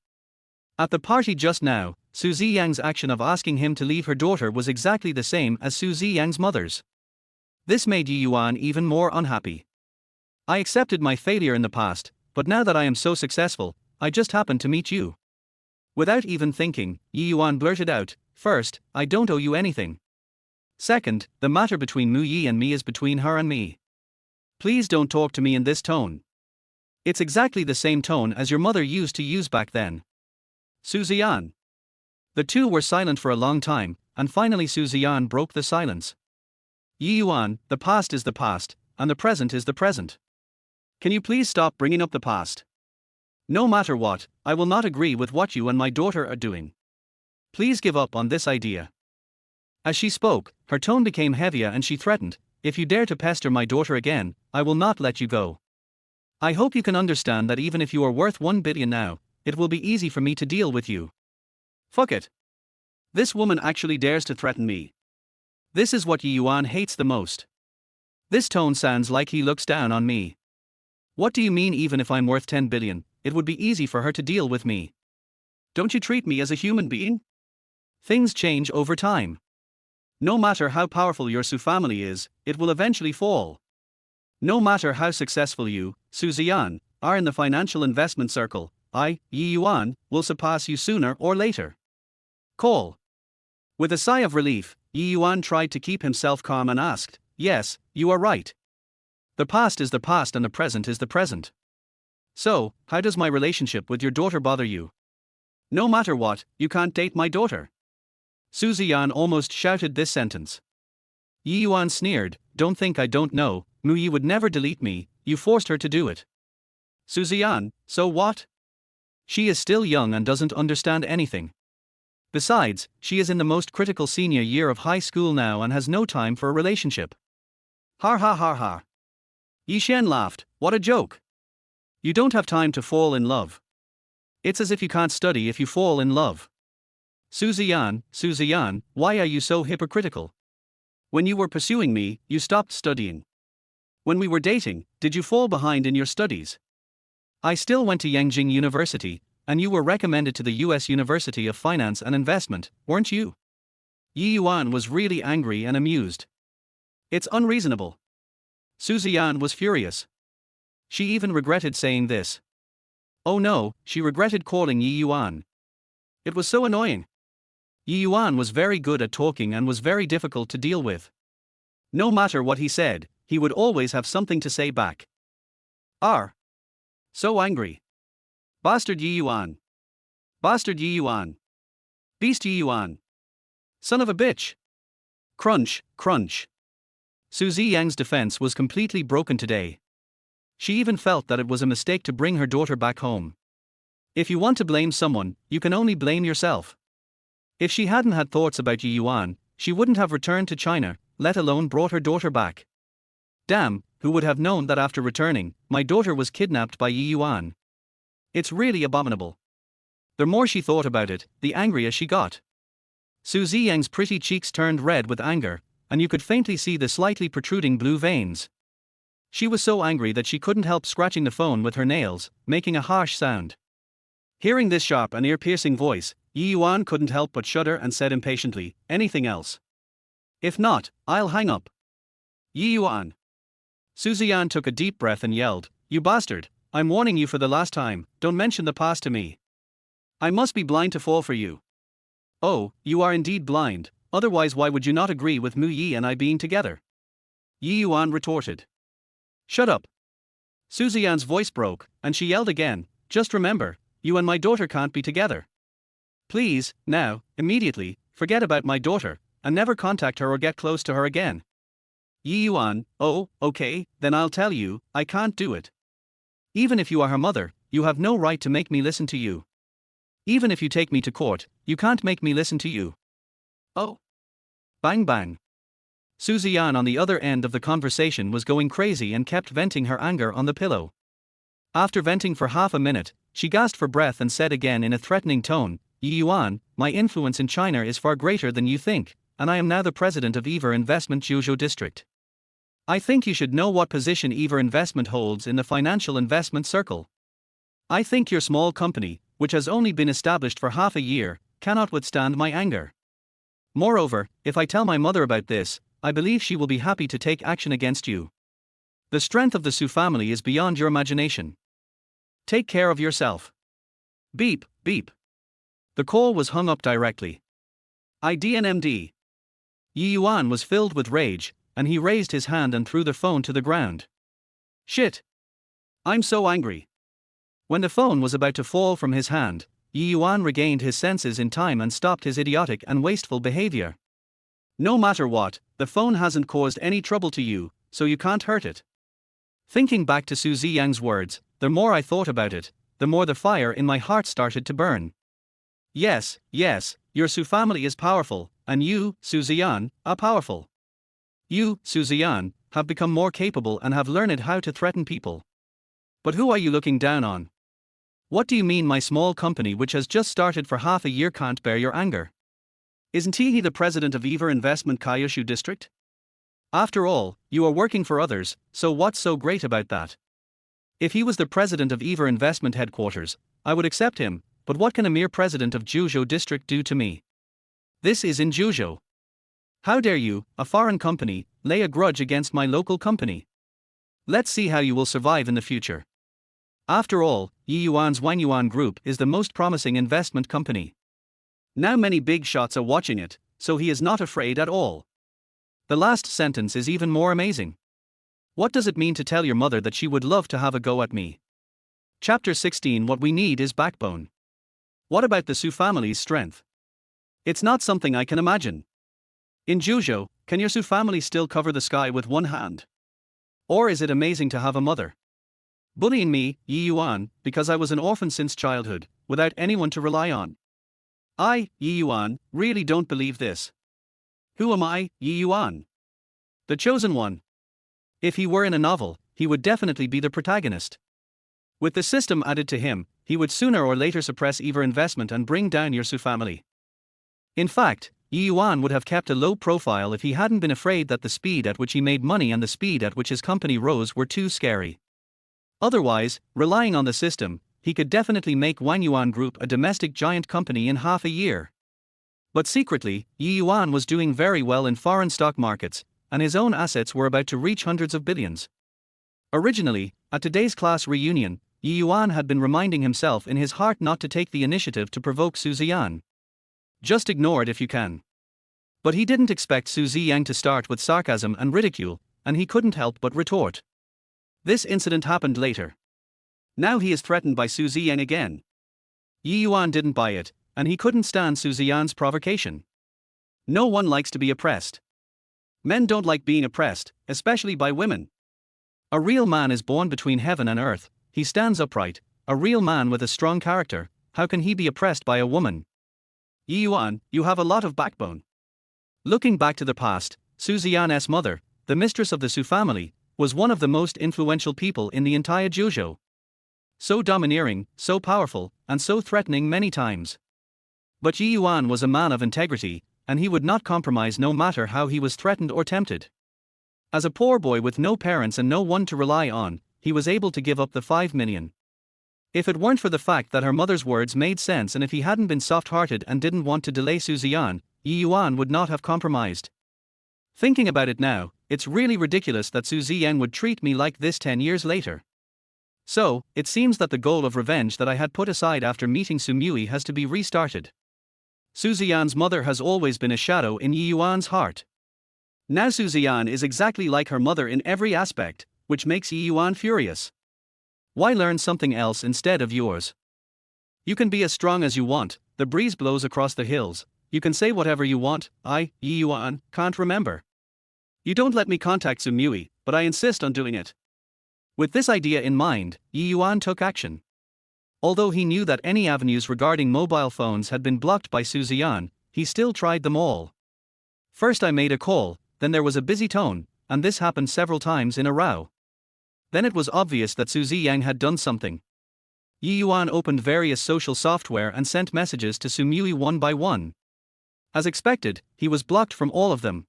At the party just now, Su Ziyang's action of asking him to leave her daughter was exactly the same as Su Ziyang's mother's. This made Ye Yuan even more unhappy. I accepted my failure in the past, but now that I am so successful, I just happened to meet you. Without even thinking, Ye Yuan blurted out, first, I don't owe you anything. Second, the matter between Mu Yi and me is between her and me. Please don't talk to me in this tone. It's exactly the same tone as your mother used to use back then. Ziyan. The two were silent for a long time, and finally Ziyan broke the silence. Ye Yuan, the past is the past, and the present is the present. Can you please stop bringing up the past? No matter what, I will not agree with what you and my daughter are doing. Please give up on this idea. As she spoke, her tone became heavier and she threatened, if you dare to pester my daughter again, I will not let you go. I hope you can understand that even if you are worth 1 billion now, it will be easy for me to deal with you. Fuck it. This woman actually dares to threaten me. This is what Ye Yuan hates the most. This tone sounds like he looks down on me. What do you mean even if I'm worth 10 billion, it would be easy for her to deal with me? Don't you treat me as a human being? Things change over time. No matter how powerful your Su family is, it will eventually fall. No matter how successful you, Ziyan, are in the financial investment circle, I, Ye Yuan, will surpass you sooner or later. Call. With a sigh of relief, Ye Yuan tried to keep himself calm and asked, yes, you are right. The past is the past and the present is the present. So, how does my relationship with your daughter bother you? No matter what, you can't date my daughter. Ziyan almost shouted this sentence. Ye Yuan sneered, don't think I don't know, Mu Yi would never delete me, you forced her to do it. Ziyan, so what? She is still young and doesn't understand anything. Besides, she is in the most critical senior year of high school now and has no time for a relationship. Har ha har ha. Ye Yuan laughed, what a joke. You don't have time to fall in love. It's as if you can't study if you fall in love. Ziyan, why are you so hypocritical? When you were pursuing me, you stopped studying. When we were dating, did you fall behind in your studies? I still went to Yangjing University, and you were recommended to the US University of Finance and Investment, weren't you? Ye Yuan was really angry and amused. It's unreasonable. Ziyan was furious. She even regretted saying this. Oh no, she regretted calling Ye Yuan. It was so annoying. Ye Yuan was very good at talking and was very difficult to deal with. No matter what he said, he would always have something to say back. So angry. Bastard Ye Yuan. Bastard Ye Yuan. Beast Ye Yuan. Son of a bitch. Crunch, crunch. Su Ziyang's defense was completely broken today. She even felt that it was a mistake to bring her daughter back home. If you want to blame someone, you can only blame yourself. If she hadn't had thoughts about Ye Yuan, she wouldn't have returned to China, let alone brought her daughter back. Damn, who would have known that after returning, my daughter was kidnapped by Ye Yuan? It's really abominable. The more she thought about it, the angrier she got. Su Ziyang's pretty cheeks turned red with anger, and you could faintly see the slightly protruding blue veins. She was so angry that she couldn't help scratching the phone with her nails, making a harsh sound. Hearing this sharp and ear-piercing voice, Ye Yuan couldn't help but shudder and said impatiently, anything else? If not, I'll hang up. Ye Yuan. Ziyan took a deep breath and yelled, you bastard, I'm warning you for the last time, don't mention the past to me. I must be blind to fall for you. Oh, you are indeed blind, otherwise why would you not agree with Mu Yi and I being together? Ye Yuan retorted. Shut up. Ziyan's voice broke, and she yelled again, just remember, you and my daughter can't be together. Please, now, immediately, forget about my daughter, and never contact her or get close to her again. Ye Yuan, oh, okay, then I'll tell you, I can't do it. Even if you are her mother, you have no right to make me listen to you. Even if you take me to court, you can't make me listen to you. Oh. Bang bang. Ziyan on the other end of the conversation was going crazy and kept venting her anger on the pillow. After venting for half a minute, she gasped for breath and said again in a threatening tone, Ye Yuan, my influence in China is far greater than you think, and I am now the president of Ever Investment Zhuzhou District. I think you should know what position Ever Investment holds in the financial investment circle. I think your small company, which has only been established for half a year, cannot withstand my anger. Moreover, if I tell my mother about this, I believe she will be happy to take action against you. The strength of the Su family is beyond your imagination. Take care of yourself. Beep, beep. The call was hung up directly. IDNMD. Ye Yuan was filled with rage, and he raised his hand and threw the phone to the ground. Shit! I'm so angry. When the phone was about to fall from his hand, Ye Yuan regained his senses in time and stopped his idiotic and wasteful behavior. No matter what, the phone hasn't caused any trouble to you, so you can't hurt it. Thinking back to Su Ziyang's words, the more I thought about it, the more the fire in my heart started to burn. Yes, your Su family is powerful, and you, Su Ziyan, are powerful. You, Su Ziyan, have become more capable and have learned how to threaten people. But who are you looking down on? What do you mean my small company which has just started for half a year can't bear your anger? Isn't he the president of Ever Investment Kyushu district? After all, you are working for others, so what's so great about that? If he was the president of Ever Investment headquarters, I would accept him, but what can a mere president of Juzhou district do to me? This is in Juzhou. How dare you, a foreign company, lay a grudge against my local company? Let's see how you will survive in the future. After all, Ye Yuan's Wang Yuan Group is the most promising investment company. Now many big shots are watching it, so he is not afraid at all. The last sentence is even more amazing. What does it mean to tell your mother that she would love to have a go at me? Chapter 16. What we need is backbone. What about the Su family's strength? It's not something I can imagine. In Juzhou, can your Su family still cover the sky with one hand? Or is it amazing to have a mother bullying me, Ye Yuan, because I was an orphan since childhood, without anyone to rely on? I, Ye Yuan, really don't believe this. Who am I, Ye Yuan? The chosen one. If he were in a novel, he would definitely be the protagonist. With the system added to him, he would sooner or later suppress Ever Investment and bring down your Su family. In fact, Ye Yuan would have kept a low profile if he hadn't been afraid that the speed at which he made money and the speed at which his company rose were too scary. Otherwise, relying on the system, he could definitely make Wang Yuan Group a domestic giant company in half a year. But secretly, Ye Yuan was doing very well in foreign stock markets, and his own assets were about to reach hundreds of billions. Originally, at today's class reunion, Ye Yuan had been reminding himself in his heart not to take the initiative to provoke Su Ziyan. Just ignore it if you can. But he didn't expect Su Ziyang to start with sarcasm and ridicule, and he couldn't help but retort. This incident happened later. Now he is threatened by Su Ziyang again. Ye Yuan didn't buy it, and he couldn't stand Su Ziyan's provocation. No one likes to be oppressed. Men don't like being oppressed, especially by women. A real man is born between heaven and earth, he stands upright, a real man with a strong character. How can he be oppressed by a woman? Ye Yuan, you have a lot of backbone. Looking back to the past, Su Ziyan's mother, the mistress of the Su family, was one of the most influential people in the entire Juzhou. So domineering, so powerful, and so threatening many times. But Ye Yuan was a man of integrity, and he would not compromise no matter how he was threatened or tempted. As a poor boy with no parents and no one to rely on, he was able to give up the 5 million. If it weren't for the fact that her mother's words made sense and if he hadn't been soft-hearted and didn't want to delay Su Ziyan, Ye Yuan would not have compromised. Thinking about it now, it's really ridiculous that Su Ziyan would treat me like this 10 years later. So, it seems that the goal of revenge that I had put aside after meeting Su Mui has to be restarted. Su Ziyan's mother has always been a shadow in Ye Yuan's heart. Now Su Ziyan is exactly like her mother in every aspect, which makes Ye Yuan furious. Why learn something else instead of yours? You can be as strong as you want, the breeze blows across the hills, you can say whatever you want, I, Ye Yuan, can't remember. You don't let me contact Su Mui, but I insist on doing it. With this idea in mind, Ye Yuan took action. Although he knew that any avenues regarding mobile phones had been blocked by Su Ziyan, he still tried them all. First I made a call, then there was a busy tone, and this happened several times in a row. Then it was obvious that Su Ziyang had done something. Ye Yuan opened various social software and sent messages to Su Mui one by one. As expected, he was blocked from all of them.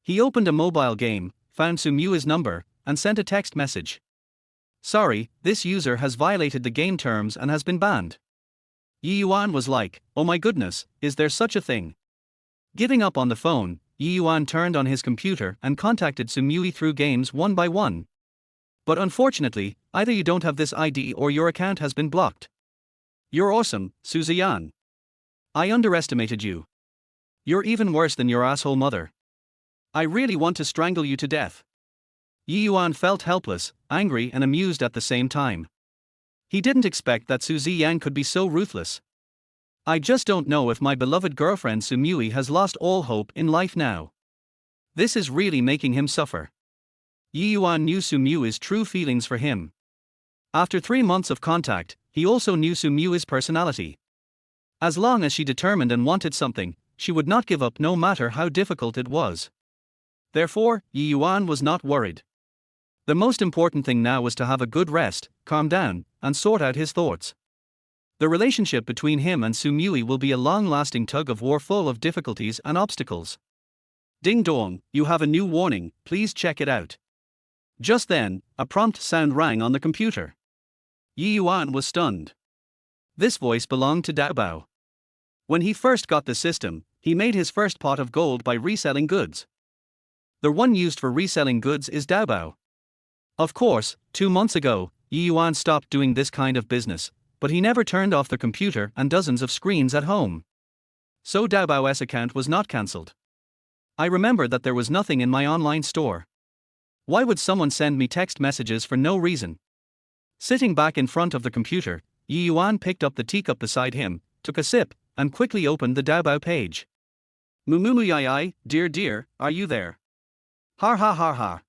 He opened a mobile game, found Su Mui's number, and sent a text message. Sorry, this user has violated the game terms and has been banned. Ye Yuan was like, oh my goodness, is there such a thing? Giving up on the phone, Ye Yuan turned on his computer and contacted Su Mui through games one by one. But unfortunately, either you don't have this ID or your account has been blocked. You're awesome, Su Ziyan. I underestimated you. You're even worse than your asshole mother. I really want to strangle you to death. Ye Yuan felt helpless, angry and amused at the same time. He didn't expect that Su Ziyan could be so ruthless. I just don't know if my beloved girlfriend Su Mui has lost all hope in life now. This is really making him suffer. Ye Yuan knew Su Mui's true feelings for him. After 3 months of contact, he also knew Su Mui's personality. As long as she determined and wanted something, she would not give up no matter how difficult it was. Therefore, Ye Yuan was not worried. The most important thing now was to have a good rest, calm down, and sort out his thoughts. The relationship between him and Su Mui will be a long-lasting tug-of-war full of difficulties and obstacles. Ding dong, you have a new warning, please check it out. Just then, a prompt sound rang on the computer. Ye Yuan was stunned. This voice belonged to Daobao. When he first got the system, he made his first pot of gold by reselling goods. The one used for reselling goods is Daobao. Of course, 2 months ago, Ye Yuan stopped doing this kind of business, but he never turned off the computer and dozens of screens at home. So Daobao's account was not cancelled. I remember that there was nothing in my online store. Why would someone send me text messages for no reason? Sitting back in front of the computer, Ye Yuan picked up the teacup beside him, took a sip, and quickly opened the Daobao page. Mumumuyai, dear, are you there? Har ha har ha.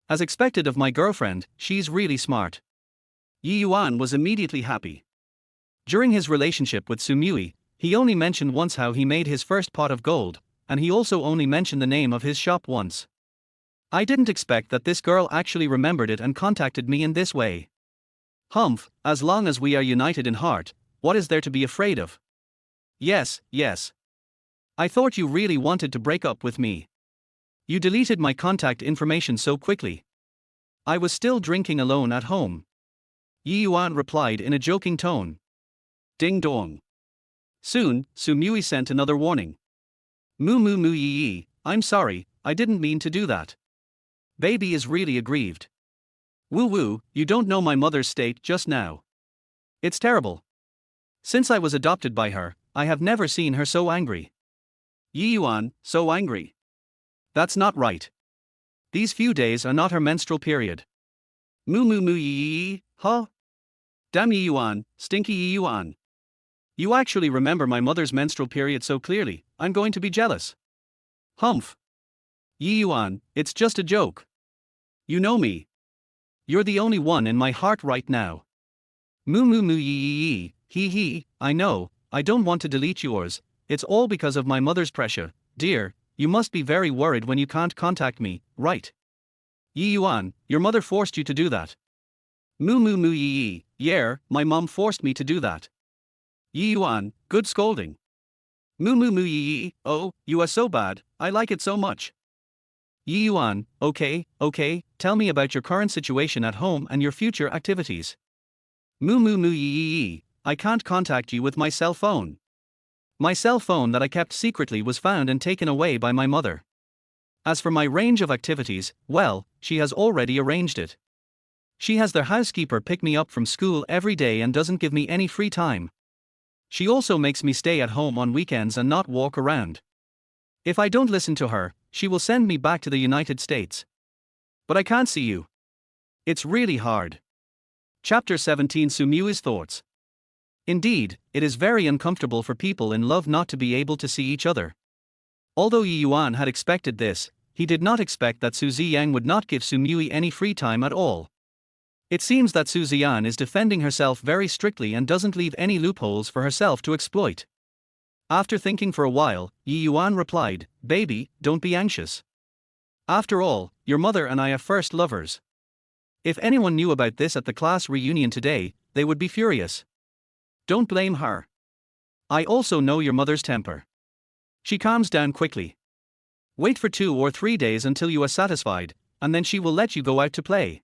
As expected of my girlfriend, she's really smart. Ye Yuan was immediately happy. During his relationship with Su Mui, he only mentioned once how he made his first pot of gold, and he also only mentioned the name of his shop once. I didn't expect that this girl actually remembered it and contacted me in this way. Humph, as long as we are united in heart, what is there to be afraid of? Yes. I thought you really wanted to break up with me. You deleted my contact information so quickly. I was still drinking alone at home. Ye Yuan replied in a joking tone. Ding dong. Soon, Su Mui sent another warning. Yi, I'm sorry, I didn't mean to do that. Baby is really aggrieved. Woo, you don't know my mother's state just now. It's terrible. Since I was adopted by her, I have never seen her so angry. Ye Yuan, so angry? That's not right. These few days are not her menstrual period. Yi, huh? Damn Ye Yuan, stinky Ye Yuan. You actually remember my mother's menstrual period so clearly, I'm going to be jealous. Humph. Ye Yuan, it's just a joke. You know me. You're the only one in my heart right now. Hee, I know, I don't want to delete yours, it's all because of my mother's pressure, dear, you must be very worried when you can't contact me, right? Ye Yuan, your mother forced you to do that. Yeah, my mom forced me to do that. Ye Yuan, good scolding. Oh, you are so bad, I like it so much. Ye Yuan, okay, tell me about your current situation at home and your future activities. I can't contact you with my cell phone. My cell phone that I kept secretly was found and taken away by my mother. As for my range of activities, well, she has already arranged it. She has their housekeeper pick me up from school every day and doesn't give me any free time. She also makes me stay at home on weekends and not walk around. If I don't listen to her, she will send me back to the United States. But I can't see you. It's really hard. Chapter 17 Su Mui's Thoughts. Indeed, it is very uncomfortable for people in love not to be able to see each other. Although Ye Yuan had expected this, he did not expect that Su Ziyan would not give Su Mui any free time at all. It seems that Su Ziyan is defending herself very strictly and doesn't leave any loopholes for herself to exploit. After thinking for a while, Ye Yuan replied, "Baby, don't be anxious. After all, your mother and I are first lovers. If anyone knew about this at the class reunion today, they would be furious. Don't blame her. I also know your mother's temper. She calms down quickly. Wait for 2 or 3 days until you are satisfied, and then she will let you go out to play."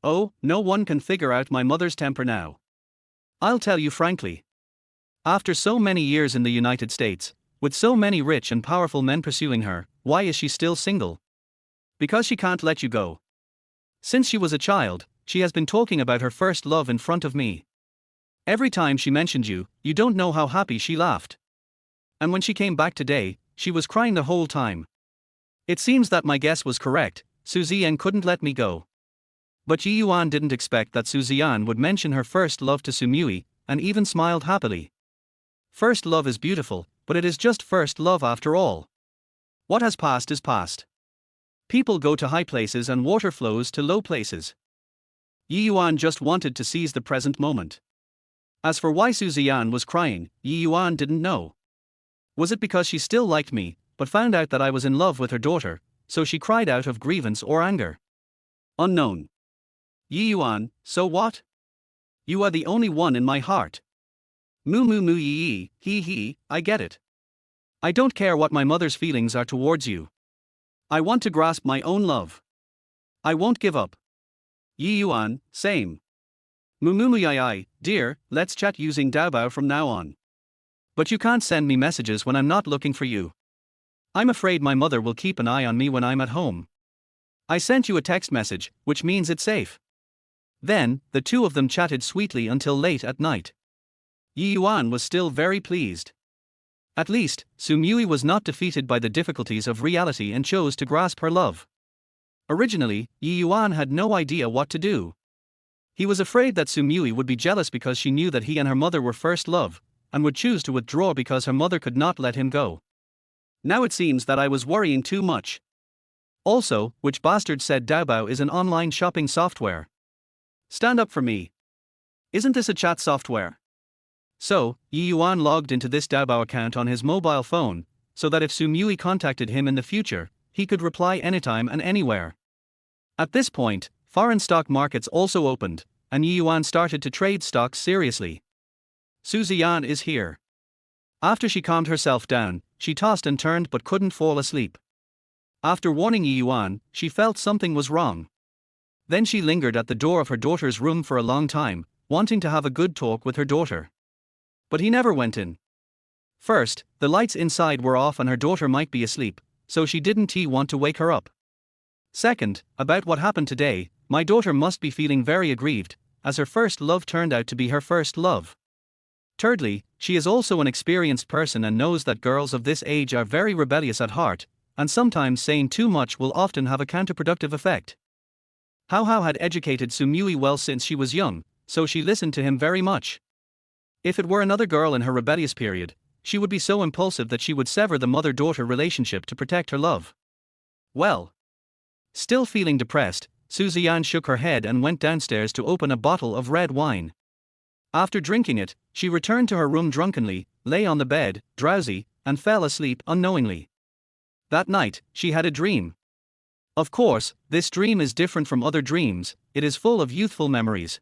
Oh, no one can figure out my mother's temper now. I'll tell you frankly. After so many years in the United States, with so many rich and powerful men pursuing her, why is she still single? Because she can't let you go. Since she was a child, she has been talking about her first love in front of me. Every time she mentioned you, you don't know how happy she laughed. And when she came back today, she was crying the whole time. It seems that my guess was correct, Su Ziyan couldn't let me go. But Ye Yuan didn't expect that Su Ziyan would mention her first love to Su Mui, and even smiled happily. First love is beautiful, but it is just first love after all. What has passed is past. People go to high places and water flows to low places. Ye Yuan just wanted to seize the present moment. As for why Su Ziyan was crying, Ye Yuan didn't know. Was it because she still liked me, but found out that I was in love with her daughter, so she cried out of grievance or anger? Unknown. Ye Yuan, so what? You are the only one in my heart. Moo moo moo yee, he, I get it. I don't care what my mother's feelings are towards you. I want to grasp my own love. I won't give up. Ye Yuan, same. Moo moo moo yai, dear, let's chat using Daobao from now on. But you can't send me messages when I'm not looking for you. I'm afraid my mother will keep an eye on me when I'm at home. I sent you a text message, which means it's safe. Then, the two of them chatted sweetly until late at night. Ye Yuan was still very pleased. At least, Su Mui was not defeated by the difficulties of reality and chose to grasp her love. Originally, Ye Yuan had no idea what to do. He was afraid that Su Mui would be jealous because she knew that he and her mother were first love, and would choose to withdraw because her mother could not let him go. Now it seems that I was worrying too much. Also, which bastard said Daobao is an online shopping software? Stand up for me. Isn't this a chat software? So, Ye Yuan logged into this Daobao account on his mobile phone, so that if Su Mui contacted him in the future, he could reply anytime and anywhere. At this point, foreign stock markets also opened, and Ye Yuan started to trade stocks seriously. Su Ziyan is here. After she calmed herself down, she tossed and turned but couldn't fall asleep. After warning Ye Yuan, she felt something was wrong. Then she lingered at the door of her daughter's room for a long time, wanting to have a good talk with her daughter. But he never went in. First, the lights inside were off and her daughter might be asleep, so she didn't want to wake her up. Second, about what happened today, my daughter must be feeling very aggrieved, as her first love turned out to be her first love. Thirdly, she is also an experienced person and knows that girls of this age are very rebellious at heart, and sometimes saying too much will often have a counterproductive effect. Hao Hao had educated Su Mui well since she was young, so she listened to him very much. If it were another girl in her rebellious period, she would be so impulsive that she would sever the mother-daughter relationship to protect her love. Well. Still feeling depressed, Su Ziyan shook her head and went downstairs to open a bottle of red wine. After drinking it, she returned to her room drunkenly, lay on the bed, drowsy, and fell asleep unknowingly. That night, she had a dream. Of course, this dream is different from other dreams, it is full of youthful memories.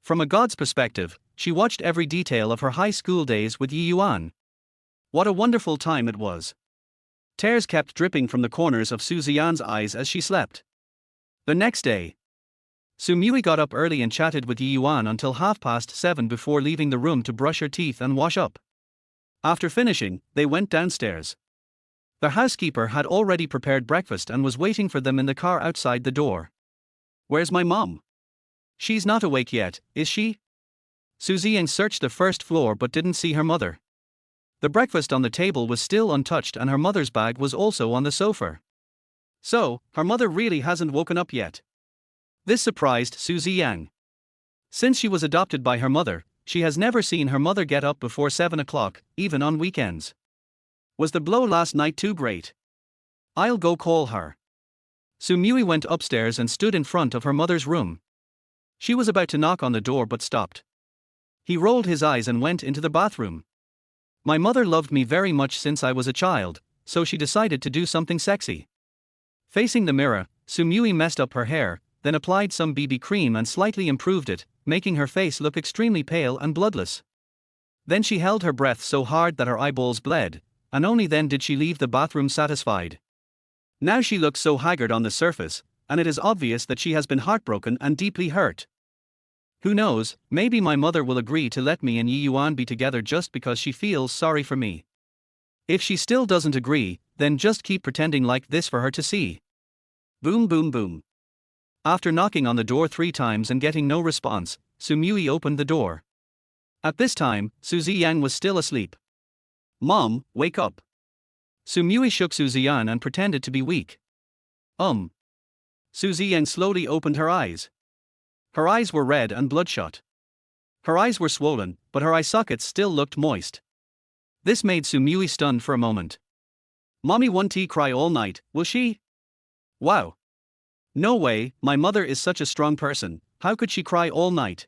From a god's perspective, she watched every detail of her high school days with Ye Yuan. What a wonderful time it was. Tears kept dripping from the corners of Su Ziyan's eyes as she slept. The next day, Su Mui got up early and chatted with Ye Yuan until 7:30 before leaving the room to brush her teeth and wash up. After finishing, they went downstairs. The housekeeper had already prepared breakfast and was waiting for them in the car outside the door. "Where's my mom? She's not awake yet, is she?" Su Ziyan searched the first floor but didn't see her mother. The breakfast on the table was still untouched and her mother's bag was also on the sofa. So, her mother really hasn't woken up yet. This surprised Su Ziyan. Since she was adopted by her mother, she has never seen her mother get up before 7 o'clock, even on weekends. Was the blow last night too great? I'll go call her. Su Mui went upstairs and stood in front of her mother's room. She was about to knock on the door but stopped. He rolled his eyes and went into the bathroom. My mother loved me very much since I was a child, so she decided to do something sexy. Facing the mirror, Su Mui messed up her hair, then applied some BB cream and slightly improved it, making her face look extremely pale and bloodless. Then she held her breath so hard that her eyeballs bled, and only then did she leave the bathroom satisfied. Now she looks so haggard on the surface, and it is obvious that she has been heartbroken and deeply hurt. Who knows, maybe my mother will agree to let me and Ye Yuan be together just because she feels sorry for me. If she still doesn't agree, then just keep pretending like this for her to see. Boom boom boom. After knocking on the door 3 times and getting no response, Su Mui opened the door. At this time, Su Ziyan was still asleep. "Mom, wake up. Su Mui shook Su Ziyan and pretended to be weak. Su Ziyan slowly opened her eyes. Her eyes were red and bloodshot. Her eyes were swollen, but her eye sockets still looked moist. This made Su Mui stunned for a moment. Mommy won't cry all night, will she? Wow. No way, my mother is such a strong person, how could she cry all night?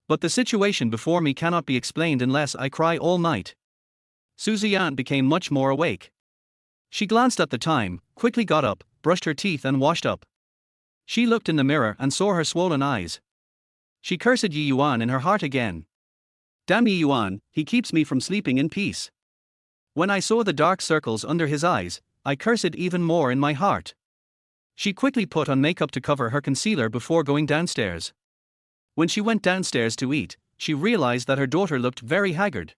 But the situation before me cannot be explained unless I cry all night. Su Ziyan became much more awake. She glanced at the time, quickly got up, brushed her teeth and washed up. She looked in the mirror and saw her swollen eyes. She cursed Ye Yuan in her heart again. Damn Ye Yuan, he keeps me from sleeping in peace. When I saw the dark circles under his eyes, I cursed even more in my heart. She quickly put on makeup to cover her concealer before going downstairs. When she went downstairs to eat, she realized that her daughter looked very haggard.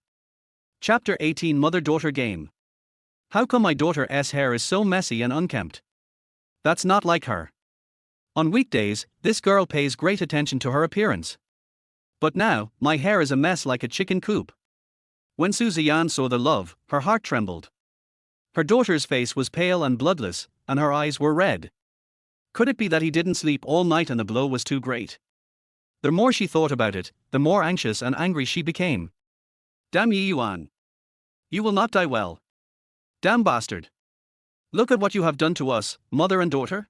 Chapter 18 Mother-Daughter Game. How come my daughter's hair is so messy and unkempt? That's not like her. On weekdays, this girl pays great attention to her appearance. But now, my hair is a mess like a chicken coop. When Su Ziyan saw the love, her heart trembled. Her daughter's face was pale and bloodless, and her eyes were red. Could it be that he didn't sleep all night and the blow was too great? The more she thought about it, the more anxious and angry she became. Damn Ye Yuan. You will not die well. Damn bastard. Look at what you have done to us, mother and daughter.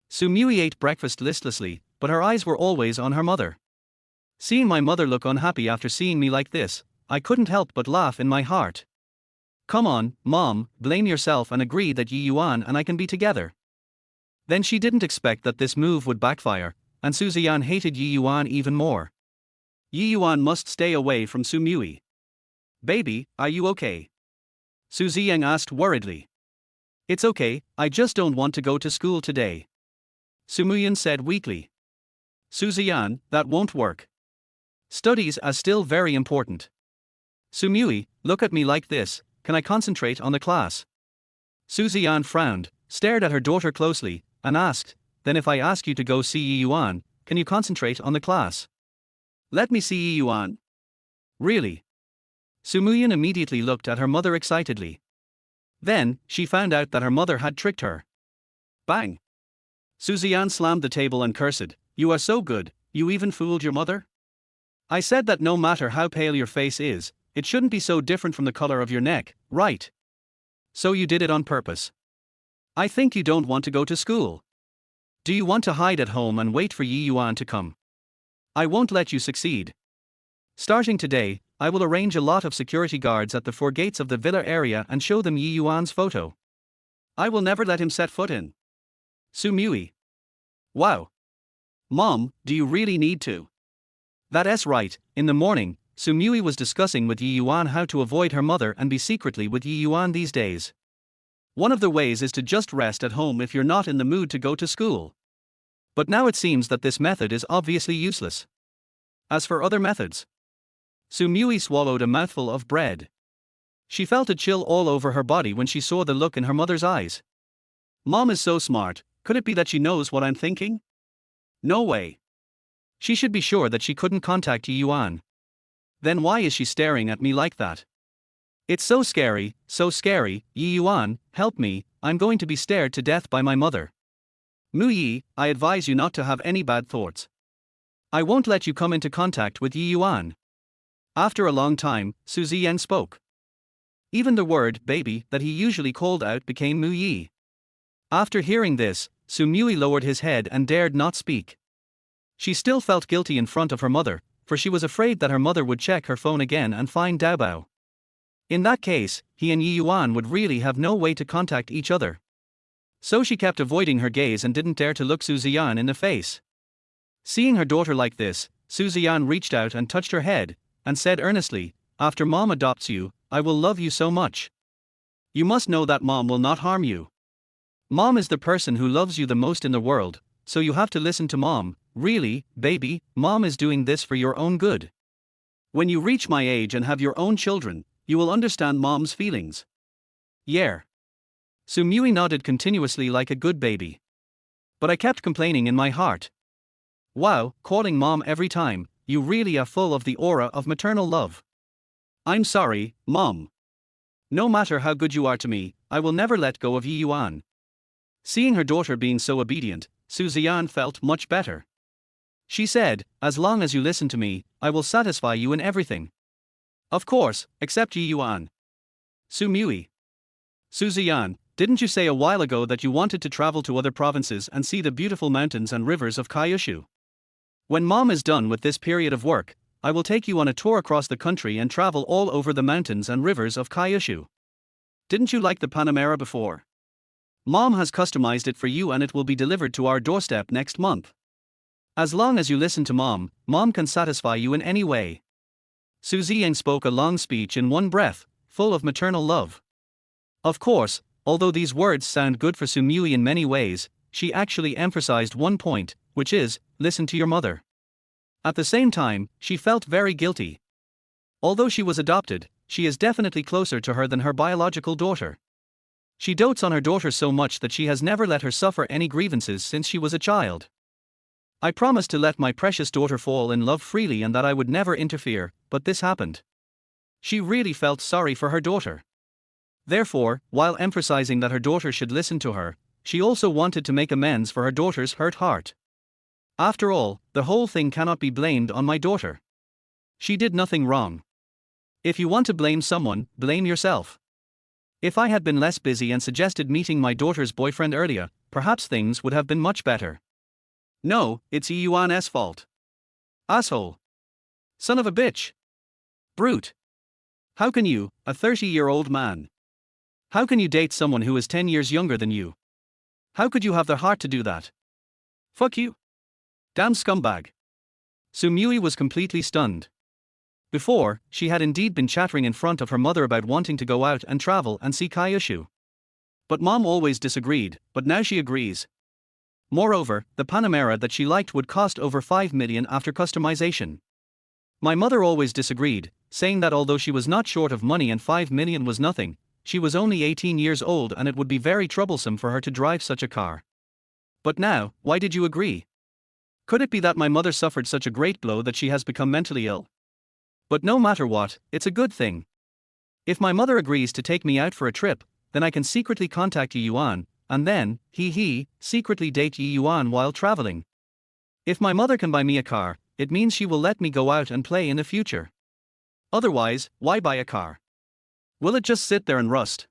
Su Mui ate breakfast listlessly, but her eyes were always on her mother. Seeing my mother look unhappy after seeing me like this, I couldn't help but laugh in my heart. Come on, Mom, blame yourself and agree that Ye Yuan and I can be together. Then she didn't expect that this move would backfire, and Su Ziyan hated Ye Yuan even more. Ye Yuan must stay away from Su Mui. Baby, are you okay? Su Ziyan asked worriedly. It's okay, I just don't want to go to school today. Su Muyan said weakly. Su Ziyan, that won't work. Studies are still very important. Su Mui, look at me like this, can I concentrate on the class? Su Ziyan frowned, stared at her daughter closely, and asked, then if I ask you to go see Ye Yuan, can you concentrate on the class? Let me see Ye Yuan. Really? Su Muyan immediately looked at her mother excitedly. Then, she found out that her mother had tricked her. Bang! Su Ziyan slammed the table and cursed, you are so good, you even fooled your mother? I said that no matter how pale your face is, it shouldn't be so different from the color of your neck, right? So you did it on purpose. I think you don't want to go to school. Do you want to hide at home and wait for Ye Yuan to come? I won't let you succeed. Starting today, I will arrange a lot of security guards at the four gates of the villa area and show them Ye Yuan's photo. I will never let him set foot in. Su Mui. Wow. Mom, do you really need to? That's right, in the morning, Su Mui was discussing with Ye Yuan how to avoid her mother and be secretly with Ye Yuan these days. One of the ways is to just rest at home if you're not in the mood to go to school. But now it seems that this method is obviously useless. As for other methods, Su Mui swallowed a mouthful of bread. She felt a chill all over her body when she saw the look in her mother's eyes. Mom is so smart, could it be that she knows what I'm thinking? No way. She should be sure that she couldn't contact Ye Yuan. Then why is she staring at me like that? It's so scary, Ye Yuan, help me, I'm going to be stared to death by my mother. Mu Yi, I advise you not to have any bad thoughts. I won't let you come into contact with Ye Yuan. After a long time, Su Ziyan spoke. Even the word baby that he usually called out became Mu Yi. After hearing this, Su Mui lowered his head and dared not speak. She still felt guilty in front of her mother, for she was afraid that her mother would check her phone again and find Daobao. In that case, he and Ye Yuan would really have no way to contact each other. So she kept avoiding her gaze and didn't dare to look Su Ziyan in the face. Seeing her daughter like this, Su Ziyan reached out and touched her head, and said earnestly, after Mom adopts you, I will love you so much. You must know that Mom will not harm you. Mom is the person who loves you the most in the world, so you have to listen to Mom. Really, baby, Mom is doing this for your own good. When you reach my age and have your own children, you will understand Mom's feelings. Yeah. Su Mui nodded continuously like a good baby. But I kept complaining in my heart. Wow, calling Mom every time, you really are full of the aura of maternal love. I'm sorry, Mom. No matter how good you are to me, I will never let go of Ye Yuan. Seeing her daughter being so obedient, Ziyan felt much better. She said, as long as you listen to me, I will satisfy you in everything. Of course, except Ye Yuan. Mui. Ziyan, didn't you say a while ago that you wanted to travel to other provinces and see the beautiful mountains and rivers of Kyushu? When mom is done with this period of work, I will take you on a tour across the country and travel all over the mountains and rivers of Kyushu. Didn't you like the Panamera before? Mom has customized it for you and it will be delivered to our doorstep next month. As long as you listen to mom, mom can satisfy you in any way. Ziyan spoke a long speech in one breath, full of maternal love. Of course, although these words sound good for Mui in many ways, she actually emphasized one point, which is, listen to your mother. At the same time, she felt very guilty. Although she was adopted, she is definitely closer to her than her biological daughter. She dotes on her daughter so much that she has never let her suffer any grievances since she was a child. I promised to let my precious daughter fall in love freely and that I would never interfere, but this happened. She really felt sorry for her daughter. Therefore, while emphasizing that her daughter should listen to her, she also wanted to make amends for her daughter's hurt heart. After all, the whole thing cannot be blamed on my daughter. She did nothing wrong. If you want to blame someone, blame yourself. If I had been less busy and suggested meeting my daughter's boyfriend earlier, perhaps things would have been much better. No, it's Ye Yuan's fault. Asshole. Son of a bitch. Brute. How can you, a 30-year-old man? How can you date someone who is 10 years younger than you? How could you have the heart to do that? Fuck you. Damn scumbag. Mui was completely stunned. Before, she had indeed been chattering in front of her mother about wanting to go out and travel and see Kyushu. But mom always disagreed, but now she agrees. Moreover, the Panamera that she liked would cost over 5 million after customization. My mother always disagreed, saying that although she was not short of money and 5 million was nothing, she was only 18 years old and it would be very troublesome for her to drive such a car. But now, why did you agree? Could it be that my mother suffered such a great blow that she has become mentally ill? But no matter what, it's a good thing. If my mother agrees to take me out for a trip, then I can secretly contact Ye Yuan, and then, secretly date Ye Yuan while traveling. If my mother can buy me a car, it means she will let me go out and play in the future. Otherwise, why buy a car? Will it just sit there and rust?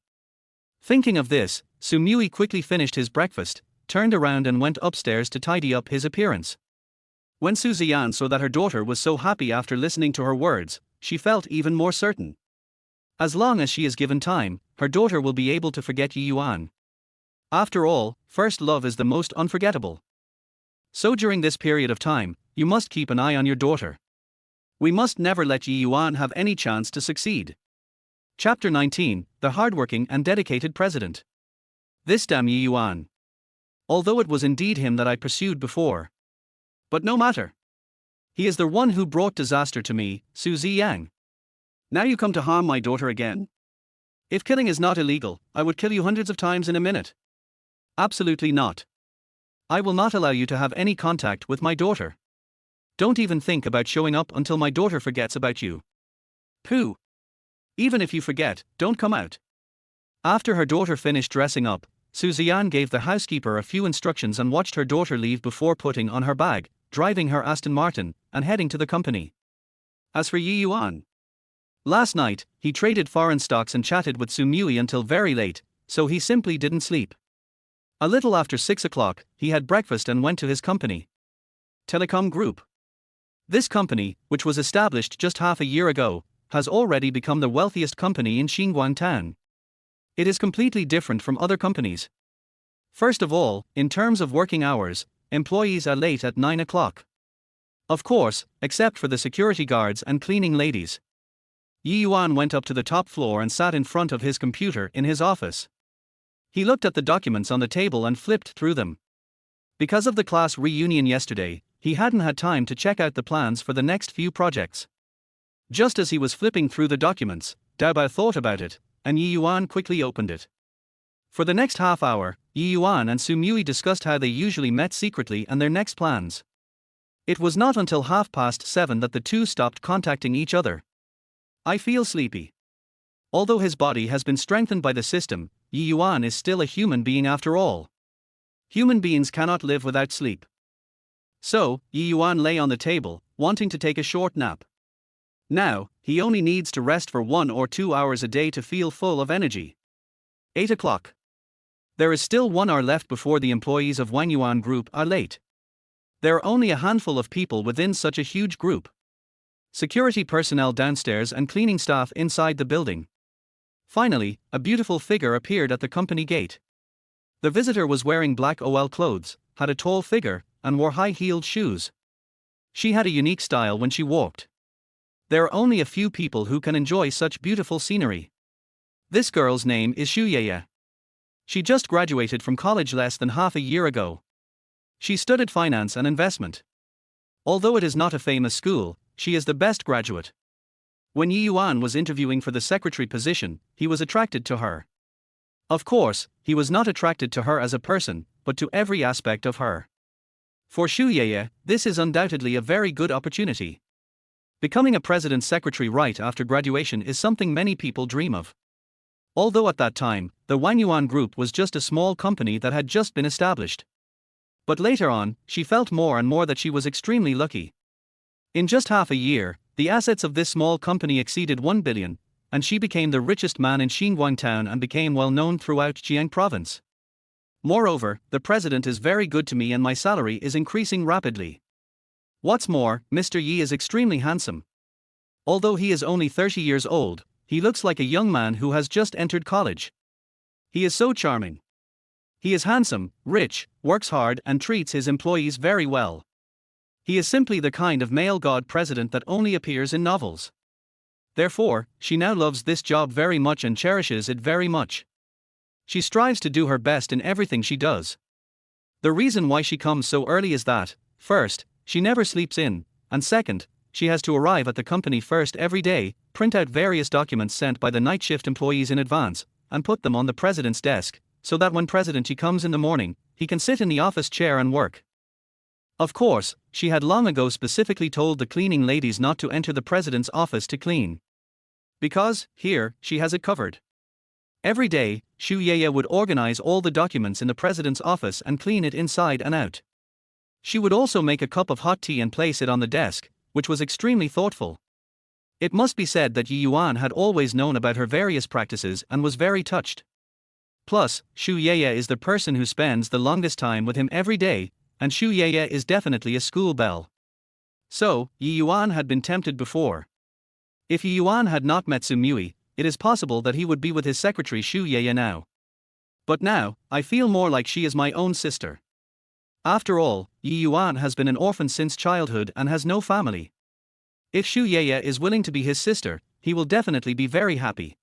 Thinking of this, Mui quickly finished his breakfast, turned around and went upstairs to tidy up his appearance. When Ziyan saw that her daughter was so happy after listening to her words, she felt even more certain. As long as she is given time, her daughter will be able to forget Ye Yuan. After all, first love is the most unforgettable. So during this period of time, you must keep an eye on your daughter. We must never let Ye Yuan have any chance to succeed. Chapter 19, The Hardworking and Dedicated President. This damn Ye Yuan. Although it was indeed him that I pursued before. But no matter. He is the one who brought disaster to me, Ziyan. Now you come to harm my daughter again? If killing is not illegal, I would kill you hundreds of times in a minute. Absolutely not. I will not allow you to have any contact with my daughter. Don't even think about showing up until my daughter forgets about you. Pooh. Even if you forget, don't come out. After her daughter finished dressing up, Ziyan gave the housekeeper a few instructions and watched her daughter leave before putting on her bag, driving her Aston Martin, and heading to the company. As for Ye Yuan, last night, he traded foreign stocks and chatted with Mui until very late, so he simply didn't sleep. A little after 6 o'clock, he had breakfast and went to his company. Telecom Group. This company, which was established just half a year ago, has already become the wealthiest company in Xinguang Town. It is completely different from other companies. First of all, in terms of working hours, employees are late at 9 o'clock. Of course, except for the security guards and cleaning ladies. Ye Yuan went up to the top floor and sat in front of his computer in his office. He looked at the documents on the table and flipped through them. Because of the class reunion yesterday, he hadn't had time to check out the plans for the next few projects. Just as he was flipping through the documents, Daobao thought about it, and Ye Yuan quickly opened it. For the next half hour, Ye Yuan and Mui discussed how they usually met secretly and their next plans. It was not until 7:30 that the two stopped contacting each other. I feel sleepy. Although his body has been strengthened by the system, Ye Yuan is still a human being after all. Human beings cannot live without sleep. So, Ye Yuan lay on the table, wanting to take a short nap. Now, he only needs to rest for 1 or 2 hours a day to feel full of energy. 8 o'clock. There is still 1 hour left before the employees of Ye Yuan Group are late. There are only a handful of people within such a huge group. Security personnel downstairs and cleaning staff inside the building. Finally, a beautiful figure appeared at the company gate. The visitor was wearing black OL clothes, had a tall figure, and wore high-heeled shoes. She had a unique style when she walked. There are only a few people who can enjoy such beautiful scenery. This girl's name is Ye. She just graduated from college less than half a year ago. She studied finance and investment. Although it is not a famous school, she is the best graduate. When Ye Yuan was interviewing for the secretary position, he was attracted to her. Of course, he was not attracted to her as a person, but to every aspect of her. For Ye, this is undoubtedly a very good opportunity. Becoming a president's secretary right after graduation is something many people dream of. Although at that time, the Ye Yuan Group was just a small company that had just been established. But later on, she felt more and more that she was extremely lucky. In just half a year, the assets of this small company exceeded 1 billion, and she became the richest man in Xinguang town and became well known throughout Jiang province. Moreover, the president is very good to me and my salary is increasing rapidly. What's more, Mr. Yi is extremely handsome. Although he is only 30 years old, he looks like a young man who has just entered college. He is so charming. He is handsome, rich, works hard and treats his employees very well. He is simply the kind of male god president that only appears in novels. Therefore, she now loves this job very much and cherishes it very much. She strives to do her best in everything she does. The reason why she comes so early is that, first, she never sleeps in, and second, she has to arrive at the company first every day, print out various documents sent by the night shift employees in advance, and put them on the president's desk, so that when President Xi comes in the morning, he can sit in the office chair and work. Of course, she had long ago specifically told the cleaning ladies not to enter the president's office to clean. Because, here, she has it covered. Every day, Ye would organize all the documents in the president's office and clean it inside and out. She would also make a cup of hot tea and place it on the desk, which was extremely thoughtful. It must be said that Ye Yuan had always known about her various practices and was very touched. Plus, Ye is the person who spends the longest time with him every day, and Ye is definitely a school belle. So, Ye Yuan had been tempted before. If Ye Yuan had not met Su Mui, it is possible that he would be with his secretary Ye now. But now, I feel more like she is my own sister. After all, Ye Yuan has been an orphan since childhood and has no family. If Ye is willing to be his sister, he will definitely be very happy.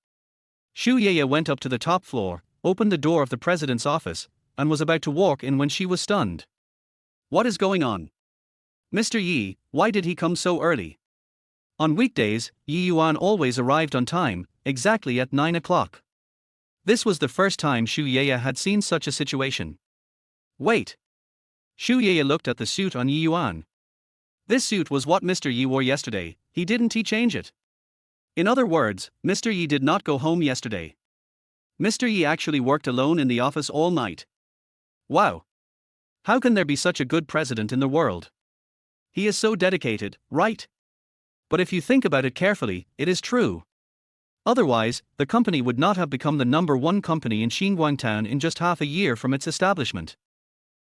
Ye went up to the top floor, opened the door of the president's office, and was about to walk in when she was stunned. What is going on? Mr. Yi, why did he come so early? On weekdays, Ye Yuan always arrived on time, exactly at 9 o'clock. This was the first time Ye had seen such a situation. Wait. Ye looked at the suit on Ye Yuan. This suit was what Mr. Yi wore yesterday, didn't he change it? In other words, Mr. Yi did not go home yesterday. Mr. Yi actually worked alone in the office all night. Wow. How can there be such a good president in the world? He is so dedicated, right? But if you think about it carefully, it is true. Otherwise, the company would not have become the #1 company in Xinguang town in just half a year from its establishment.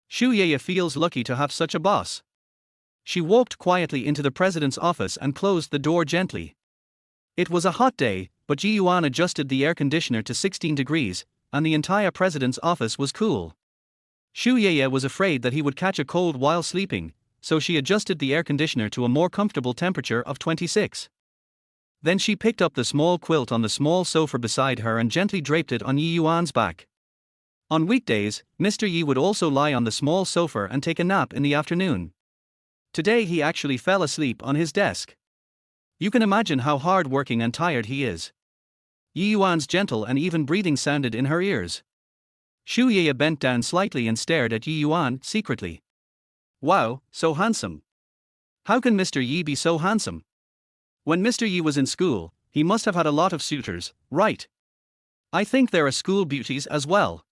Ye feels lucky to have such a boss. She walked quietly into the president's office and closed the door gently. It was a hot day, but Ye Yuan adjusted the air conditioner to 16 degrees, and the entire president's office was cool. Ye was afraid that he would catch a cold while sleeping, so she adjusted the air conditioner to a more comfortable temperature of 26. Then she picked up the small quilt on the small sofa beside her and gently draped it on Ye Yuan's back. On weekdays, Mr. Yi would also lie on the small sofa and take a nap in the afternoon. Today he actually fell asleep on his desk. You can imagine how hard-working and tired he is. Ye Yuan's gentle and even breathing sounded in her ears. Ye bent down slightly and stared at Ye Yuan secretly. Wow, so handsome. How can Mr. Yi be so handsome? When Mr. Yi was in school, He must have had a lot of suitors, right? I think there are school beauties as well.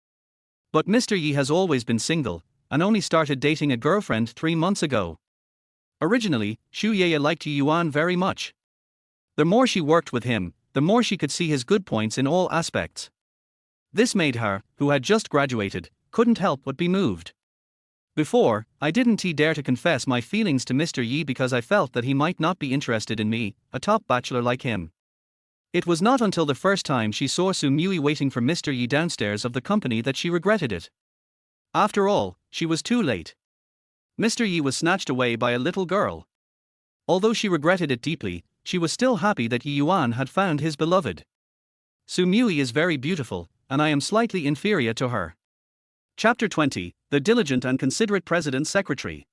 But Mr. Yi has always been single, and only started dating a girlfriend 3 months ago. Originally, Xu Ye liked Ye Yuan very much. The more she worked with him, the more she could see his good points in all aspects. This made her, who had just graduated, couldn't help but be moved. Before, I didn't dare to confess my feelings to Mr. Yi because I felt that he might not be interested in me, a top bachelor like him. It was not until the first time she saw Su Mui waiting for Mr. Yi downstairs of the company that she regretted it. After all, she was too late. Mr. Yi was snatched away by a little girl. Although she regretted it deeply, she was still happy that Ye Yuan had found his beloved. Su Mui is very beautiful, and I am slightly inferior to her. Chapter 20, The Diligent and Considerate President's Secretary.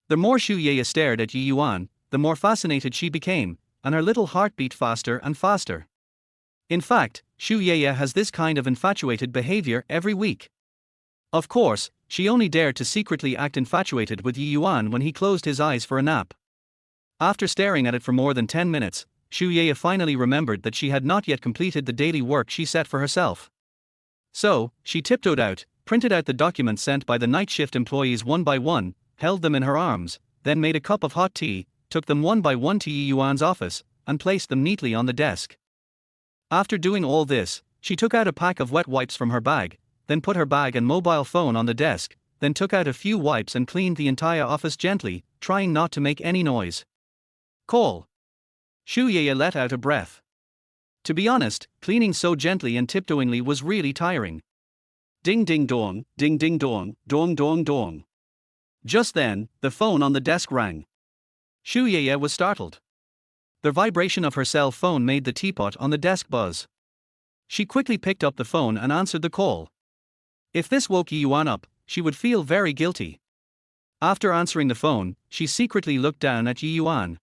The more Xu Ye stared at Ye Yuan, the more fascinated she became, and her little heart beat faster and faster. In fact, Xu Ye has this kind of infatuated behavior every week. Of course, she only dared to secretly act infatuated with Ye Yuan when he closed his eyes for a nap. After staring at it for more than 10 minutes, Xu Ye finally remembered that she had not yet completed the daily work she set for herself. So, she tiptoed out, printed out the documents sent by the night shift employees one by one, held them in her arms, then made a cup of hot tea, took them one by one to Ye Yuan's office, and placed them neatly on the desk. After doing all this, she took out a pack of wet wipes from her bag, then put her bag and mobile phone on the desk, then took out a few wipes and cleaned the entire office gently, trying not to make any noise. Call. Xu Ye let out a breath. To be honest, cleaning so gently and tiptoeingly was really tiring. Ding ding dong, ding ding dong, dong dong dong. Just then, the phone on the desk rang. Xu Ye was startled. The vibration of her cell phone made the teapot on the desk buzz. She quickly picked up the phone and answered the call. If this woke Ye Yuan up, she would feel very guilty. After answering the phone, she secretly looked down at Ye Yuan.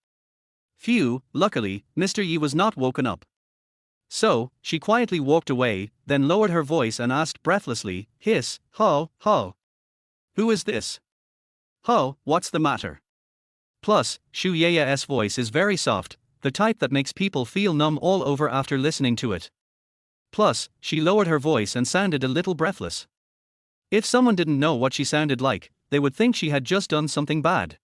Phew, luckily, Mr. Yi was not woken up. So, she quietly walked away, then lowered her voice and asked breathlessly, hiss, ho, ho. Who is this? Ho, what's the matter? Plus, Xu Ye's voice is very soft, the type that makes people feel numb all over after listening to it. Plus, she lowered her voice and sounded a little breathless. If someone didn't know what she sounded like, they would think she had just done something bad.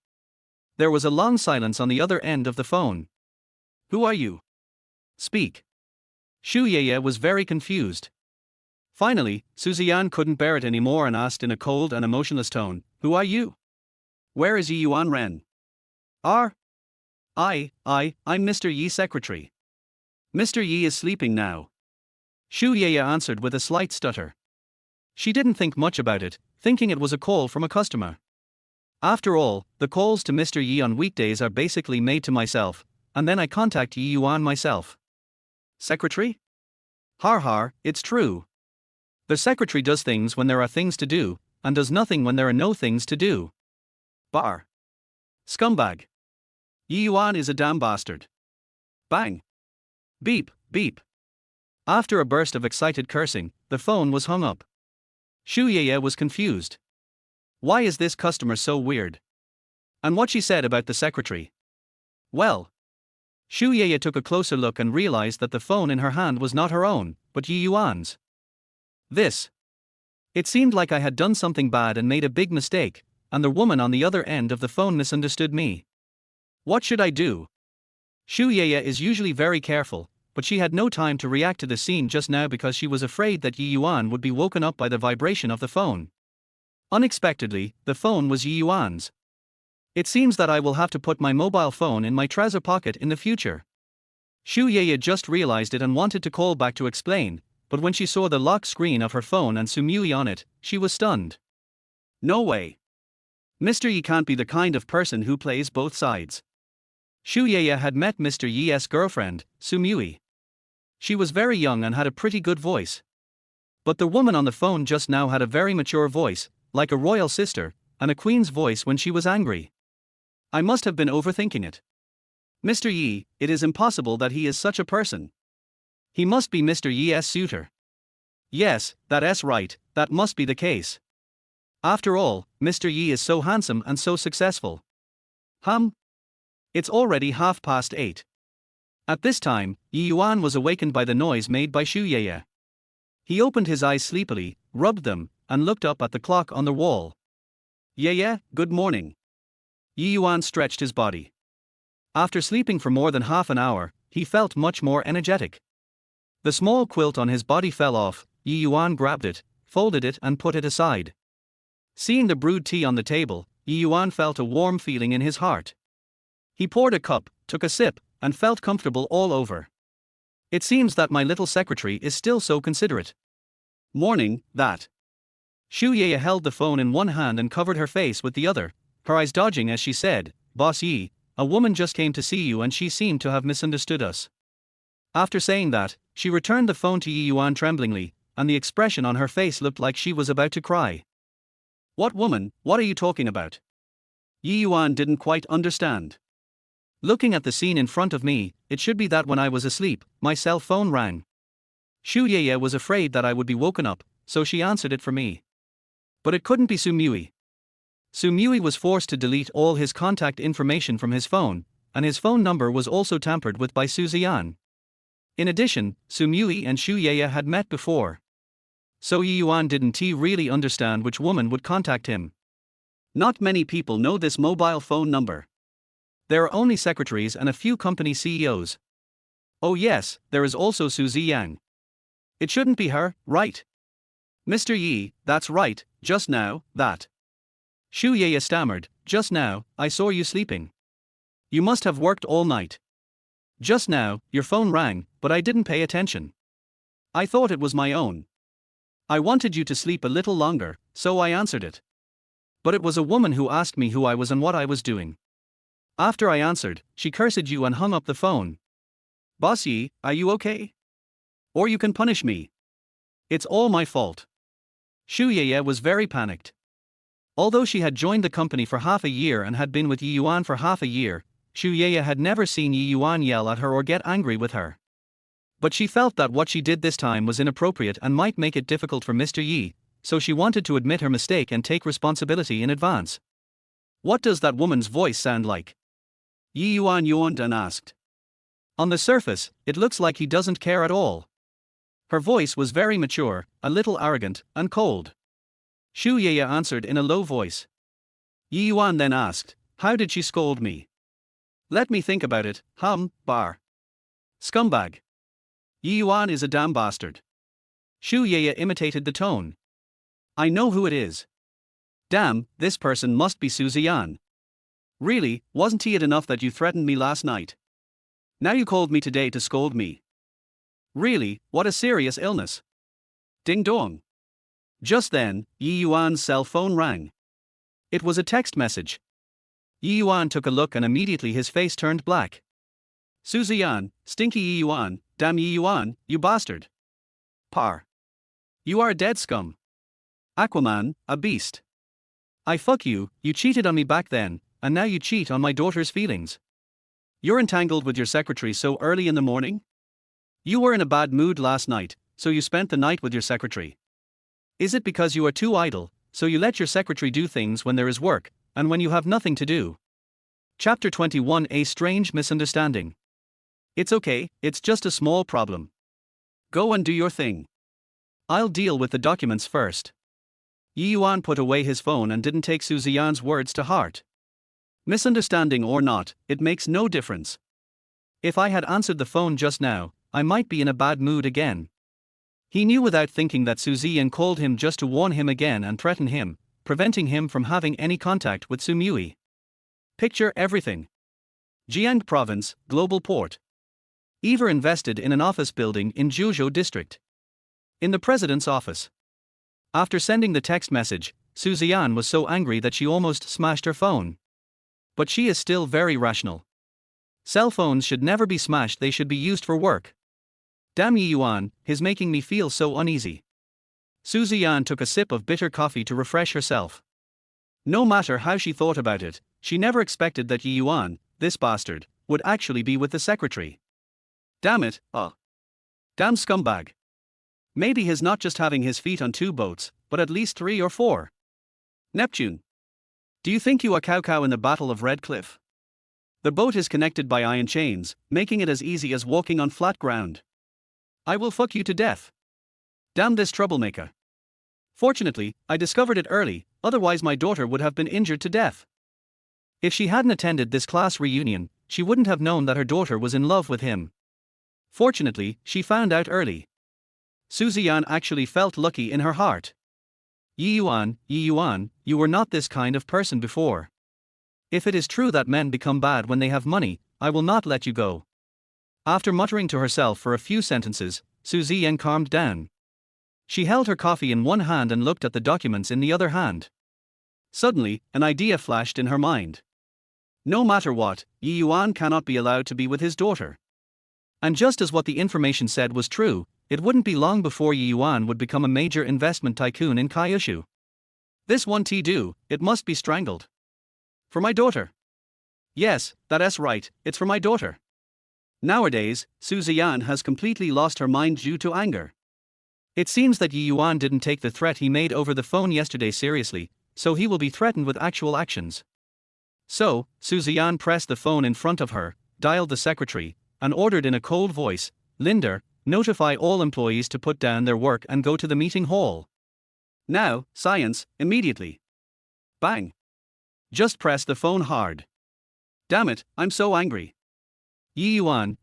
There was a long silence on the other end of the phone. Who are you? Speak. Xu Ye was very confused. Finally, Ziyan couldn't bear it anymore and asked in a cold and emotionless tone, Who are you? Where is Ye Yuan Ren? I'm Mr. Yi's secretary. Mr. Yi is sleeping now. Xu Ye answered with a slight stutter. She didn't think much about it, thinking it was a call from a customer. After all, the calls to Mr. Yi on weekdays are basically made to myself, and then I contact Ye Yuan myself. Secretary? Har har, it's true. The secretary does things when there are things to do, and does nothing when there are no things to do. Bar. Scumbag. Ye Yuan is a damn bastard. Bang. Beep, beep. After a burst of excited cursing, the phone was hung up. Xu Ye was confused. Why is this customer so weird? And what she said about the secretary? Well. Xu Ye took a closer look and realized that the phone in her hand was not her own, but Ye Yuan's. It seemed like I had done something bad and made a big mistake, and the woman on the other end of the phone misunderstood me. What should I do? Xu Ye is usually very careful, but she had no time to react to the scene just now because she was afraid that Ye Yuan would be woken up by the vibration of the phone. Unexpectedly, the phone was Ye Yuan's. It seems that I will have to put my mobile phone in my trouser pocket in the future. Xu Ye just realized it and wanted to call back to explain, but when she saw the lock screen of her phone and Su Mui on it, she was stunned. No way. Mr. Yi can't be the kind of person who plays both sides. Xu Ye had met Mr. Yi's girlfriend, Su Mui. She was very young and had a pretty good voice. But the woman on the phone just now had a very mature voice, like a royal sister, and a queen's voice when she was angry. I must have been overthinking it. Mr. Yi, it is impossible that he is such a person. He must be Mr. Yi's suitor. Yes, that's right, that must be the case. After all, Mr. Yi is so handsome and so successful. It's already 8:30. At this time, Ye Yuan was awakened by the noise made by Xu Ye. He opened his eyes sleepily, rubbed them, and looked up at the clock on the wall. Ye, good morning. Ye Yuan stretched his body. After sleeping for more than half an hour, he felt much more energetic. The small quilt on his body fell off. Ye Yuan grabbed it, folded it and put it aside. Seeing the brewed tea on the table, Ye Yuan felt a warm feeling in his heart. He poured a cup, took a sip, and felt comfortable all over. It seems that my little secretary is still so considerate. Morning, that. Xu Ye held the phone in one hand and covered her face with the other, her eyes dodging as she said, Boss Yi, a woman just came to see you and she seemed to have misunderstood us. After saying that, she returned the phone to Ye Yuan tremblingly, and the expression on her face looked like she was about to cry. What woman, what are you talking about? Ye Yuan didn't quite understand. Looking at the scene in front of me, it should be that when I was asleep, my cell phone rang. Xu Ye was afraid that I would be woken up, so she answered it for me. But it couldn't be Su Mui. Su Mui was forced to delete all his contact information from his phone, and his phone number was also tampered with by Su Ziyan. In addition, Su Mui and Xu Ye had met before. So Ye Yuan didn't really understand which woman would contact him. Not many people know this mobile phone number. There are only secretaries and a few company CEOs. Oh yes, there is also Su Ziyan. It shouldn't be her, right? Mr. Yi, that's right, just now, that. Xu Ye stammered, just now, I saw you sleeping. You must have worked all night. Just now, your phone rang, but I didn't pay attention. I thought it was my own. I wanted you to sleep a little longer, so I answered it. But it was a woman who asked me who I was and what I was doing. After I answered, she cursed you and hung up the phone. Boss Yi, are you okay? Or you can punish me. It's all my fault. Xu Ye was very panicked. Although she had joined the company for half a year and had been with Ye Yuan for half a year, Xu Ye had never seen Ye Yuan yell at her or get angry with her. But she felt that what she did this time was inappropriate and might make it difficult for Mr. Yi, so she wanted to admit her mistake and take responsibility in advance. What does that woman's voice sound like? Ye Yuan yawned and asked. On the surface, it looks like he doesn't care at all. Her voice was very mature, a little arrogant, and cold. Xu Ye answered in a low voice. Ye Yuan then asked, how did she scold me? Let me think about it, bar. Scumbag. Ye Yuan is a damn bastard. Xu Ye imitated the tone. I know who it is. Damn, this person must be Su Ziyan. Really, wasn't it enough that you threatened me last night? Now you called me today to scold me. Really, what a serious illness. Ding dong. Just then, Ye Yuan's cell phone rang. It was a text message. Ye Yuan took a look and immediately his face turned black. Su Ziyan, stinky Ye Yuan, damn Ye Yuan, you bastard. Par. You are a dead scum. Aquaman, a beast. I fuck you, you cheated on me back then, and now you cheat on my daughter's feelings. You're entangled with your secretary so early in the morning? You were in a bad mood last night, so you spent the night with your secretary. Is it because you are too idle, so you let your secretary do things when there is work, and when you have nothing to do? Chapter 21, A Strange Misunderstanding. It's okay, it's just a small problem. Go and do your thing. I'll deal with the documents first. Ye Yuan put away his phone and didn't take Su Ziyan's words to heart. Misunderstanding or not, it makes no difference. If I had answered the phone just now, I might be in a bad mood again. He knew without thinking that Su Ziyan called him just to warn him again and threaten him, preventing him from having any contact with Su Mui. Picture everything. Jiang Province, Global Port. Eva invested in an office building in Zhuzhou District. In the president's office. After sending the text message, Su Ziyan was so angry that she almost smashed her phone. But she is still very rational. Cell phones should never be smashed, they should be used for work. Damn Ye Yuan, he's making me feel so uneasy. Su Ziyan took a sip of bitter coffee to refresh herself. No matter how she thought about it, she never expected that Ye Yuan, this bastard, would actually be with the secretary. Damn it, damn scumbag. Maybe he's not just having his feet on two boats, but at least 3 or 4. Neptune. Do you think you are cow in the Battle of Red Cliff? The boat is connected by iron chains, making it as easy as walking on flat ground. I will fuck you to death. Damn this troublemaker. Fortunately, I discovered it early, otherwise my daughter would have been injured to death. If she hadn't attended this class reunion, she wouldn't have known that her daughter was in love with him. Fortunately, she found out early. Ziyan actually felt lucky in her heart. Ye Yuan, you were not this kind of person before. If it is true that men become bad when they have money, I will not let you go. After muttering to herself for a few sentences, Ziyan calmed down. She held her coffee in one hand and looked at the documents in the other hand. Suddenly, an idea flashed in her mind. No matter what, Ye Yuan cannot be allowed to be with his daughter. And just as what the information said was true, it wouldn't be long before Ye Yuan would become a major investment tycoon in Kyushu. This one do, it must be strangled. For my daughter. Yes, that's right, it's for my daughter. Nowadays, Ziyan has completely lost her mind due to anger. It seems that Ye Yuan didn't take the threat he made over the phone yesterday seriously, so he will be threatened with actual actions. So, Ziyan pressed the phone in front of her, dialed the secretary, and ordered in a cold voice, "Linder, notify all employees to put down their work and go to the meeting hall. Now, science, immediately." Bang. Just press the phone hard. Damn it, I'm so angry. Ye Yuan,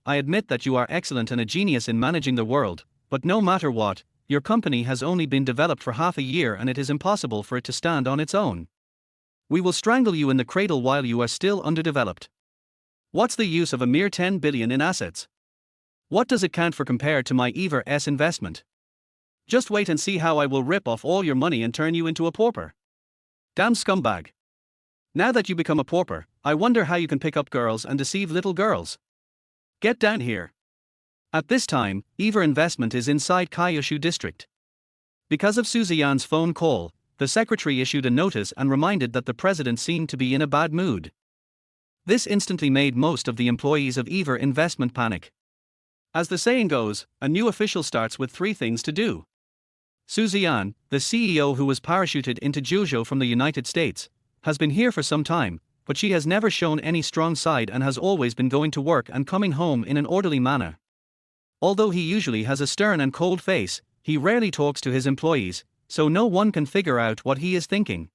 I admit that you are excellent and a genius in managing the world, but no matter what, your company has only been developed for half a year and it is impossible for it to stand on its own. We will strangle you in the cradle while you are still underdeveloped. What's the use of a mere 10 billion in assets? What does it count for compared to my Ever's investment? Just wait and see how I will rip off all your money and turn you into a pauper. Damn scumbag. Now that you become a pauper, I wonder how you can pick up girls and deceive little girls. Get down here. At this time, Ever Investment is inside Kyushu district. Because of Ziyan's phone call, the secretary issued a notice and reminded that the president seemed to be in a bad mood. This instantly made most of the employees of Ever Investment panic. As the saying goes, a new official starts with 3 things to do. Ziyan, the CEO who was parachuted into Zhuzhou from the United States, has been here for some time, but she has never shown any strong side and has always been going to work and coming home in an orderly manner. Although he usually has a stern and cold face, he rarely talks to his employees, so no one can figure out what he is thinking.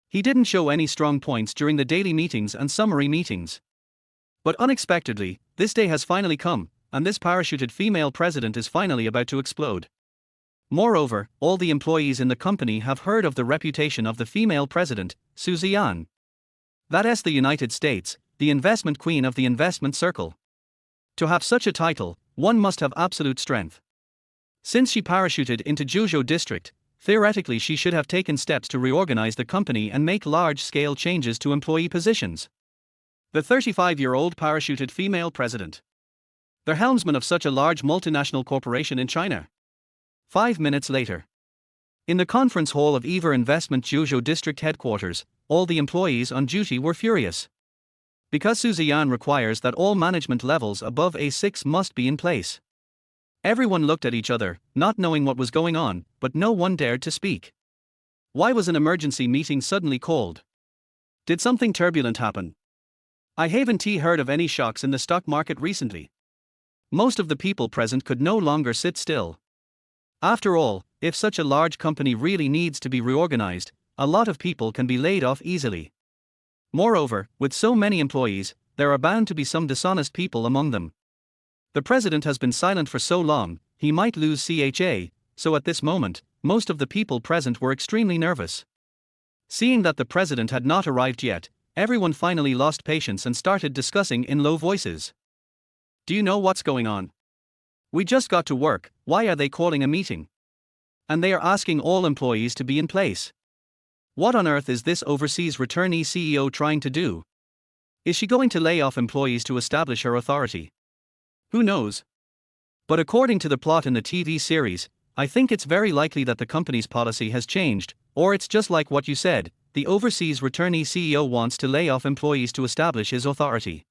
He didn't show any strong points during the daily meetings and summary meetings. But unexpectedly, this day has finally come, and this parachuted female president is finally about to explode. Moreover, all the employees in the company have heard of the reputation of the female president, Ziyan. That's the United States, the investment queen of the investment circle. To have such a title, one must have absolute strength. Since she parachuted into Zhuzhou district, theoretically she should have taken steps to reorganize the company and make large-scale changes to employee positions. The 35-year-old parachuted female president. The helmsman of such a large multinational corporation in China. 5 minutes later. In the conference hall of Ever Investment Zhuzhou district headquarters, all the employees on duty were furious. Because Ziyan requires that all management levels above A6 must be in place. Everyone looked at each other, not knowing what was going on, but no one dared to speak. Why was an emergency meeting suddenly called? Did something turbulent happen? I haven't heard of any shocks in the stock market recently. Most of the people present could no longer sit still. After all, if such a large company really needs to be reorganized, a lot of people can be laid off easily. Moreover, with so many employees, there are bound to be some dishonest people among them. The president has been silent for so long, he might lose CHA, so at this moment, most of the people present were extremely nervous. Seeing that the president had not arrived yet, everyone finally lost patience and started discussing in low voices. Do you know what's going on? We just got to work, why are they calling a meeting? And they are asking all employees to be in place. What on earth is this overseas returnee CEO trying to do? Is she going to lay off employees to establish her authority? Who knows? But according to the plot in the TV series, I think it's very likely that the company's policy has changed, or it's just like what you said, the overseas returnee CEO wants to lay off employees to establish his authority.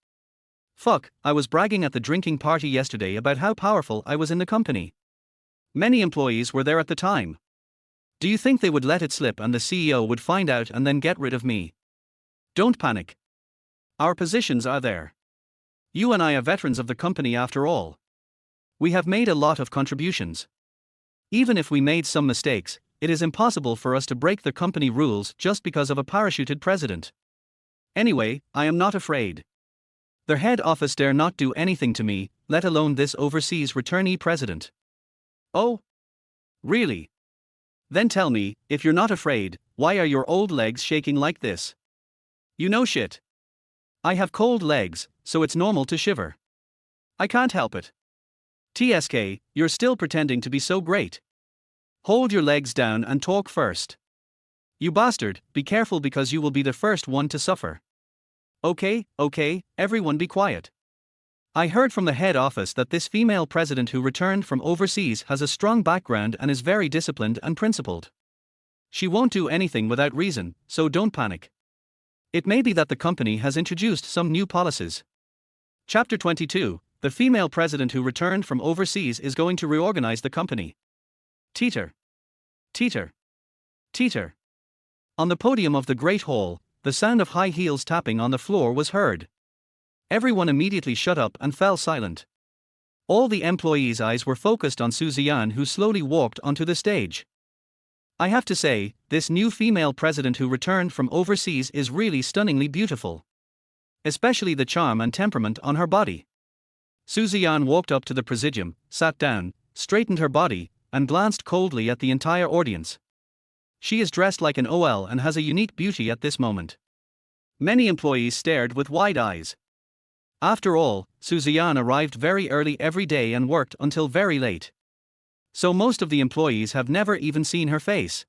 Fuck, I was bragging at the drinking party yesterday about how powerful I was in the company. Many employees were there at the time. Do you think they would let it slip and the CEO would find out and then get rid of me? Don't panic. Our positions are there. You and I are veterans of the company after all. We have made a lot of contributions. Even if we made some mistakes, it is impossible for us to break the company rules just because of a parachuted president. Anyway, I am not afraid. The head office dare not do anything to me, let alone this overseas returnee president. Oh? Really? Then tell me, if you're not afraid, why are your old legs shaking like this? You know shit. I have cold legs, so it's normal to shiver. I can't help it. TSK, you're still pretending to be so great. Hold your legs down and talk first. You bastard, be careful because you will be the first one to suffer. Okay, everyone be quiet. I heard from the head office that this female president who returned from overseas has a strong background and is very disciplined and principled. She won't do anything without reason, so don't panic. It may be that the company has introduced some new policies. Chapter 22, the female president who returned from overseas is going to reorganize the company. Teeter. Teeter. Teeter. On the podium of the Great Hall, the sound of high heels tapping on the floor was heard. Everyone immediately shut up and fell silent. All the employees' eyes were focused on Ziyan, who slowly walked onto the stage. I have to say, this new female president who returned from overseas is really stunningly beautiful. Especially the charm and temperament on her body. Ziyan walked up to the presidium, sat down, straightened her body, and glanced coldly at the entire audience. She is dressed like an OL and has a unique beauty at this moment. Many employees stared with wide eyes. After all, Ziyan arrived very early every day and worked until very late. So most of the employees have never even seen her face.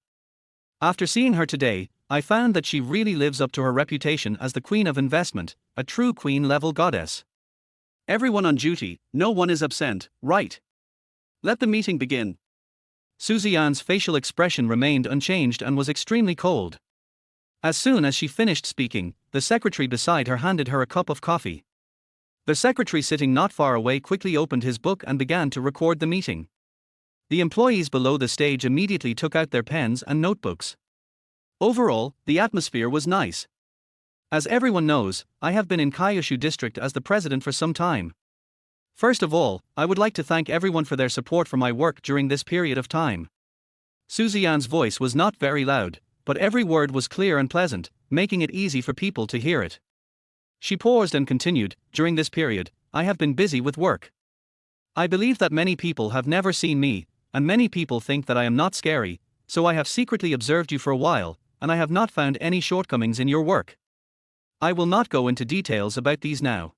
After seeing her today, I found that she really lives up to her reputation as the queen of investment, a true queen-level goddess. Everyone on duty, no one is absent, right? Let the meeting begin. Ziyan's facial expression remained unchanged and was extremely cold. As soon as she finished speaking, the secretary beside her handed her a cup of coffee. The secretary sitting not far away quickly opened his book and began to record the meeting. The employees below the stage immediately took out their pens and notebooks. Overall, the atmosphere was nice. As everyone knows, I have been in Kyushu district as the president for some time. First of all, I would like to thank everyone for their support for my work during this period of time. Ziyan's voice was not very loud, but every word was clear and pleasant, making it easy for people to hear it. She paused and continued, during this period, I have been busy with work. I believe that many people have never seen me, and many people think that I am not scary, so I have secretly observed you for a while, and I have not found any shortcomings in your work. I will not go into details about these now.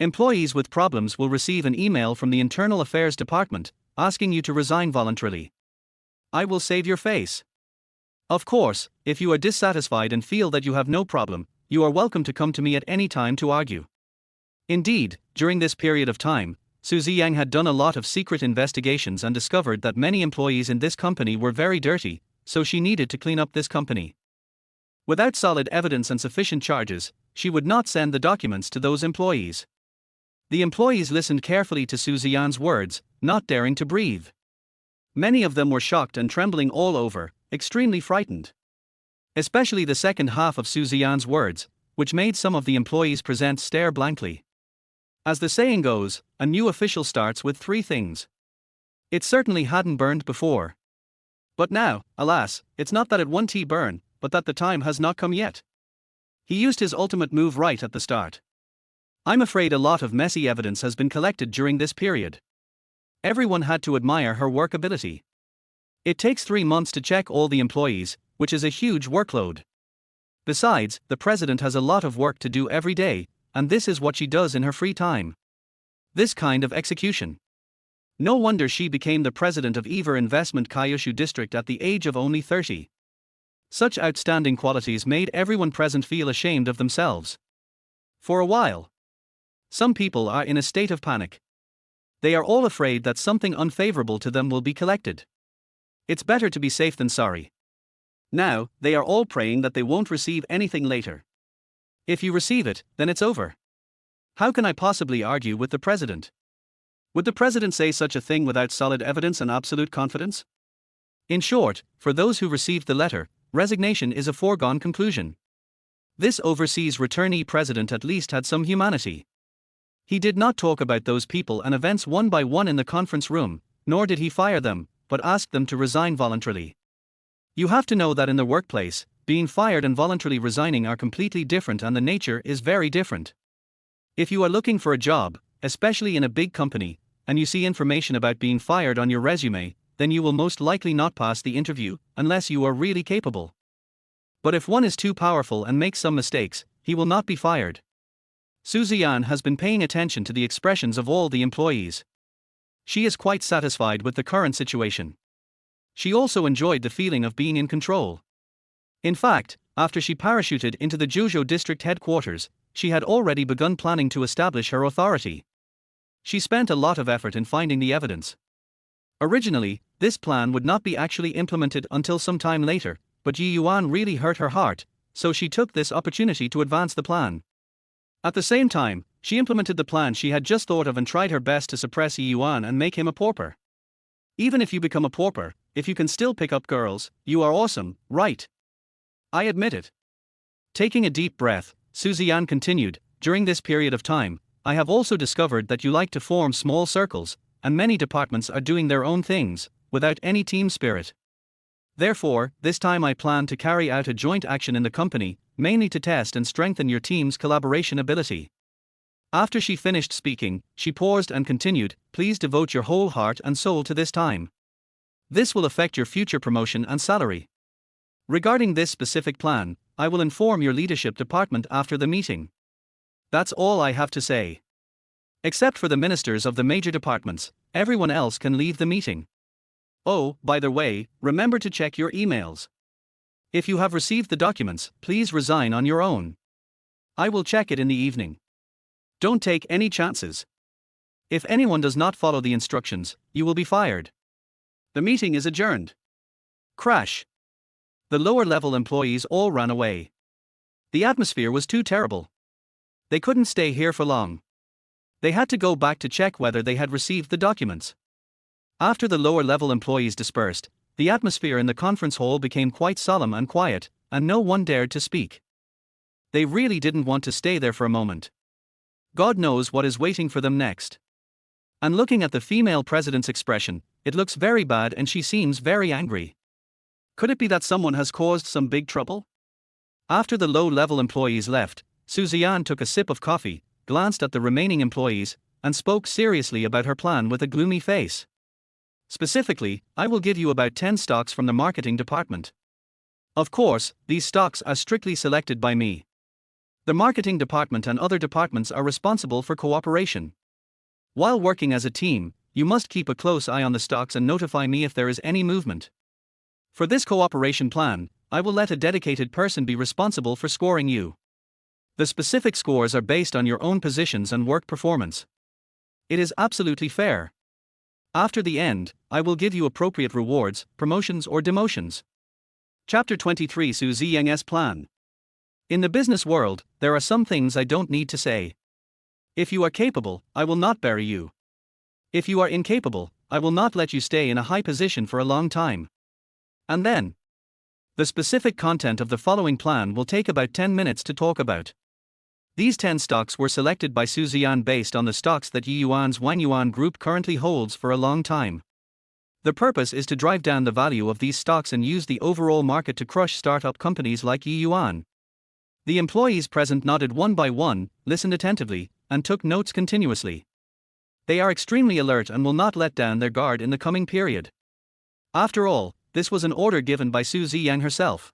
Employees with problems will receive an email from the Internal Affairs Department, asking you to resign voluntarily. I will save your face. Of course, if you are dissatisfied and feel that you have no problem, you are welcome to come to me at any time to argue. Indeed, during this period of time, Ziyan had done a lot of secret investigations and discovered that many employees in this company were very dirty, so she needed to clean up this company. Without solid evidence and sufficient charges, she would not send the documents to those employees. The employees listened carefully to Ziyan's words, not daring to breathe. Many of them were shocked and trembling all over, extremely frightened. Especially the second half of Ziyan's words, which made some of the employees present stare blankly. As the saying goes, a new official starts with 3 things. It certainly hadn't burned before. But now, alas, it's not that it won't burn, but that the time has not come yet. He used his ultimate move right at the start. I'm afraid a lot of messy evidence has been collected during this period. Everyone had to admire her work ability. It takes 3 months to check all the employees, which is a huge workload. Besides, the president has a lot of work to do every day, and this is what she does in her free time. This kind of execution. No wonder she became the president of Ever Investment Kyushu District at the age of only 30. Such outstanding qualities made everyone present feel ashamed of themselves. For a while, some people are in a state of panic. They are all afraid that something unfavorable to them will be collected. It's better to be safe than sorry. Now, they are all praying that they won't receive anything later. If you receive it, then it's over. How can I possibly argue with the president? Would the president say such a thing without solid evidence and absolute confidence? In short, for those who received the letter, resignation is a foregone conclusion. This overseas returnee president at least had some humanity. He did not talk about those people and events one by one in the conference room, nor did he fire them, but asked them to resign voluntarily. You have to know that in the workplace, being fired and voluntarily resigning are completely different and the nature is very different. If you are looking for a job, especially in a big company, and you see information about being fired on your resume, then you will most likely not pass the interview, unless you are really capable. But if one is too powerful and makes some mistakes, he will not be fired. Ziyan has been paying attention to the expressions of all the employees. She is quite satisfied with the current situation. She also enjoyed the feeling of being in control. In fact, after she parachuted into the Zhuzhou district headquarters, she had already begun planning to establish her authority. She spent a lot of effort in finding the evidence. Originally, this plan would not be actually implemented until some time later, but Ye Yuan really hurt her heart, so she took this opportunity to advance the plan. At the same time, she implemented the plan she had just thought of and tried her best to suppress Ye Yuan and make him a pauper. Even if you become a pauper, if you can still pick up girls, you are awesome, right? I admit it. Taking a deep breath, Ziyan continued, during this period of time, I have also discovered that you like to form small circles, and many departments are doing their own things, without any team spirit. Therefore, this time I plan to carry out a joint action in the company, mainly to test and strengthen your team's collaboration ability. After she finished speaking, she paused and continued, please devote your whole heart and soul to this time. This will affect your future promotion and salary. Regarding this specific plan, I will inform your leadership department after the meeting. That's all I have to say. Except for the ministers of the major departments, everyone else can leave the meeting. Oh, by the way, remember to check your emails. If you have received the documents, please resign on your own. I will check it in the evening. Don't take any chances. If anyone does not follow the instructions, you will be fired. The meeting is adjourned. Crash. The lower-level employees all ran away. The atmosphere was too terrible. They couldn't stay here for long. They had to go back to check whether they had received the documents. After the lower-level employees dispersed, the atmosphere in the conference hall became quite solemn and quiet, and no one dared to speak. They really didn't want to stay there for a moment. God knows what is waiting for them next. And looking at the female president's expression, it looks very bad and she seems very angry. Could it be that someone has caused some big trouble? After the low-level employees left, Ziyan took a sip of coffee, glanced at the remaining employees, and spoke seriously about her plan with a gloomy face. Specifically, I will give you about 10 stocks from the marketing department. Of course, these stocks are strictly selected by me. The marketing department and other departments are responsible for cooperation. While working as a team, you must keep a close eye on the stocks and notify me if there is any movement. For this cooperation plan, I will let a dedicated person be responsible for scoring you. The specific scores are based on your own positions and work performance. It is absolutely fair. After the end, I will give you appropriate rewards, promotions or demotions. Chapter 23 Ziyan's Plan. In the business world, there are some things I don't need to say. If you are capable, I will not bury you. If you are incapable, I will not let you stay in a high position for a long time. And then, the specific content of the following plan will take about 10 minutes to talk about. These 10 stocks were selected by Ziyan based on the stocks that Ye Yuan's Wang Yuan Group currently holds for a long time. The purpose is to drive down the value of these stocks and use the overall market to crush startup companies like Ye Yuan. The employees present nodded one by one, listened attentively, and took notes continuously. They are extremely alert and will not let down their guard in the coming period. After all, this was an order given by Ziyan herself.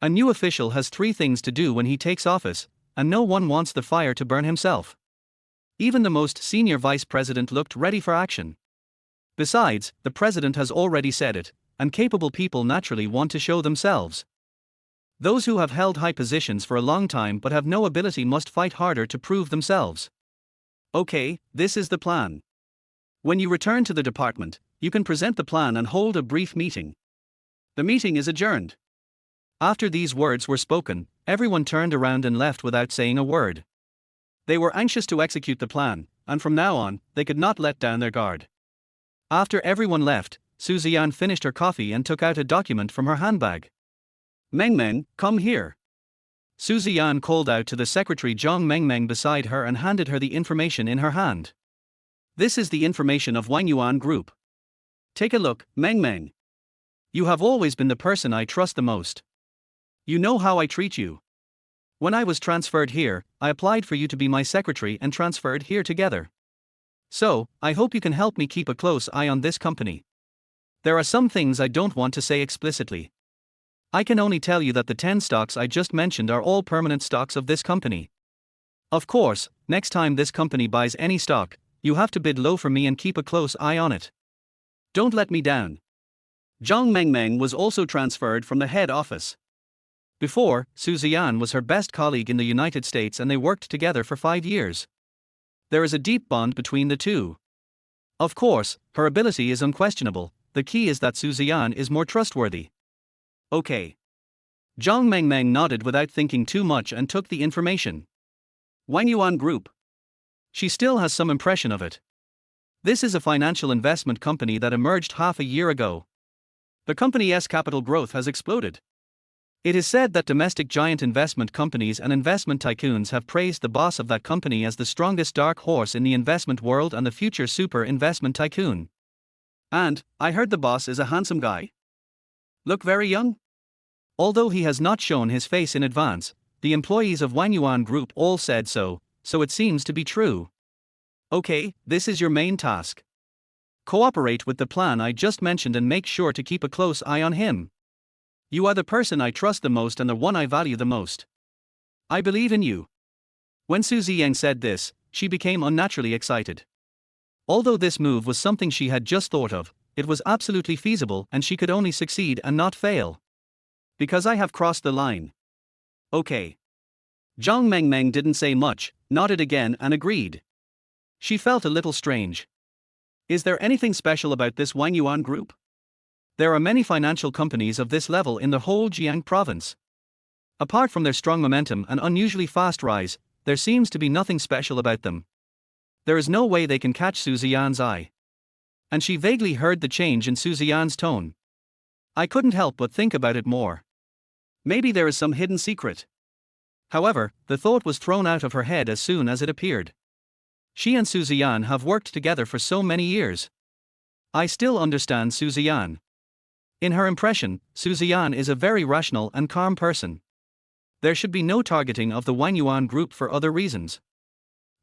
A new official has 3 things to do when he takes office, and no one wants the fire to burn himself. Even the most senior vice president looked ready for action. Besides, the president has already said it, and capable people naturally want to show themselves. Those who have held high positions for a long time but have no ability must fight harder to prove themselves. Okay, this is the plan. When you return to the department, you can present the plan and hold a brief meeting. The meeting is adjourned. After these words were spoken, everyone turned around and left without saying a word. They were anxious to execute the plan, and from now on, they could not let down their guard. After everyone left, Ziyan finished her coffee and took out a document from her handbag. Mengmen, come here. Su Ziyan called out to the secretary Zhang Mengmeng beside her and handed her the information in her hand. This is the information of Ye Yuan Group. Take a look, Mengmeng. You have always been the person I trust the most. You know how I treat you. When I was transferred here, I applied for you to be my secretary and transferred here together. So, I hope you can help me keep a close eye on this company. There are some things I don't want to say explicitly. I can only tell you that the 10 stocks I just mentioned are all permanent stocks of this company. Of course, next time this company buys any stock, you have to bid low for me and keep a close eye on it. Don't let me down. Zhang Mengmeng was also transferred from the head office. Before, Su Ziyan was her best colleague in the United States and they worked together for 5 years. There is a deep bond between the two. Of course, her ability is unquestionable, the key is that Su Ziyan is more trustworthy. Okay. Zhang Mengmeng nodded without thinking too much and took the information. Ye Yuan Group. She still has some impression of it. This is a financial investment company that emerged half a year ago. The company's capital growth has exploded. It is said that domestic giant investment companies and investment tycoons have praised the boss of that company as the strongest dark horse in the investment world and the future super investment tycoon. And, I heard the boss is a handsome guy. Look very young? Although he has not shown his face in advance, the employees of Ye Yuan Group all said so it seems to be true. Okay, this is your main task. Cooperate with the plan I just mentioned and make sure to keep a close eye on him. You are the person I trust the most and the one I value the most. I believe in you. When Su Ziyan said this, she became unnaturally excited. Although this move was something she had just thought of, it was absolutely feasible and she could only succeed and not fail. Because I have crossed the line. Okay. Zhang Mengmeng didn't say much, nodded again and agreed. She felt a little strange. Is there anything special about this Ye Yuan Group? There are many financial companies of this level in the whole Jiang province. Apart from their strong momentum and unusually fast rise, there seems to be nothing special about them. There is no way they can catch Su Ziyan's eye. And she vaguely heard the change in Su Ziyan's tone. I couldn't help but think about it more. Maybe there is some hidden secret. However, the thought was thrown out of her head as soon as it appeared. She and Su Ziyan have worked together for so many years. I still understand Su Ziyan. In her impression, Su Ziyan is a very rational and calm person. There should be no targeting of the Ye Yuan Group for other reasons.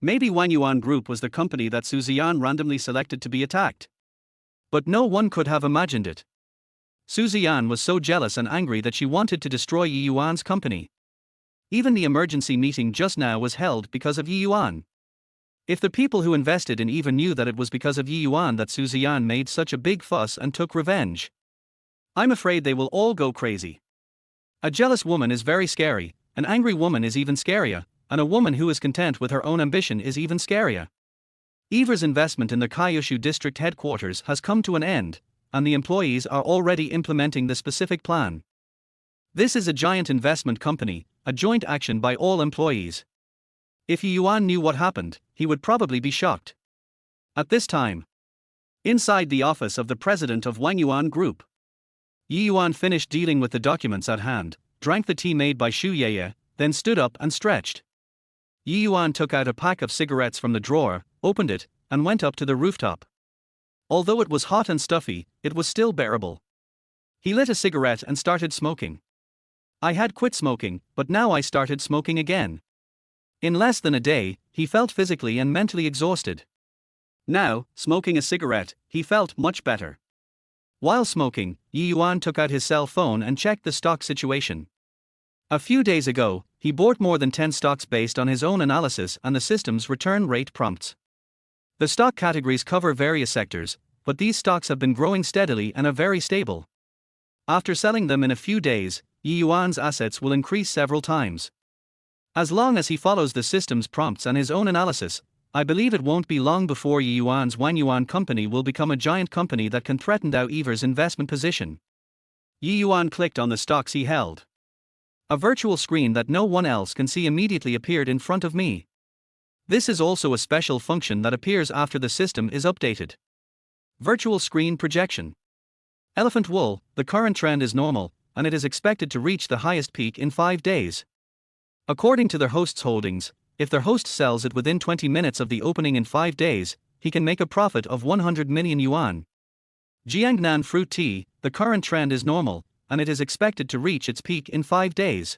Maybe Ye Yuan Group was the company that Su Ziyan randomly selected to be attacked. But no one could have imagined it. Su Ziyan was so jealous and angry that she wanted to destroy Ye Yuan's company. Even the emergency meeting just now was held because of Ye Yuan. If the people who invested in even knew that it was because of Ye Yuan that Su Ziyan made such a big fuss and took revenge, I'm afraid they will all go crazy. A jealous woman is very scary, an angry woman is even scarier, and a woman who is content with her own ambition is even scarier. Eva's investment in the Kyushu district headquarters has come to an end, and the employees are already implementing the specific plan. This is a giant investment company, a joint action by all employees. If Ye Yuan knew what happened, he would probably be shocked. At this time, inside the office of the president of Ye Yuan Group, Ye Yuan finished dealing with the documents at hand, drank the tea made by Xu Yeye, then stood up and stretched. Ye Yuan took out a pack of cigarettes from the drawer, opened it, and went up to the rooftop. Although it was hot and stuffy, it was still bearable. He lit a cigarette and started smoking. I had quit smoking, but now I started smoking again. In less than a day, he felt physically and mentally exhausted. Now, smoking a cigarette, he felt much better. While smoking, Ye Yuan took out his cell phone and checked the stock situation. A few days ago, he bought more than 10 stocks based on his own analysis and the system's return rate prompts. The stock categories cover various sectors, but these stocks have been growing steadily and are very stable. After selling them in a few days, Ye Yuan's assets will increase several times. As long as he follows the system's prompts and his own analysis, I believe it won't be long before Ye Yuan's Ye Yuan company will become a giant company that can threaten Dao Ever's investment position. Ye Yuan clicked on the stocks he held. A virtual screen that no one else can see immediately appeared in front of me. This is also a special function that appears after the system is updated. Virtual screen projection. Elephant wool, the current trend is normal, and it is expected to reach the highest peak in 5 days. According to their host's holdings, if their host sells it within 20 minutes of the opening in 5 days, he can make a profit of 100 million yuan. Jiangnan fruit tea, the current trend is normal, and it is expected to reach its peak in 5 days.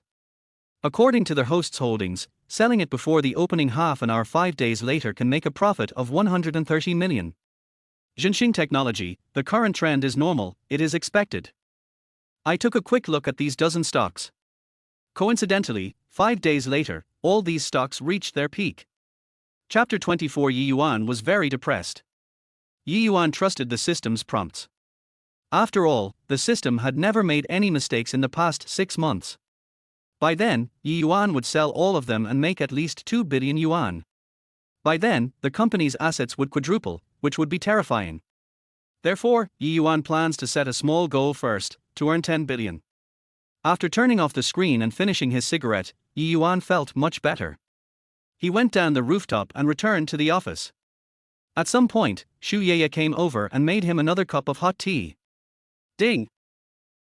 According to their host's holdings, selling it before the opening half an hour 5 days later can make a profit of 130 million. Zhenxing Technology, the current trend is normal, it is expected. I took a quick look at these dozen stocks. Coincidentally, 5 days later, all these stocks reached their peak. Chapter 24. Ye Yuan was very depressed. Ye Yuan trusted the system's prompts. After all, the system had never made any mistakes in the past 6 months. By then, Ye Yuan would sell all of them and make at least 2 billion yuan. By then, the company's assets would quadruple, which would be terrifying. Therefore, Ye Yuan plans to set a small goal first, to earn 10 billion. After turning off the screen and finishing his cigarette, Ye Yuan felt much better. He went down the rooftop and returned to the office. At some point, Shu Yeye came over and made him another cup of hot tea. Ding!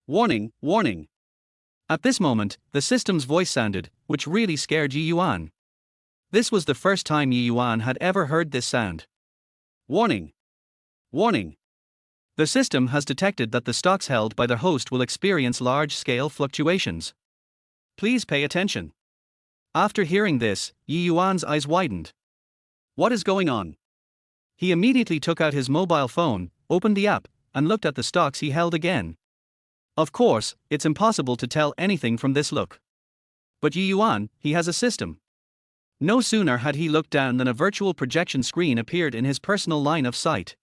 Warning, warning! At this moment, the system's voice sounded, which really scared Ye Yuan. This was the first time Ye Yuan had ever heard this sound. Warning! Warning! The system has detected that the stocks held by the host will experience large-scale fluctuations. Please pay attention. After hearing this, Ye Yuan's eyes widened. What is going on? He immediately took out his mobile phone, opened the app, and looked at the stocks he held again. Of course, it's impossible to tell anything from this look. But Ye Yuan, he has a system. No sooner had he looked down than a virtual projection screen appeared in his personal line of sight.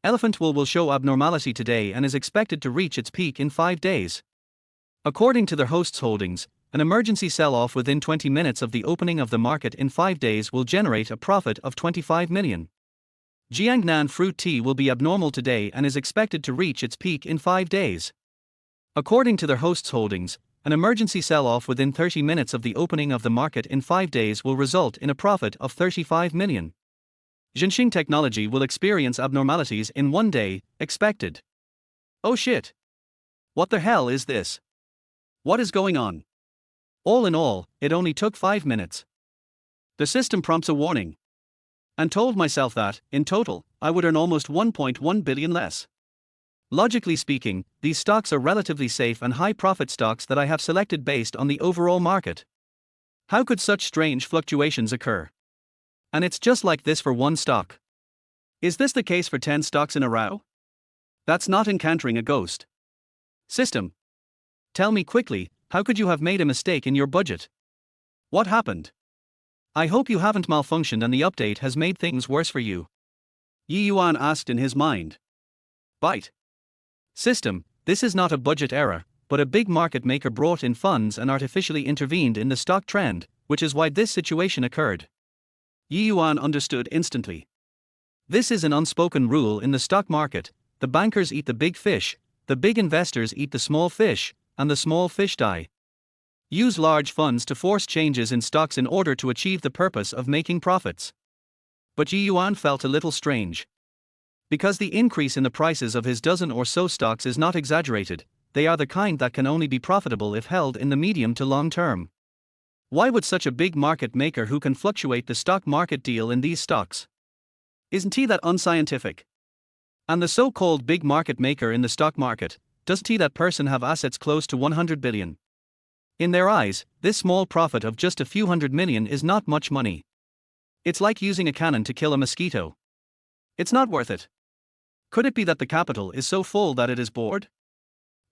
Elephant wool will show abnormality today and is expected to reach its peak in 5 days. According to their host's holdings, an emergency sell-off within 20 minutes of the opening of the market in 5 days will generate a profit of 25 million. Jiangnan fruit tea will be abnormal today and is expected to reach its peak in 5 days. According to their host's holdings, an emergency sell-off within 30 minutes of the opening of the market in 5 days will result in a profit of 35 million. Zhenxing Technology will experience abnormalities in 1 day, expected. Oh shit! What the hell is this? What is going on? All in all, it only took 5 minutes. The system prompts a warning. And told myself that, in total, I would earn almost 1.1 billion less. Logically speaking, these stocks are relatively safe and high-profit stocks that I have selected based on the overall market. How could such strange fluctuations occur? And it's just like this for one stock. Is this the case for 10 stocks in a row? That's not encountering a ghost. System. Tell me quickly, how could you have made a mistake in your budget? What happened? I hope you haven't malfunctioned and the update has made things worse for you. Ye Yuan asked in his mind. Bite. System, this is not a budget error, but a big market maker brought in funds and artificially intervened in the stock trend, which is why this situation occurred. Ye Yuan understood instantly. This is an unspoken rule in the stock market: the bankers eat the big fish, the big investors eat the small fish, and the small fish die. Use large funds to force changes in stocks in order to achieve the purpose of making profits. But Ye Yuan felt a little strange. Because the increase in the prices of his dozen or so stocks is not exaggerated, they are the kind that can only be profitable if held in the medium to long term. Why would such a big market maker who can fluctuate the stock market deal in these stocks? Isn't he that unscientific? And the so-called big market maker in the stock market, doesn't he that person have assets close to 100 billion? In their eyes, this small profit of just a few hundred million is not much money. It's like using a cannon to kill a mosquito. It's not worth it. Could it be that the capital is so full that it is bored?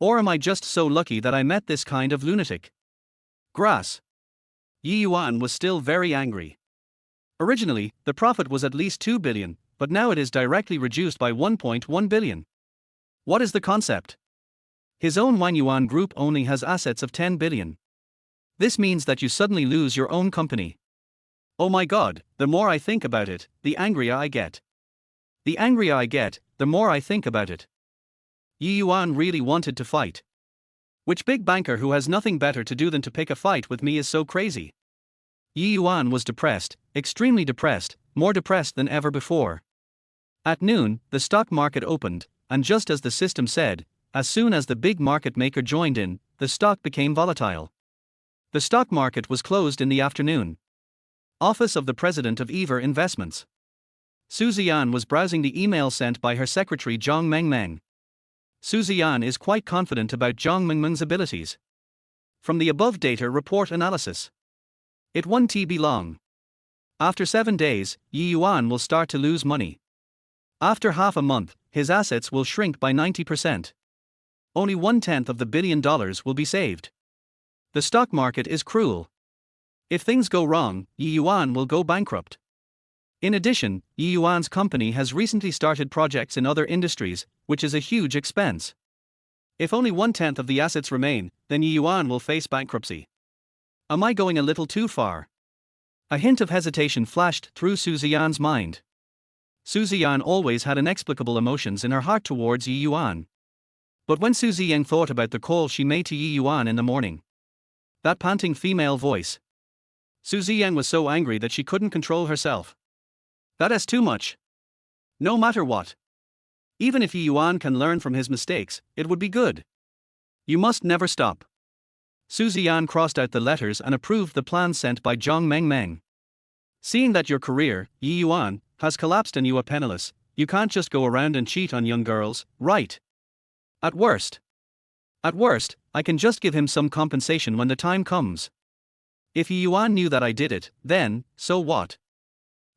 Or am I just so lucky that I met this kind of lunatic? Grass. Ye Yuan was still very angry. Originally, the profit was at least 2 billion, but now it is directly reduced by 1.1 billion. What is the concept? His own Ye Yuan group only has assets of 10 billion. This means that you suddenly lose your own company. Oh my god, the more I think about it, the angrier I get. The angrier I get, the more I think about it. Ye Yuan really wanted to fight. Which big banker who has nothing better to do than to pick a fight with me is so crazy? Ye Yuan was depressed, extremely depressed, more depressed than ever before. At noon, the stock market opened, and just as the system said, as soon as the big market maker joined in, the stock became volatile. The stock market was closed in the afternoon. Office of the President of Ever Investments. Ziyan was browsing the email sent by her secretary Zhang Mengmeng. Ziyan is quite confident about Zhang Mengmeng's abilities. From the above data report analysis, it won't be long. After 7 days, Ye Yuan will start to lose money. After half a month, his assets will shrink by 90%. Only 1/10 of the $1 billion will be saved. The stock market is cruel. If things go wrong, Ye Yuan will go bankrupt. In addition, Ye Yuan's company has recently started projects in other industries, which is a huge expense. If only 1/10 of the assets remain, then Ye Yuan will face bankruptcy. Am I going a little too far? A hint of hesitation flashed through Ziyan's mind. Ziyan always had inexplicable emotions in her heart towards Ye Yuan. But when Ziyan thought about the call she made to Ye Yuan in the morning, that panting female voice, Ziyan was so angry that she couldn't control herself. That is too much. No matter what. Even if Ye Yuan can learn from his mistakes, it would be good. You must never stop. Ziyan crossed out the letters and approved the plan sent by Zhang Mengmeng. Seeing that your career, Ye Yuan, has collapsed and you are penniless, you can't just go around and cheat on young girls, right? At worst, I can just give him some compensation when the time comes. If Ye Yuan knew that I did it, then, so what?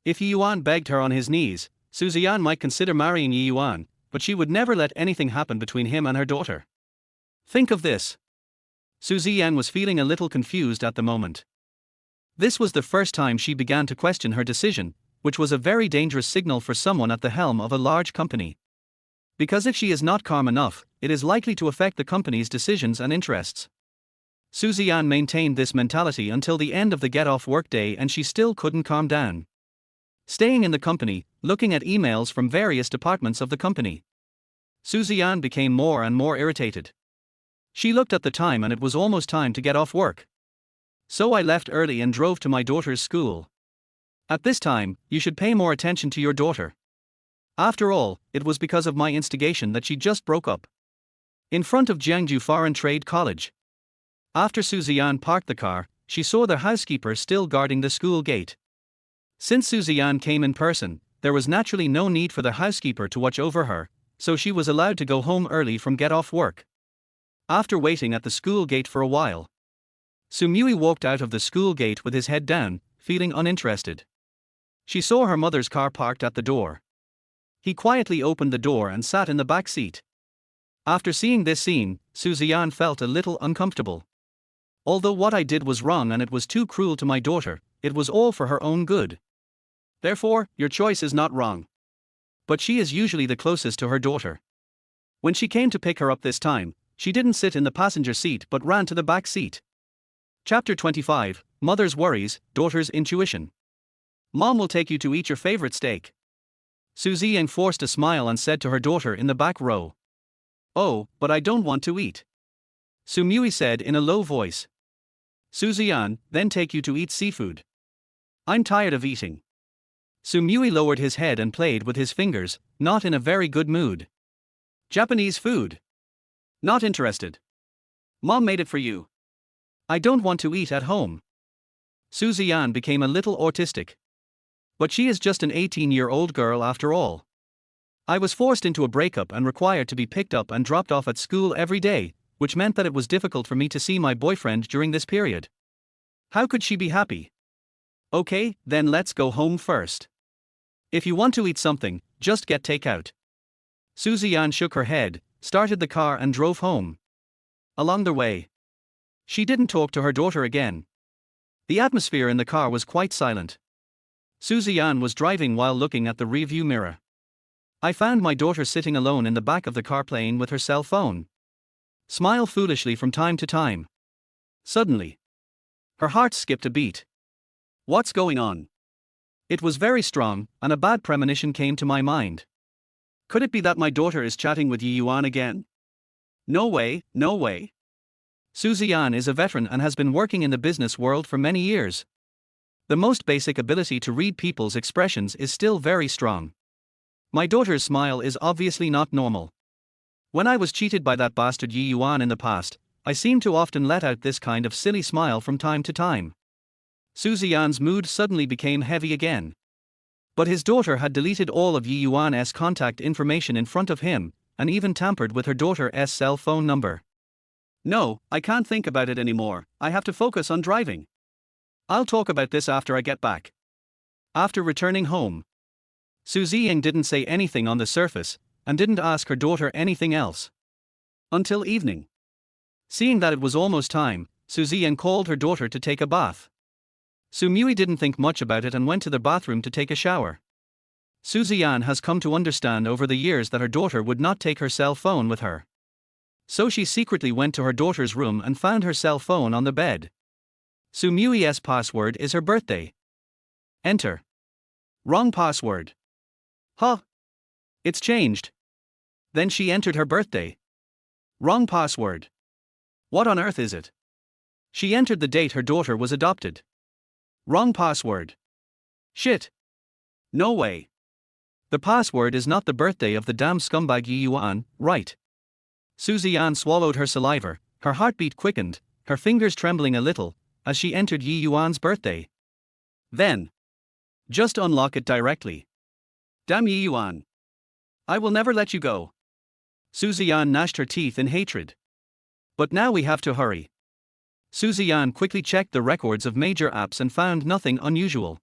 If Ye Yuan begged her on his knees, Ziyan might consider marrying Ye Yuan, but she would never let anything happen between him and her daughter. Think of this. Ziyan was feeling a little confused at the moment. This was the first time she began to question her decision, which was a very dangerous signal for someone at the helm of a large company. Because if she is not calm enough, it is likely to affect the company's decisions and interests. Ziyan maintained this mentality until the end of the get-off workday and she still couldn't calm down. Staying in the company, looking at emails from various departments of the company, Ziyan became more and more irritated. She looked at the time and it was almost time to get off work. So I left early and drove to my daughter's school. At this time, you should pay more attention to your daughter. After all, it was because of my instigation that she just broke up. In front of Jiangju Foreign Trade College. After Ziyan parked the car, she saw the housekeeper still guarding the school gate. Since Ziyan came in person, there was naturally no need for the housekeeper to watch over her, so she was allowed to go home early from get-off work. After waiting at the school gate for a while, Sumui walked out of the school gate with his head down, feeling uninterested. She saw her mother's car parked at the door. He quietly opened the door and sat in the back seat. After seeing this scene, Ziyan felt a little uncomfortable. Although what I did was wrong and it was too cruel to my daughter, it was all for her own good. Therefore, your choice is not wrong. But she is usually the closest to her daughter. When she came to pick her up this time, she didn't sit in the passenger seat but ran to the back seat. Chapter 25, Mother's Worries, Daughter's Intuition. Mom will take you to eat your favorite steak. Ziyan forced a smile and said to her daughter in the back row. Oh, but I don't want to eat. Sumui said in a low voice. Ziyan, then take you to eat seafood. I'm tired of eating. Sumui lowered his head and played with his fingers, not in a very good mood. Japanese food. Not interested. Mom made it for you. I don't want to eat at home. Ziyan became a little autistic. But she is just an 18-year-old girl after all. I was forced into a breakup and required to be picked up and dropped off at school every day, which meant that it was difficult for me to see my boyfriend during this period. How could she be happy? Okay, then let's go home first. If you want to eat something, just get takeout. Ziyan shook her head, started the car and drove home. Along the way, she didn't talk to her daughter again. The atmosphere in the car was quite silent. Ziyan was driving while looking at the rearview mirror. I found my daughter sitting alone in the back of the car playing with her cell phone. Smile foolishly from time to time. Suddenly, her heart skipped a beat. What's going on? It was very strong, and a bad premonition came to my mind. Could it be that my daughter is chatting with Ye Yuan again? No way, no way. Ziyan is a veteran and has been working in the business world for many years. The most basic ability to read people's expressions is still very strong. My daughter's smile is obviously not normal. When I was cheated by that bastard Ye Yuan in the past, I seem to often let out this kind of silly smile from time to time. Ziyan's mood suddenly became heavy again. But his daughter had deleted all of Ye Yuan's contact information in front of him, and even tampered with her daughter's cell phone number. No, I can't think about it anymore, I have to focus on driving. I'll talk about this after I get back. After returning home, Ziyan didn't say anything on the surface, and didn't ask her daughter anything else. Until evening. Seeing that it was almost time, Ziyan called her daughter to take a bath. Ziyan didn't think much about it and went to the bathroom to take a shower. Ziyan has come to understand over the years that her daughter would not take her cell phone with her. So she secretly went to her daughter's room and found her cell phone on the bed. Ziyan's password is her birthday. Enter. Wrong password. Huh? It's changed. Then she entered her birthday. Wrong password. What on earth is it? She entered the date her daughter was adopted. Wrong password. Shit. No way. The password is not the birthday of the damn scumbag Ye Yuan, right? Ziyan swallowed her saliva, her heartbeat quickened, her fingers trembling a little, as she entered Ye Yuan's birthday. Then. Just unlock it directly. Damn Ye Yuan. I will never let you go. Ziyan gnashed her teeth in hatred. But now we have to hurry. Ziyan quickly checked the records of major apps and found nothing unusual.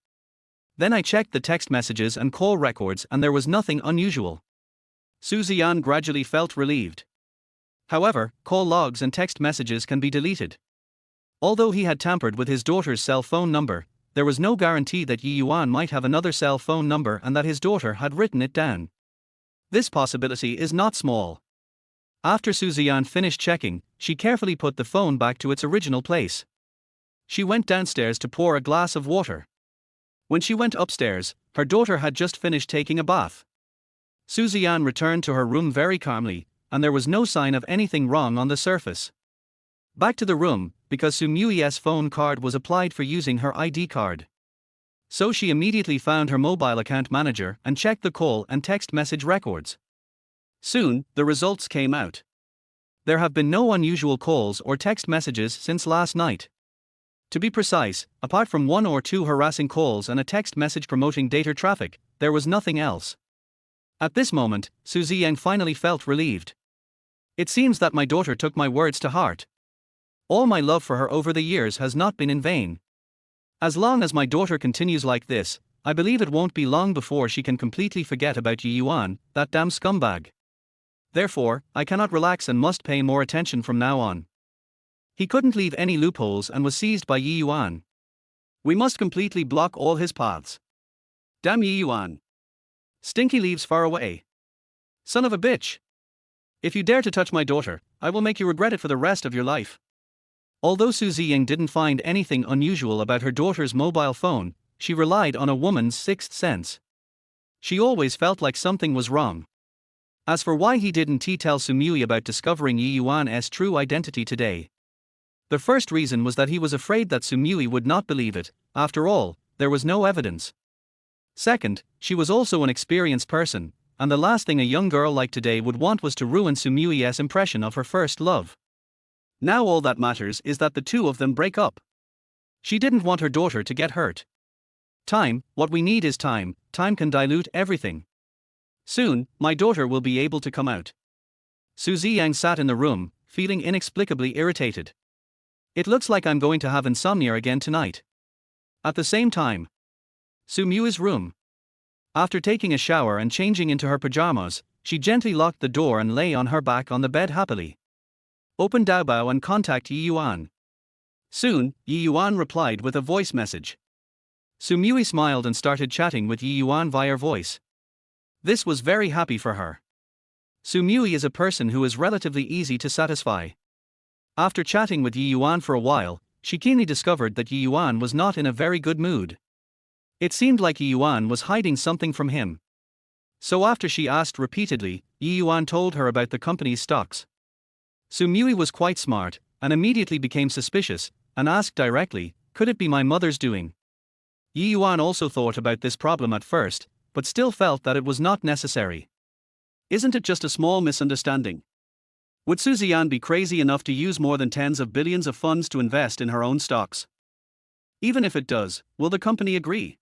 Then I checked the text messages and call records and there was nothing unusual. Ziyan gradually felt relieved. However, call logs and text messages can be deleted. Although he had tampered with his daughter's cell phone number, there was no guarantee that Ye Yuan might have another cell phone number and that his daughter had written it down. This possibility is not small. After Ziyan finished checking, she carefully put the phone back to its original place. She went downstairs to pour a glass of water. When she went upstairs, her daughter had just finished taking a bath. Ziyan returned to her room very calmly, and there was no sign of anything wrong on the surface. Back to the room, because Ziyan's phone card was applied for using her ID card. So she immediately found her mobile account manager and checked the call and text message records. Soon, the results came out. There have been no unusual calls or text messages since last night. To be precise, apart from 1 or 2 harassing calls and a text message promoting data traffic, there was nothing else. At this moment, Ziyan finally felt relieved. It seems that my daughter took my words to heart. All my love for her over the years has not been in vain. As long as my daughter continues like this, I believe it won't be long before she can completely forget about Ye Yuan, that damn scumbag. Therefore, I cannot relax and must pay more attention from now on. He couldn't leave any loopholes and was seized by Ye Yuan. We must completely block all his paths. Damn Ye Yuan. Stinky leaves far away. Son of a bitch. If you dare to touch my daughter, I will make you regret it for the rest of your life. Although Ziyan didn't find anything unusual about her daughter's mobile phone, she relied on a woman's sixth sense. She always felt like something was wrong. As for why he didn't tell Ziyan about discovering Ye Yuan's true identity today. The first reason was that he was afraid that Ziyan would not believe it. After all, there was no evidence. Second, she was also an experienced person, and the last thing a young girl like today would want was to ruin Ziyan's impression of her first love. Now all that matters is that the two of them break up. She didn't want her daughter to get hurt. Time, what we need is time. Time can dilute everything. Soon, my daughter will be able to come out. Ziyan sat in the room, feeling inexplicably irritated. It looks like I'm going to have insomnia again tonight. At the same time, Ziyan's room. After taking a shower and changing into her pajamas, she gently locked the door and lay on her back on the bed happily. Open Daobao and contact Ye Yuan. Soon, Ye Yuan replied with a voice message. Ziyan smiled and started chatting with Ye Yuan via voice. This was very happy for her. Ziyan is a person who is relatively easy to satisfy. After chatting with Ye Yuan for a while, she keenly discovered that Ye Yuan was not in a very good mood. It seemed like Ye Yuan was hiding something from him. So after she asked repeatedly, Ye Yuan told her about the company's stocks. Ziyan was quite smart, and immediately became suspicious, and asked directly, could it be my mother's doing? Ye Yuan also thought about this problem at first, but still felt that it was not necessary. Isn't it just a small misunderstanding? Would Su Ziyan be crazy enough to use more than tens of billions of funds to invest in her own stocks? Even if it does, will the company agree?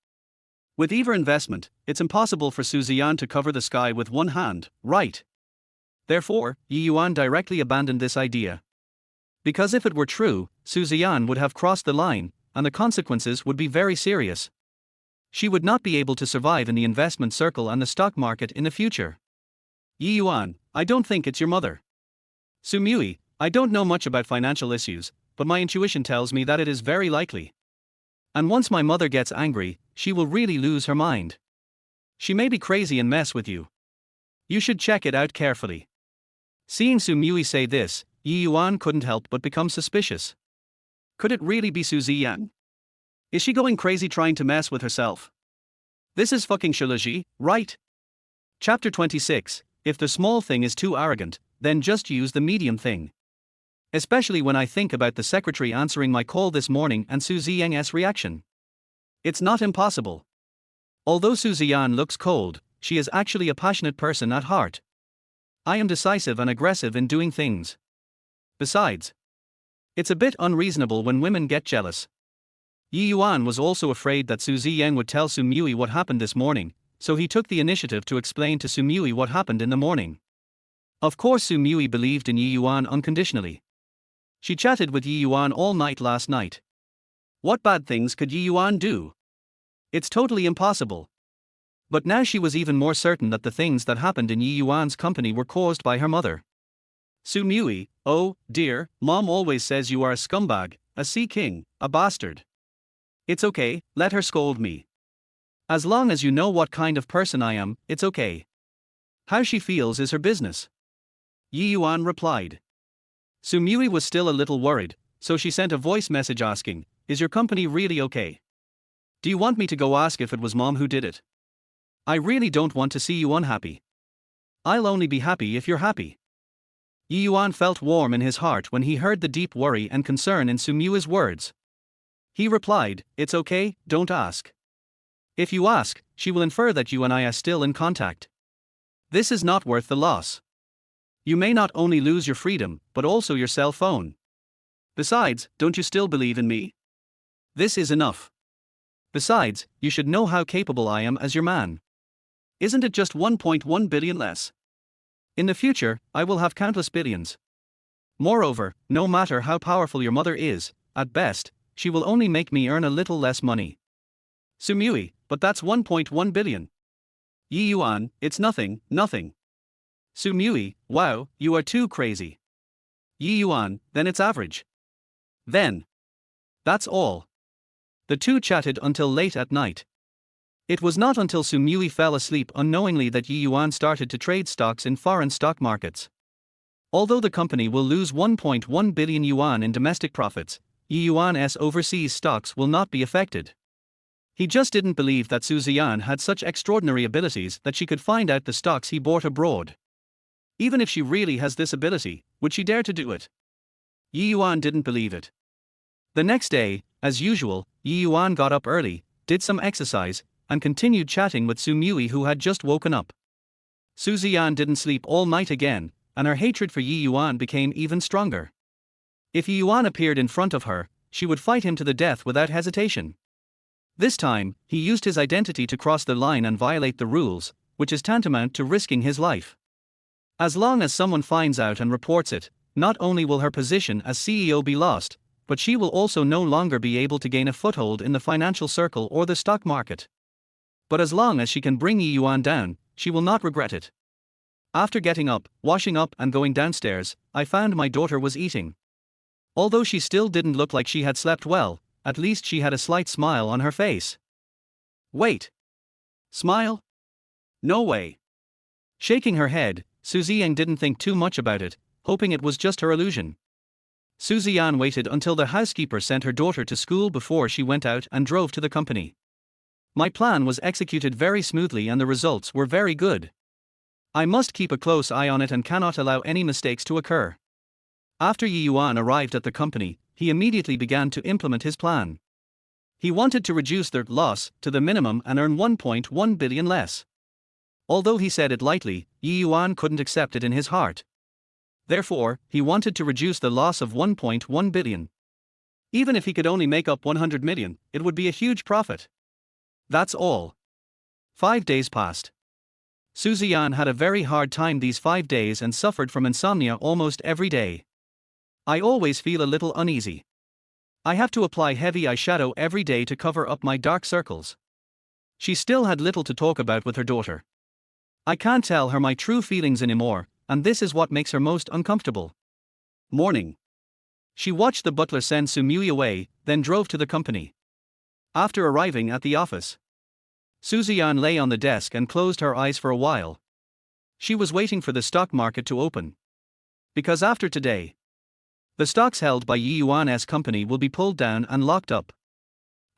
With either investment, it's impossible for Su Ziyan to cover the sky with one hand, right? Therefore, Ye Yuan directly abandoned this idea. Because if it were true, Su Ziyan would have crossed the line, and the consequences would be very serious. She would not be able to survive in the investment circle and the stock market in the future. Ye Yuan, I don't think it's your mother. Su Mui, I don't know much about financial issues, but my intuition tells me that it is very likely. And once my mother gets angry, she will really lose her mind. She may be crazy and mess with you. You should check it out carefully. Seeing Su Mui say this, Ye Yuan couldn't help but become suspicious. Could it really be Su Ziyan? Is she going crazy trying to mess with herself? This is fucking Shulaji, right? Chapter 26. If the small thing is too arrogant, then just use the medium thing. Especially when I think about the secretary answering my call this morning and Su Ziyang's reaction. It's not impossible. Although Su Ziyan looks cold, she is actually a passionate person at heart. I am decisive and aggressive in doing things. Besides, it's a bit unreasonable when women get jealous. Ye Yuan was also afraid that Su Ziyang would tell Su Mui what happened this morning, so he took the initiative to explain to Su Mui what happened in the morning. Of course Su Mui believed in Ye Yuan unconditionally. She chatted with Ye Yuan all night last night. What bad things could Ye Yuan do? It's totally impossible. But now she was even more certain that the things that happened in Ye Yuan's company were caused by her mother. Su Mui, oh, dear, Mom always says you are a scumbag, a sea king, a bastard. It's okay, let her scold me. As long as you know what kind of person I am, it's okay. How she feels is her business. Ye Yuan replied. Su Mui was still a little worried, so she sent a voice message asking, "Is your company really okay? Do you want me to go ask if it was Mom who did it? I really don't want to see you unhappy. I'll only be happy if you're happy." Ye Yuan felt warm in his heart when he heard the deep worry and concern in Su Mui's words. He replied, "It's okay, don't ask. If you ask, she will infer that you and I are still in contact. This is not worth the loss. You may not only lose your freedom, but also your cell phone. Besides, don't you still believe in me? This is enough. Besides, you should know how capable I am as your man. Isn't it just 1.1 billion less? In the future, I will have countless billions. Moreover, no matter how powerful your mother is, at best, she will only make me earn a little less money." Su Mui, but that's 1.1 billion. Ye Yuan, it's nothing, nothing. Su Mui, wow, you are too crazy. Ye Yuan, then it's average. Then. That's all. The two chatted until late at night. It was not until Su Mui fell asleep unknowingly that Ye Yuan started to trade stocks in foreign stock markets. Although the company will lose 1.1 billion yuan in domestic profits, Ye Yuan's overseas stocks will not be affected. He just didn't believe that Su Ziyan had such extraordinary abilities that she could find out the stocks he bought abroad. Even if she really has this ability, would she dare to do it? Ye Yuan didn't believe it. The next day, as usual, Ye Yuan got up early, did some exercise, and continued chatting with Su Mui, who had just woken up. Su Ziyan didn't sleep all night again, and her hatred for Ye Yuan became even stronger. If Ye Yuan appeared in front of her, she would fight him to the death without hesitation. This time, he used his identity to cross the line and violate the rules, which is tantamount to risking his life. As long as someone finds out and reports it, not only will her position as CEO be lost, but she will also no longer be able to gain a foothold in the financial circle or the stock market. But as long as she can bring Ye Yuan down, she will not regret it. After getting up, washing up and going downstairs, I found my daughter was eating. Although she still didn't look like she had slept well, at least she had a slight smile on her face. Wait. Smile? No way. Shaking her head, Su Ziyang didn't think too much about it, hoping it was just her illusion. Su Ziyan waited until the housekeeper sent her daughter to school before she went out and drove to the company. My plan was executed very smoothly and the results were very good. I must keep a close eye on it and cannot allow any mistakes to occur. After Ye Yuan arrived at the company, he immediately began to implement his plan. He wanted to reduce their loss to the minimum and earn 1.1 billion less. Although he said it lightly, Ye Yuan couldn't accept it in his heart. Therefore, he wanted to reduce the loss of 1.1 billion. Even if he could only make up 100 million, it would be a huge profit. That's all. 5 days passed. Ziyan had a very hard time these 5 days and suffered from insomnia almost every day. I always feel a little uneasy. I have to apply heavy eyeshadow every day to cover up my dark circles. She still had little to talk about with her daughter. I can't tell her my true feelings anymore, and this is what makes her most uncomfortable. Morning. She watched the butler send Sumui away, then drove to the company. After arriving at the office, Ziyan lay on the desk and closed her eyes for a while. She was waiting for the stock market to open. Because after today, the stocks held by Ye Yuan's company will be pulled down and locked up.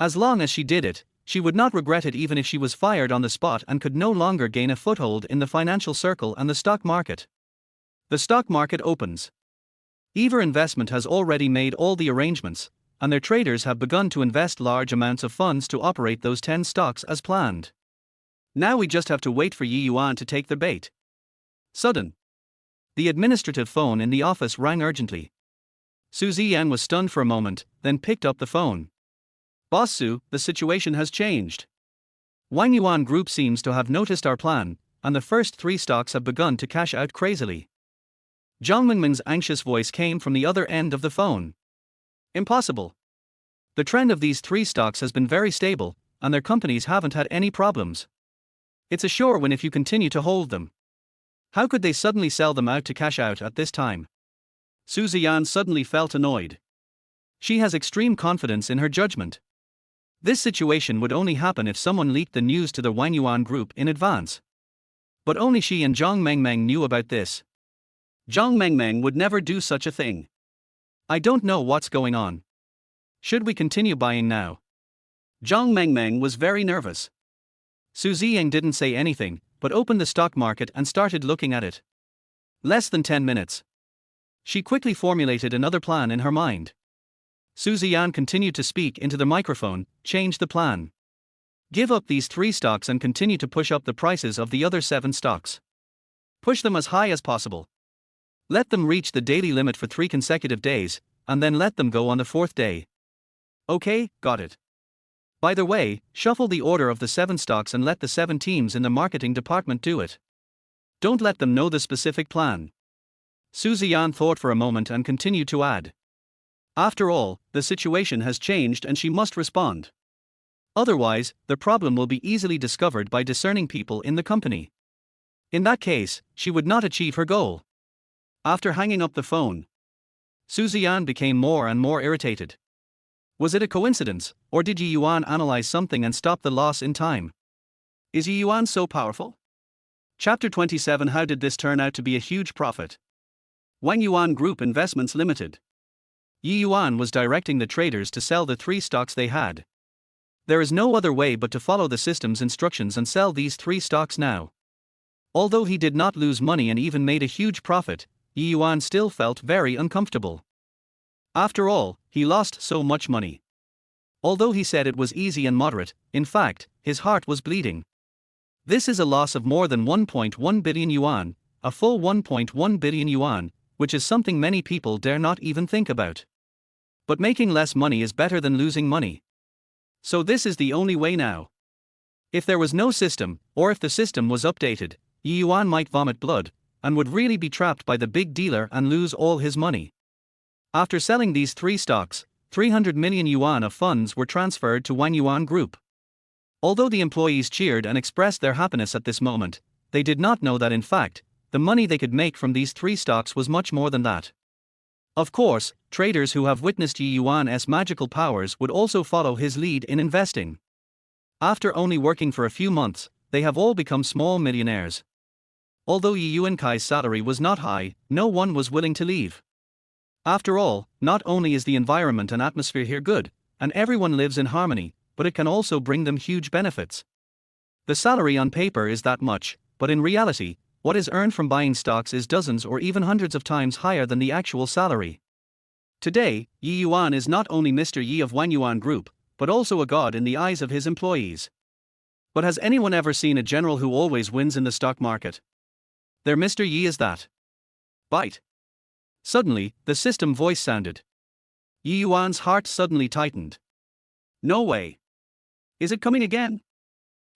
As long as she did it, she would not regret it even if she was fired on the spot and could no longer gain a foothold in the financial circle and the stock market. The stock market opens. Ever Investment has already made all the arrangements, and their traders have begun to invest large amounts of funds to operate those 10 stocks as planned. Now we just have to wait for Ye Yuan to take the bait. Sudden. The administrative phone in the office rang urgently. Ziyan was stunned for a moment, then picked up the phone. Boss Su, the situation has changed. Ye Yuan Group seems to have noticed our plan, and the first 3 stocks have begun to cash out crazily. Zhang Mingming's anxious voice came from the other end of the phone. Impossible. The trend of these 3 stocks has been very stable, and their companies haven't had any problems. It's a sure win if you continue to hold them. How could they suddenly sell them out to cash out at this time? Ziyan suddenly felt annoyed. She has extreme confidence in her judgment. This situation would only happen if someone leaked the news to the Ye Yuan Group in advance. But only she and Zhang Mengmeng knew about this. Zhang Mengmeng would never do such a thing. I don't know what's going on. Should we continue buying now? Zhang Mengmeng was very nervous. Ziyan didn't say anything, but opened the stock market and started looking at it. Less than 10 minutes. She quickly formulated another plan in her mind. Ziyan continued to speak into the microphone, change the plan. Give up these 3 stocks and continue to push up the prices of the other 7 stocks. Push them as high as possible. Let them reach the daily limit for 3 consecutive days, and then let them go on the 4th day. Okay, got it. By the way, shuffle the order of the 7 stocks and let the 7 teams in the marketing department do it. Don't let them know the specific plan. Ziyan thought for a moment and continued to add. After all, the situation has changed and she must respond. Otherwise, the problem will be easily discovered by discerning people in the company. In that case, she would not achieve her goal. After hanging up the phone, Ziyan became more and more irritated. Was it a coincidence, or did Ye Yuan analyze something and stop the loss in time? Is Ye Yuan so powerful? Chapter 27. How did this turn out to be a huge profit? Ye Yuan Group Investments Limited. Ye Yuan was directing the traders to sell the 3 stocks they had. There is no other way but to follow the system's instructions and sell these 3 stocks now. Although he did not lose money and even made a huge profit, Ye Yuan still felt very uncomfortable. After all, he lost so much money. Although he said it was easy and moderate, in fact, his heart was bleeding. This is a loss of more than 1.1 billion yuan, a full 1.1 billion yuan, which is something many people dare not even think about. But making less money is better than losing money. So this is the only way now. If there was no system, or if the system was updated, Ye Yuan might vomit blood, and would really be trapped by the big dealer and lose all his money. After selling these 3 stocks, 300 million yuan of funds were transferred to Ye Yuan Group. Although the employees cheered and expressed their happiness at this moment, they did not know that in fact, the money they could make from these 3 stocks was much more than that. Of course, traders who have witnessed Ye Yuan's magical powers would also follow his lead in investing. After only working for a few months, they have all become small millionaires. Although Ye Yuan's salary was not high, no one was willing to leave. After all, not only is the environment and atmosphere here good, and everyone lives in harmony, but it can also bring them huge benefits. The salary on paper is that much, but in reality, what is earned from buying stocks is dozens or even hundreds of times higher than the actual salary. Today, Ye Yuan is not only Mr. Yi of Ye Yuan Group, but also a god in the eyes of his employees. But has anyone ever seen a general who always wins in the stock market? Their Mr. Yi is that. Bite. Suddenly, the system voice sounded. Ye Yuan's heart suddenly tightened. No way. Is it coming again?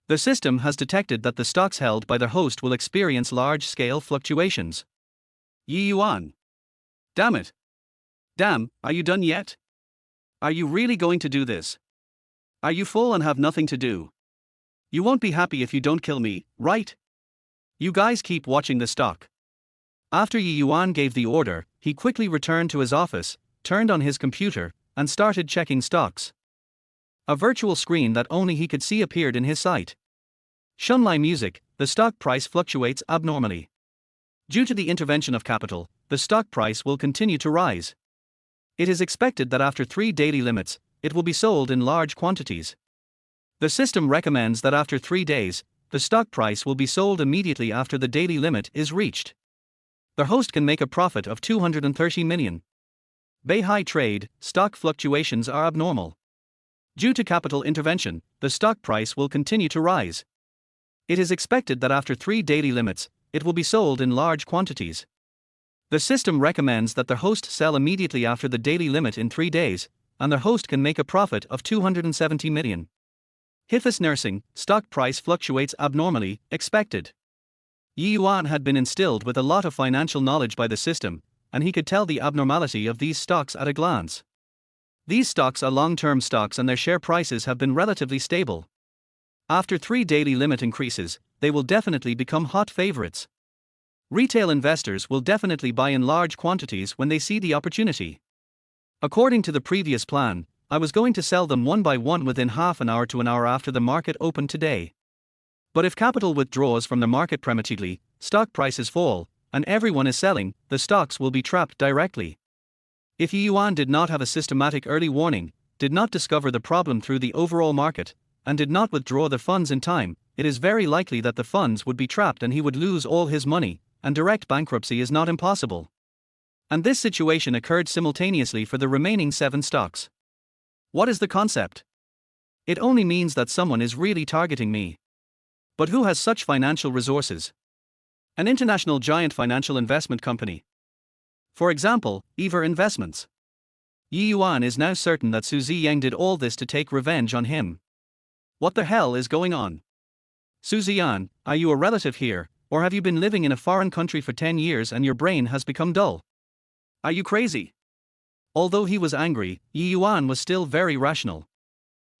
The system has detected that the stocks held by the host will experience large-scale fluctuations. Ye Yuan. Damn it. Damn, are you done yet? Are you really going to do this? Are you full and have nothing to do? You won't be happy if you don't kill me, right? You guys keep watching the stock. After Ye Yuan gave the order, he quickly returned to his office, turned on his computer, and started checking stocks. A virtual screen that only he could see appeared in his sight. Shunlai Music, the stock price fluctuates abnormally. Due to the intervention of capital, the stock price will continue to rise. It is expected that after 3 daily limits, it will be sold in large quantities. The system recommends that after 3 days, the stock price will be sold immediately after the daily limit is reached. The host can make a profit of 230 million. Beihai trade, stock fluctuations are abnormal. Due to capital intervention, the stock price will continue to rise. It is expected that after 3 daily limits, it will be sold in large quantities. The system recommends that the host sell immediately after the daily limit in 3 days, and the host can make a profit of 270 million. Hithis Nursing, stock price fluctuates abnormally, expected. Ye Yuan had been instilled with a lot of financial knowledge by the system, and he could tell the abnormality of these stocks at a glance. These stocks are long-term stocks and their share prices have been relatively stable. After 3 daily limit increases, they will definitely become hot favorites. Retail investors will definitely buy in large quantities when they see the opportunity. According to the previous plan, I was going to sell them one by one within half an hour to an hour after the market opened today. But if capital withdraws from the market prematurely, stock prices fall, and everyone is selling, the stocks will be trapped directly. If Ye Yuan did not have a systematic early warning, did not discover the problem through the overall market, and did not withdraw the funds in time, it is very likely that the funds would be trapped and he would lose all his money, and direct bankruptcy is not impossible. And this situation occurred simultaneously for the remaining 7 stocks. What is the concept? It only means that someone is really targeting me. But who has such financial resources? An international giant financial investment company. For example, Eva Investments. Ye Yuan is now certain that Ziyan did all this to take revenge on him. What the hell is going on? Ziyan, are you a relative here, or have you been living in a foreign country for 10 years and your brain has become dull? Are you crazy? Although he was angry, Ye Yuan was still very rational.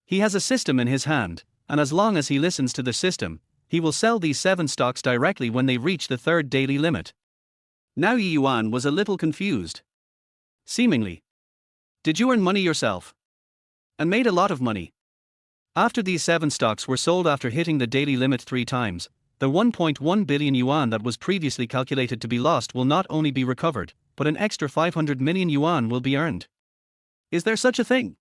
He has a system in his hand, and as long as he listens to the system, he will sell these 7 stocks directly when they reach the 3rd daily limit. Now Ye Yuan was a little confused. Seemingly. Did you earn money yourself? And made a lot of money? After these 7 stocks were sold after hitting the daily limit 3 times, the 1.1 billion yuan that was previously calculated to be lost will not only be recovered, but an extra 500 million yuan will be earned. Is there such a thing?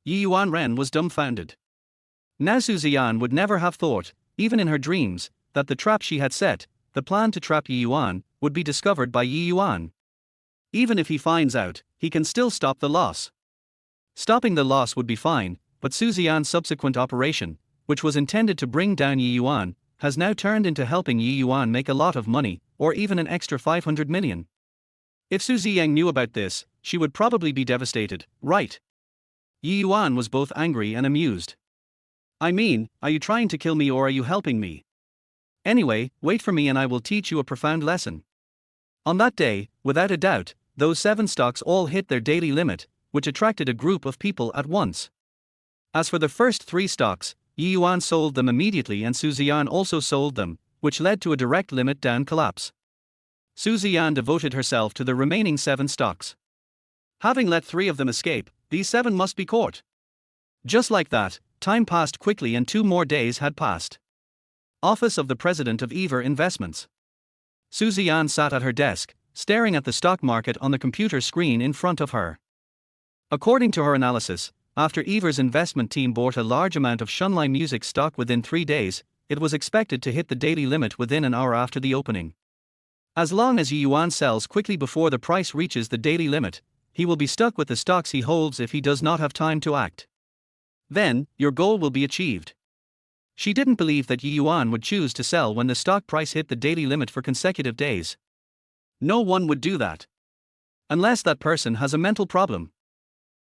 Ye Yuan Ren was dumbfounded. Now Ziyan would never have thought, even in her dreams, that the trap she had set, the plan to trap Ye Yuan, would be discovered by Ye Yuan. Even if he finds out, he can still stop the loss. Stopping the loss would be fine, but Ziyan's subsequent operation, which was intended to bring down Ye Yuan, has now turned into helping Ye Yuan make a lot of money, or even an extra 500 million. If Ziyan knew about this, she would probably be devastated, right? Ye Yuan was both angry and amused. I mean, are you trying to kill me or are you helping me? Anyway, wait for me and I will teach you a profound lesson. On that day, without a doubt, those 7 stocks all hit their daily limit, which attracted a group of people at once. As for the first 3 stocks, Ye Yuan sold them immediately and Ziyan also sold them, which led to a direct limit down collapse. Ziyan devoted herself to the remaining 7 stocks. Having let 3 of them escape, these 7 must be caught. Just like that, time passed quickly and 2 more days had passed. Office of the President of Eva Investments. Ziyan sat at her desk, staring at the stock market on the computer screen in front of her. According to her analysis, after Eva's investment team bought a large amount of Shunlai Music stock within 3 days, it was expected to hit the daily limit within an hour after the opening. As long as Ye Yuan sells quickly before the price reaches the daily limit, he will be stuck with the stocks he holds if he does not have time to act. Then, your goal will be achieved. She didn't believe that Ye Yuan would choose to sell when the stock price hit the daily limit for consecutive days. No one would do that. Unless that person has a mental problem.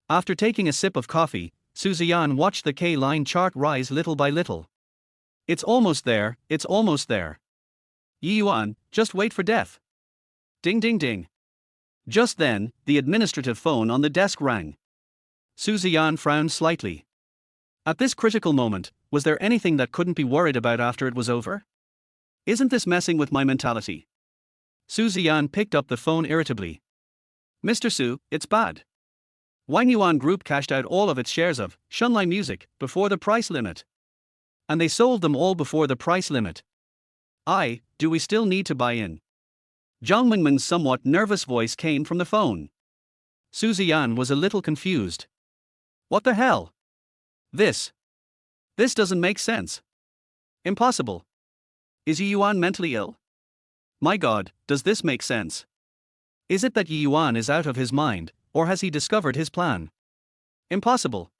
After taking a sip of coffee, Ziyan watched the K-line chart rise little by little. It's almost there, it's almost there. Ye Yuan, just wait for death. Ding ding ding. Just then, the administrative phone on the desk rang. Ziyan frowned slightly. At this critical moment, was there anything that couldn't be worried about after it was over? Isn't this messing with my mentality? Ziyan picked up the phone irritably. Mr. Su, it's bad. Wang Yuan Group cashed out all of its shares of Shunlai Music before the price limit. And they sold them all before the price limit. Do we still need to buy in? Zhang Mingming's somewhat nervous voice came from the phone. Ziyan was a little confused. What the hell? This doesn't make sense. Impossible. Is Ye Yuan mentally ill? My God, does this make sense? Is it that Ye Yuan is out of his mind, or has he discovered his plan? Impossible.